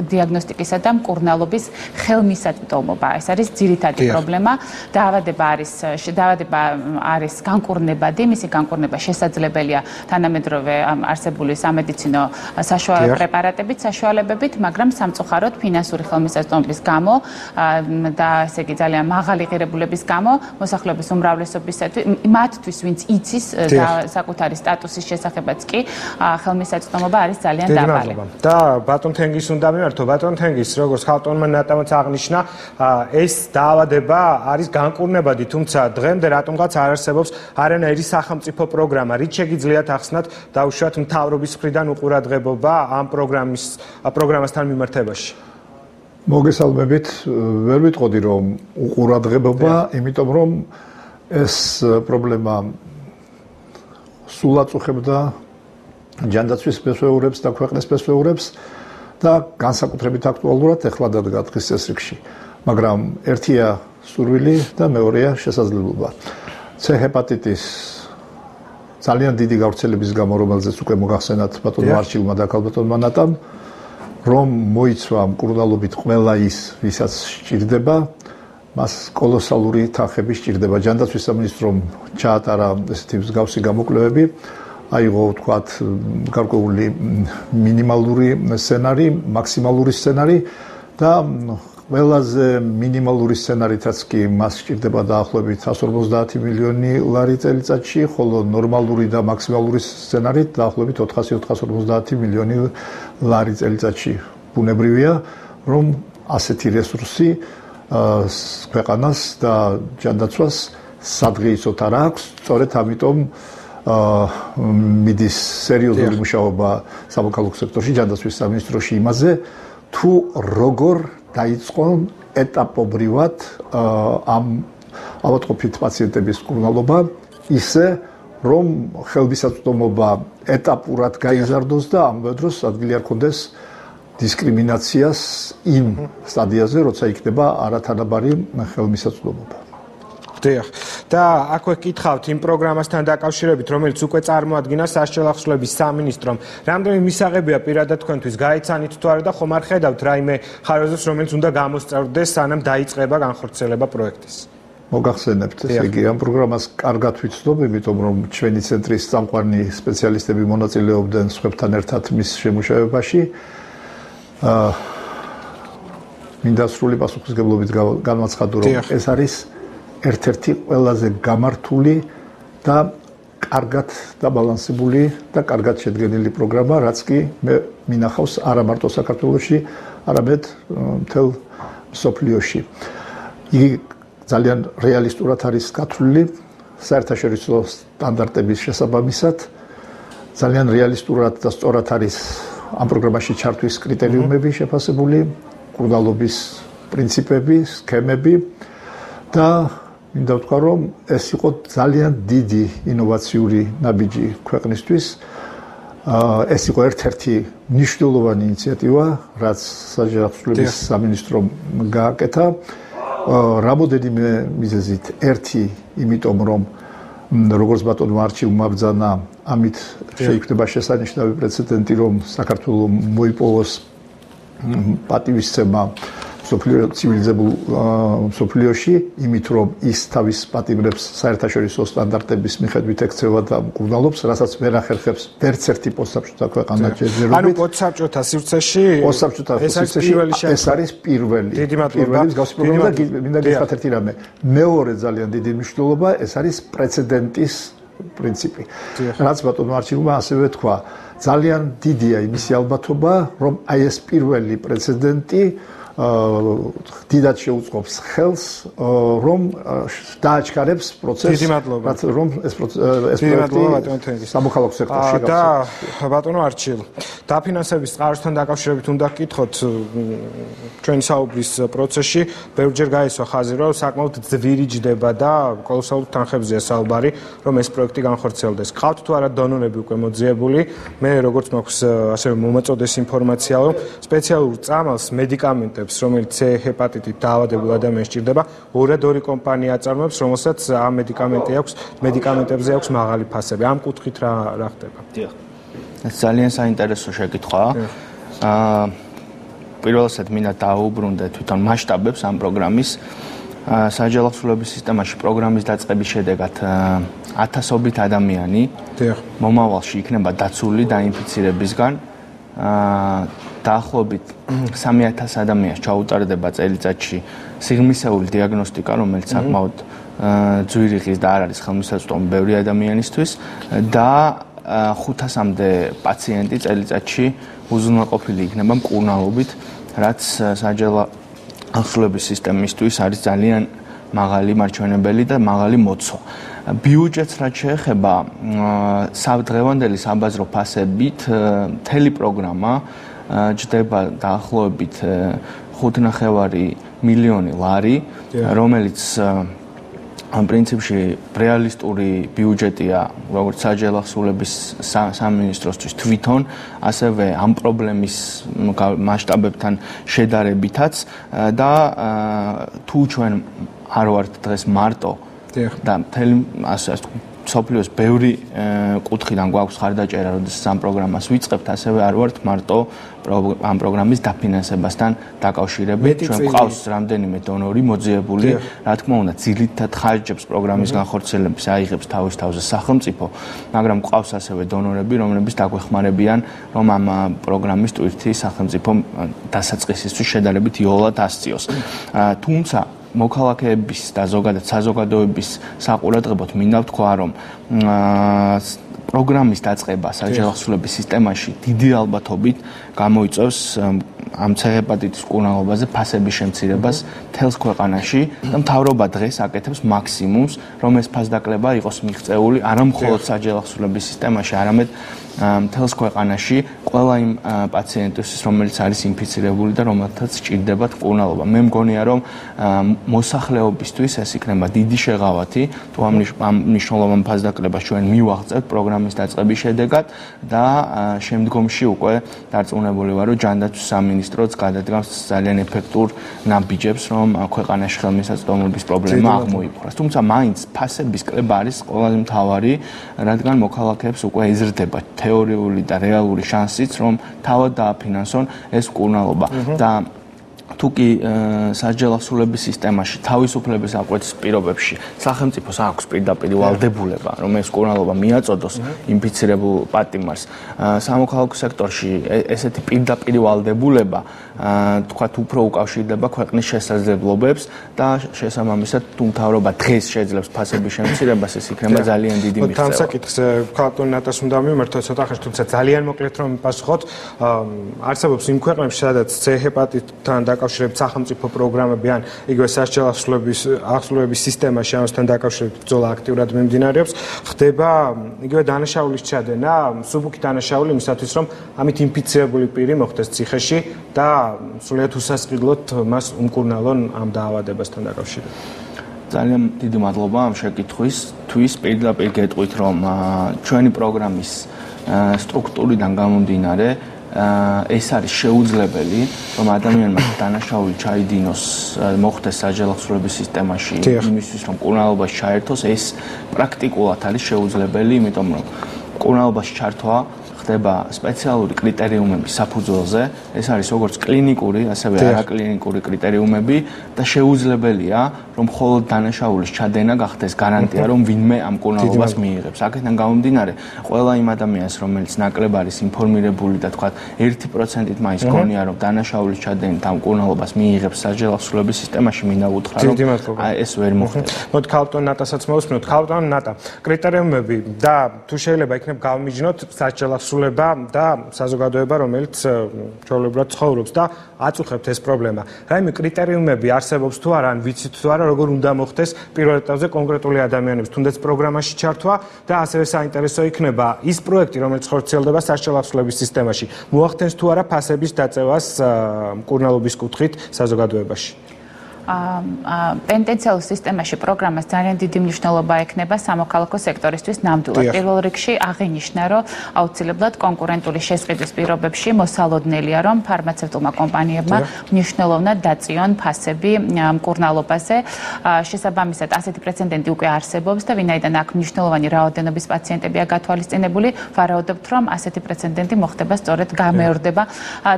დიაგნოსტიკისა და მკურნალობის ხელმისაწვდომობა. ეს არის ძირითადი პრობლემა. დაავადება არის განკურნებადი, მისი განკურნება შესაძლებელია თანამედროვე არსებული სამედიცინო პრეპარატებით, საშუალებებით, მაგრამ სამწუხაროდ ფინანსური ხელმისაწვდომობის გამო და ესე იგი ძალიან მაღალი ღირებულების გამო მოსახლეობის უმრავლესობისათვის, მათთვის, ვინც იცის საკუთარი სტატუსის შესახებაც კი ხელმისაწვდომობა არის ძალიან დაბალი. და ბატონ თენგის უნდა მიმართო. ბატონ თენგის, როგორც ქალბატონმა ნატამაც აღნიშნა, ეს დაავადება არის განკურნებადი, თუმცა დღემდე რატომღაც არ არსებობს არანაირი სახელმწიფო პროგრამა. რით შეგიძლიათ ახსნათ დაუშვათ მთავრობის მხრიდან უყურადღება ამ პროგრამასთან მიმართებაში? მოგესალმებით, ვერ ვიტყოდი რომ უყურადღება, იმიტომ რომ ეს პრობლემა სულ აწუხებდა ჯანდაცვის მესვეურებს და ქვეყნის მესვეურებს და განსაკუთრებით აქტუალურად ეხლა დადგა დღის წესრიგში. მაგრამ ერთია სურვილი და მეორეა შესაძლებლობა. ჰეპატიტის ძალიან დიდი გავრცელების გამო, რომელზეც უკვე მოგახსენათ ბატონმა არჩილმა და ქალბატონმა ნატამ, რომ მოიცვა მკურნალობით ყველა ის, ვისაც სჭირდება, მას კოლოსალური თანხები სჭირდება. ჯანდაცვის სამინისტრომ ჩაატარა ესეთი მსგავსი გამოკვლევები, აიღო ვთქვათ გარკვეული მინიმალური სცენარი, მაქსიმალური სცენარი და ყველაზე მინიმალური სცენარითაც კი მას სჭირდება დაახლოებით 150 მილიონი ლარი წელიწადში, ხოლო ნორმალური და მაქსიმალური სცენარით დაახლოებით 400-450 მილიონი ლარი წელიწადში. ბუნებრივია, რომ ასეთი რესურსი ქვეყანას და ჯანდაცვას სადღეისოდ არ აქვს, სწორედ ამიტომ მიდის სერიოზული მუშაობა სამოქალაქო სექტორში, ჯანდაცვის სამინისტროში იმაზე, თუ როგორ დაიწყონ ეტაპობრივად ამ ავადმყოფით პაციენტების მკურნალობა, ისე რომ ხელმისაწვდომობა ეტაპურად გაიზარდოს და ამავე დროს ადგილი არ ქონდეს დისკრიმინაციას იმ სტადიაზე, როცა იქნება არათანაბარი ხელმისაწვდომობა. დიახ. და აქვე გითხავთ იმ პროგრამასთან დაკავშირებით, რომელიც უკვე წარმოადგინა სასჯელ ახსნილების სამინისტრომ. რამდენი მისაღებია პირადად თქვენთვის გაიცანით თუ არა და ხომ არ ხედავთ რაიმე ხარვეზებს, რომელიც უნდა გამოსწორდეს, სანამ დაიწყება განხორციელება პროექტის? მოგახსენებთ, ესე იგი, ამ პროგრამას კარგად ვიცნობ, იმიტომ რომ ჩვენი ცენტრის წამყვანი სპეციალისტები მონაწილეობდნენ სხვებთან ერთად მის შემუშავებაში. მინდა სრული პასუხისმგებლობით განვაცხადო, რომ ეს არის ერთ-ერთი ყველაზე გამართული და კარგად დაბალანსებული და კარგად შედგენილი პროგრამა, რაც კი მე მინახავს არა მარტო საქართველოში, არამედ მთელ მსოფლიოში. იგი ძალიან რეალისტურად არის გათვლილი საერთაშორისო სტანდარტების შესაბამისად, ძალიან რეალისტურად და სწორად არის ამ პროგრამაში ჩართვის კრიტერიუმები შეფასებული, მკურნალობის პრინციპები, სქემები და მინდა ვთქვა, რომ ეს იყო ძალიან დიდი ინოვაციური ნაბიჯი ქვეყნისთვის. ეს იყო ერთ-ერთი მნიშვნელოვანი ინიციატივა, რაც სასჯელ ახსნილების სამინისტრომ გააკეთა. რამოდენიმე მიზეზით. ერთი, იმიტომ რომ როგორც ბატონმა არჩილმა ბრძანა, ამით შეიქმნება შესანიშნავი პრეცედენტი, რომ საქართველოს მოიპოვოს პატივისცემა ცივილიზებულ მსოფლიოში, იმით რომ ის თავის პატიმრებს საერთაშორისო სტანდარტების მიხედვით ექცევა და მკურნალობს, რასაც ვერ ახერხებს ვერც ერთი პოსტსაბჭოთა ქვეყანა ჯერჯერობით. ანუ პოსტსაბჭოთა სივრცეში ეს არის პირველი. პირველი მსგავსი პროგრამა და მინდა გითხრათ ერთი რამე. მეორე ძალიან დიდი მნიშვნელობა, ეს არის პრეცედენტის პრინციპი. რაც ბატონმა არჩილმა ასევე თქვა, ძალიან დიდია იმისი ალბათობა, რომ აი ეს პირველი პრეცედენტი დიდად შეუწყობს ხელს, რომ დააჩქარებს პროცესს, რომ ეს პროექტი სამოქალაქო სექტორში გახსოვს. და ბატონო არჩილ, დაფინანსების წყაროსთან დაკავშირებით უნდა გკითხოთ ჩვენი საუბრის პროცესში, ბევრჯერ გაისვა ხაზი, რომ საკმაოდ ძვირი ჯდება და კოლოსალურ თანხებზეა საუბარი, რომ ეს პროექტი განხორციელდეს. ყავთ თუ არა დონორები უკვე მოძიებული, მე როგორც მაქვს ასევე მომაწოდეს ინფორმაცია, რომ სპეციალურ წამალს მედიკამენტებს რომელიც C ჰეპატიტით დაავადებულ ადამიანს სჭირდება, ორადორი კომპანია აწარმოებს, რომელსაც ამ მედიკამენტებზე აქვს მაღალი ფასები. ამ კუთხით რა ხდება? დიახ. ეს ძალიან საინტერესო შეკითხვაა. პირველად მინდა დაუბრუნდე თვითონ მასშტაბებს ამ პროგრამის. სასჯელ ახსნილების სისტემაში პროგრამის დაწყების შედეგად ათასობით ადამიანი მომავალში იქნება დაცული დაინფიცირებისგან. დაახლოებით 3000 ადამიანს ჩაუტარდება წელიწადში სიღრმისეული დიაგნოსტიკა, რომელიც საკმაოდ ძვირიღის და არ არის ხელმისაწვდომი ბევრი ადამიანისთვის და 500-მდე პაციენტი წელიწადში უზრუნველყოფილი იქნება მკურნალობით, რაც სასჯელ ახსნილების სისტემისთვის არის ძალიან მაღალი მარჩვენებელი და მაღალი მოცვა. ბიუჯეტს რაც შეეხება დღევანდელი საბაზრო ფასებით, მთელი პროგრამა ჯდება დაახლოებით 5.5 მილიონი ლარი, რომელიც პრინციპში რეალისტური ბიუჯეტია, როგორც სასჯელ ახსნილების სამინისტროსთვის თვითონ, ასევე ამ პრობლემის მასშტაბებთან შედარებითაც და თუ ჩვენ არ ვართ დღეს მარტო და მთელი ასე სოფლიოს ბევრი კუთხიდან გვაქვს ხარდაჭერა, როდესაც ამ პროგრამას ვიწყებთ, ასევე არ ვართ მარტო ამ პროგრამის დაფინანსებასთან დაკავშირებით. ჩვენ გვყავს რამდენიმე დონორი მოძიებული, რა თქმა უნდა, ძირითად ხარჯებს პროგრამის განხორციელების აიღებს თავის თავზე სახელმწიფო, მაგრამ გვყავს ასევე დონორები, რომლებიც დაგვეხმარებიან, რომ ამ პროგრამის ტვირთი სახელმწიფო დასაწყისისთვის შედარებით იოლად ასწიოს. თუმცა მოქალაქეების და ზოგადად საზოგადოების საყურადღებოდ მინდა ვთქვა, რომ პროგრამის დაწყება საჯელახსოვრების სისტემაში დიდი ალბათობით გამოიწვევს ამ ცეჰეპატიტის მკურნალობაზე ფასების შემცირებას მთელს ქვეყანაში და მთავრობა დღეს აკეთებს მაქსიმუმს, რომ ეს ფასდაკლება იყოს მიღწეული არა მხოლოდ საჯელახსოვრების სისტემაში, არამედ მთელს ქვეყანაში ყველა იმ პაციენტისთვის, რომელიც არის ინფიცირებული და რომელთაც სჭირდებათ მკურნალობა. მე მგონია, რომ მოსახლეობისთვის ეს იქნება დიდი შეღავათი, თუ ამ მნიშვნელოვან ფასდაკლებას ჩვენ მივაღწევთ პროგრამის დაწყების შედეგად და შემდგომში უკვე დარწმუნებული ვარ, რომ ჯანდაცვის სამინისტროც გადადგამს ძალიან ეფექტურ ნაბიჯებს, რომ ქვეყანაში ხელმისაწვდომობის პრობლემა აღმოიფხვრას. თუმცა მაინც ფასების კლება არის ყველაზე მთავარი, რადგან მოქალაქეებს უკვე ეზრდება თეორიული და რეალური შანსიც, რომ თავად დააფინანსონ ეს მკურნალობა და თუკი საჯელახსოვრების სისტემაში თავისუფლების აღკვეცის პირობებში სახელმწიფოს აქვს პირდაპირ ვალდებულება, რომ ეს მკურნალობა მიაწოდოს ინფიცირებულ პატიმარს, სამოქალაქო სექტორში ესეთი პირდაპირ ვალდებულება თქვათ უფრო უკავშირდება ქვეყნის შესაძლებლობებს და შესაბამისად თუ მთავრობა დღეს შეძლებს ფასების შემცირებას, ეს იქნება ძალიან დიდი მიღწევა. ამ საკითხს ქალტონ ნატას უნდა მივმართოთ ცოტა ხანში, თუმცა ძალიან მოკლედ რომ მიპასუხოთ, არსებობს იმ ქვეყნებში, სადაც C-ჰეპატიტთან დაკავშირებით სახელმწიფო პროგრამები ან იგივე საჯელახსოვრების სისტემაში ამასთან დაკავშირებით ბრძოლა აქტიურად მიმდინარეობს, ხდება იგივე დანაშაულის ჩადენა, მსუბუქი დანაშაული იმისათვის, რომ ამით ინფიცირებული პირი მოხვდეს ციხეში და სულიად უსასყიდლოდ მას უმკურნალონ ამ დაავადებასთან დაკავშირებით. ძალიან დიდი მადლობა ამ შეკითხვისთვის. პირდაპირ გეტყვით, რომ ჩვენი პროგრამის სტრუქტურიდან გამომდინარე ეს არის შეუძლებელი, რომ ადამიანმა დანაშაული ჩაიდინოს, მოხდეს საჯელახსოვრების სისტემაში, იმისთვის რომ მკურნალობაში ჩაერთოს, ეს პრაქტიკულად არის შეუძლებელი, იმიტომ რომ მკურნალობაში ჩართვა ხდება სპეციალური კრიტერიუმების საფუძველზე, ეს არის როგორც კლინიკური, ასევე არაკლინიკური კრიტერიუმები და შეუძლებელია, რომ მხოლოდ დანაშაულის ჩადენა გახდეს გარანტია, რომ ვინმე ამ მკურნალობას მიიღებს. აქედან გამომდინარე, ყველა იმ ადამიანს, რომელიც ნაკლებ არის ინფორმირებული და თქვა 1%-ით მაინც გონია, რომ დანაშაულის ჩადენით ამ მკურნალობას მიიღებს საჯელახსოვრების სისტემაში, მინდა უთხრა, რომ ეს ვერ მოხდება. მოდ ქალტონ ნატასაც მოვსმენთ, ქალტონ ნატა, კრიტერიუმები და თუ შეიძლება იქნებ გავმიჯნოთ საჯელახსოვრება და საზოგადოება, რომელიც ჩვეულებრივად ცხოვრობს და აწუხებთ ეს პრობლემა. რაიმე კრიტერიუმები არსებობს თუ არა, ან ვიცით თუ არა, როგორ უნდა მოხდეს პირველ ეტაპზე კონკრეტული ადამიანების თუნდაც პროგრამაში ჩართვა და ასევე საინტერესო იქნება ის პროექტი, რომელიც ხორციელდება საჯელახსოვრების სისტემაში, მოახდენს თუ არა ფასების დაწევას მკურნალობის კუთხით საზოგადოებაში. პენტენციალურ სისტემაში პროგრამას ძალიან დიდი მნიშვნელობა ექნება სამოქალაქო სექტორისთვის ნამდვილად. პირველ რიგში აღინიშნა, რომ აუცილებლად კონკურენტული შესყიდვის პირობებში მოსალოდნელია, რომ ფარმაცევტულმა კომპანიებმა მნიშვნელოვნად დაწიონ ფასები მკურნალობაზე. შესაბამისად, ასეთი პრეცედენტი უკვე არსებობს და ვინაიდან აქ მნიშვნელოვანი რაოდენობის პაციენტებია გათვალისწინებული, ვარაუდობთ, რომ ასეთი პრეცედენტი მოხდება სწორედ გამეორდება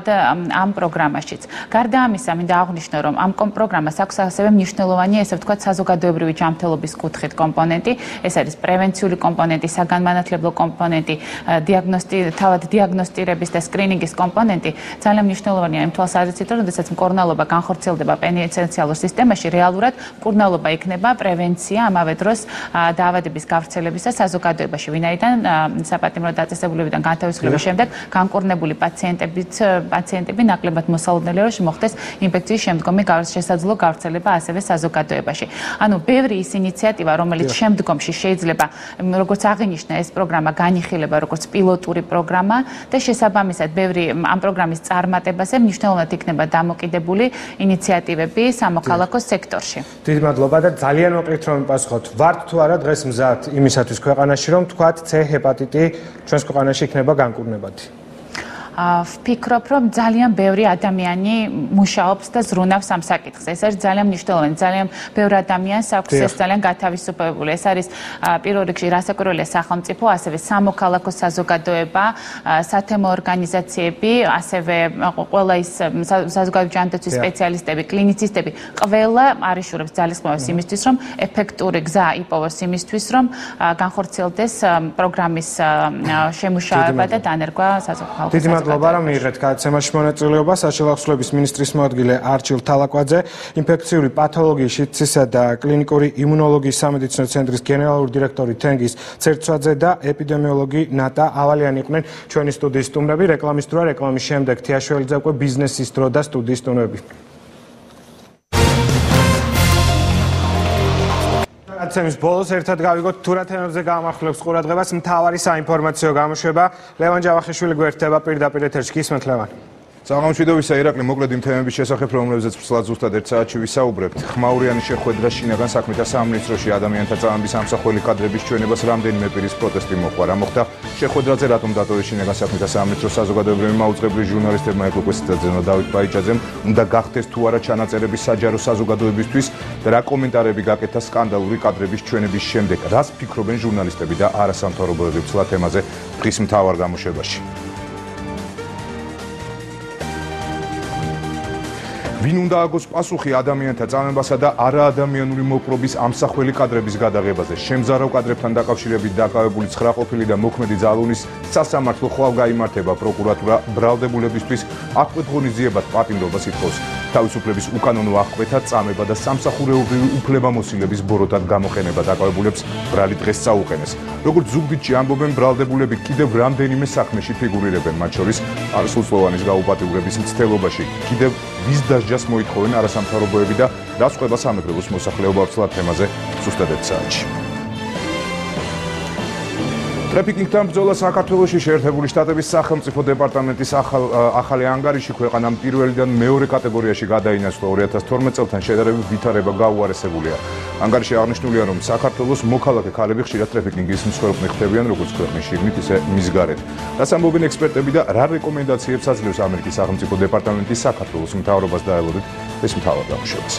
და ამ პროგრამაშიც. გარდა ამისა, მინდა აღვნიშნო, რომ ამ პროგრამას აქვს ასევე მნიშვნელოვანი, ესე ვთქვათ, საზოგადოებრივი ჯანმრთელობის კუთხით კომპონენტი, ეს არის პრევენციული კომპონენტი, საგანმანათლებლო კომპონენტი, თავად დიაგნოსტირების და სკრინინგის კომპონენტი. ძალიან მნიშვნელოვანია იმ თვალსაზრისით, რომ როდესაც მკურნალობა განხორციელდება პენტენციალურ სისტემაში, რეალურად მკურნალობა იქნება პრევენცია, ამავე დროს დაავადების გავრცელებისა საზოგადოებაში, ვინაიდან საპატიმრო დაწესებულებიდან განთავისუფლების შემდეგ განკურნებული პაციენტები ნაკლებად მოსალოდნელია, რომ მოხდეს ინფექციის შემდგომი შესაძლო გავრცელება ასევე საზოგადოებაში. ანუ ბევრი ის ინიციატივა, რომელიც შემდგომში შეიძლება, როგორც აღინიშნა, ეს პროგრამა განიხილება როგორც პილოტური პროგრამა და შესაბამისად ბევრი ამ პროგრამის წარმატებაზე მნიშვნელოვნად იქნება დამოკიდებული ინიციატივები სამოქალაქო სექტორში. დიდი მადლობა და ძალიან მოკლედ რომ მიპასუხოთ. ვართ თუ არა დღეს მზად იმისათვის ქვეყანაში, რომ თქვათ C-ჰეპატიტი ჩვენს ქვეყანაში იქნება განკურნებადი? ვფიქრობ, რომ ძალიან ბევრი ადამიანი მუშაობს და ზრუნავს ამ საკითხზე. ეს არის ძალიან მნიშვნელოვანი, ძალიან ბევრი ადამიანს აქვს ეს ძალიან გათავისუფლებული. ეს არის პირველ რიგში რასაკვირველია სახელმწიფო, ასევე სამოქალაქო საზოგადოება, სათემო ორგანიზაციები, ასევე ყველა ის საზოგადოებრივი ჯანდაცვის სპეციალისტები, კლინიცისტები, ყველა არიშურებს ძალისხმევას იმისთვის, რომ ეფექტური გზა იპოვოს იმისთვის, რომ განხორციელდეს პროგრამის შემუშავება და დანერგვა საზოგადოებრივ. დიდი მადლობა, რომ მიიღეთ გადაცემაში მონაწილეობა. საშუალო ახსნების მინისტრის მოადგილე არჩილ თალაკვაძე, ინფექციური პათოლოგიის, შიდსისა და კლინიკური იმუნოლოგიის სამედიცინო ცენტრის გენერალური დირექტორი თენგიზ ცერცვაძე და ეპიდემიოლოგი ნატა ავალიანი იყვნენ ჩვენი სტუდიის სტუმრები. რეკლამის დროა, რეკლამის შემდეგ თიაშველიძე უკვე ბიზნესის დრო და სტუდიის სტუმრები. გადაცემის ბოლოს ერთად გავიგოთ თუ რა თემებზე გამახვილებს ყურადღებას მთავარი საინფორმაციო გამოშვება. ლევან ჯავახიშვილი გვერდება პირდაპირ ეთერში. გისმენთ ლევან. საღამომშვიდობისა ირაკლი მოკლედ იმ თემების შესახებ, რომლებზეც ფსლად ზუსტად 1 საათში ვისაუბრებთ. ხმაურიანი შეხვედრა შინაგან საქმეთა სამინისტროში ადამიანთა წამების ამსახველი კადრების ჩვენებას რამდენიმე პირის პროტესტი მოყვა. რა მოხდა შეხვედრაზე, რატომ დატოვეს შინაგან საქმეთა სამინისტროს საზოგადოებრივი მაუწყებლი ჟურნალისტებმა ეკლა კვესტაძემ და დავით ბაიჭაძემ უნდა გახდეს თუ არა ჩანაწერები საჯარო საზოგადოებისთვის და რა კომენტარები გაკეთა სკანდალური კადრების ჩვენების შემდეგ. რას ფიქრობენ ჟურნალისტები და არასამთავრობოები ფსლად თემაზე დღის მთავარ გამოშვებაში. ვინ უნდა აგოს პასუხი ადამიანთა წამებასა და არაადამიანური მოპყრობის ამსახველი კადრების გადაღებაზე. შემზარავ კადრებთან დაკავშირებით დაკავებული 9 ყოფილი და მოქმედი ძალუნის სასამართლო ხვალ გაიმართება. პროკურატურა ბრალდებულებისთვის აღკვეთ ღონისძიებად პატიმრობას ითხოვს. თავისუფლების უკანონო აღკვეთა, წამება და სამსახურეობრივი უფლებამოსილების ბოროტად გამოყენება დაკავებულებს ბრალი დღეს წაუყენეს. როგორც ზუგდიდში ამბობენ, ბრალდებულები კიდევ რამდენიმე საქმეში ფიგურირებენ, მათ შორის არასრულწლოვანის გაუპატიურების მცდელობაში. კიდევ ვის დასჯას მოითხოვენ არასამთავრობოები და დასყვება სამეგრელოს მოსახლეობა ფსლად თემაზე ზუსტად 1 საათში. ტრაფიკინგთან ბრძოლა საქართველოში შეერთებული შტატების სახელმწიფო დეპარტამენტის ახალი ანგარიში ქვეყანამ პირველიდან მეორე კატეგორიაში გადაინაცვლა 2012 წელთან შედარებით ვითარება გაუარესებულია. ანგარიში აღნიშნულია, რომ საქართველოს მოქალაქე ქალები ხშირად ტრაფიკინგის მსხვერპლი ხდებიან როგორც ქვეყნის შიგნით, ისე მის გარეთ. რას ამბობენ ექსპერტები და რა რეკომენდაციებს აძლევს ამერიკის სახელმწიფო დეპარტამენტი საქართველოს მთავრობას დაელოდეთ ეს მთავარ გამოშვებას.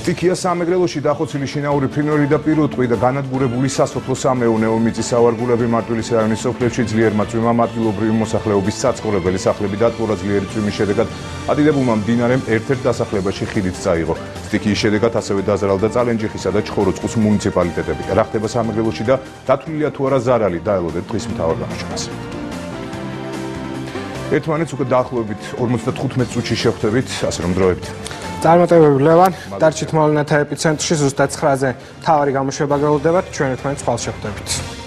სტიქია სამეგრელოში დახოცილი შინაური ფრინველი და პირუტყვი და განადგურებული სასოფლო სამეურნეო მიწის სავარგულები მარტვილის რაიონის სოფლებში ძლიერმა წვიმამ ადგილობრივი მოსახლეობის საცხოვრებელი სახლები დატბორა. ძლიერი წვიმის შედეგად ადიდებულმა მდინარემ ერთ-ერთ დასახლებაში ხიდით წაიღო. სტიქიის შედეგად ასევე დაზარალდა წალენჯიხისა და ჩხოროწყუს მუნიციპალიტეტები. რა ხდება სამეგრელოში და დათვლილია თუ არა ზარალი, დაელოდეთ დღის მთავარ გამოშვებას. ერთმანეთს უკვე დაახლოებით 55 წუთში შევხვდებით, ასე რომ დროებით. წარმატებები ლევან, დარჩით მოვლენათა ეპიცენტრში ზუსტად 9-ზე მთავარი გამოშვება გელოდებათ, ჩვენ ერთმანეთს ხვალ შევხვდებით.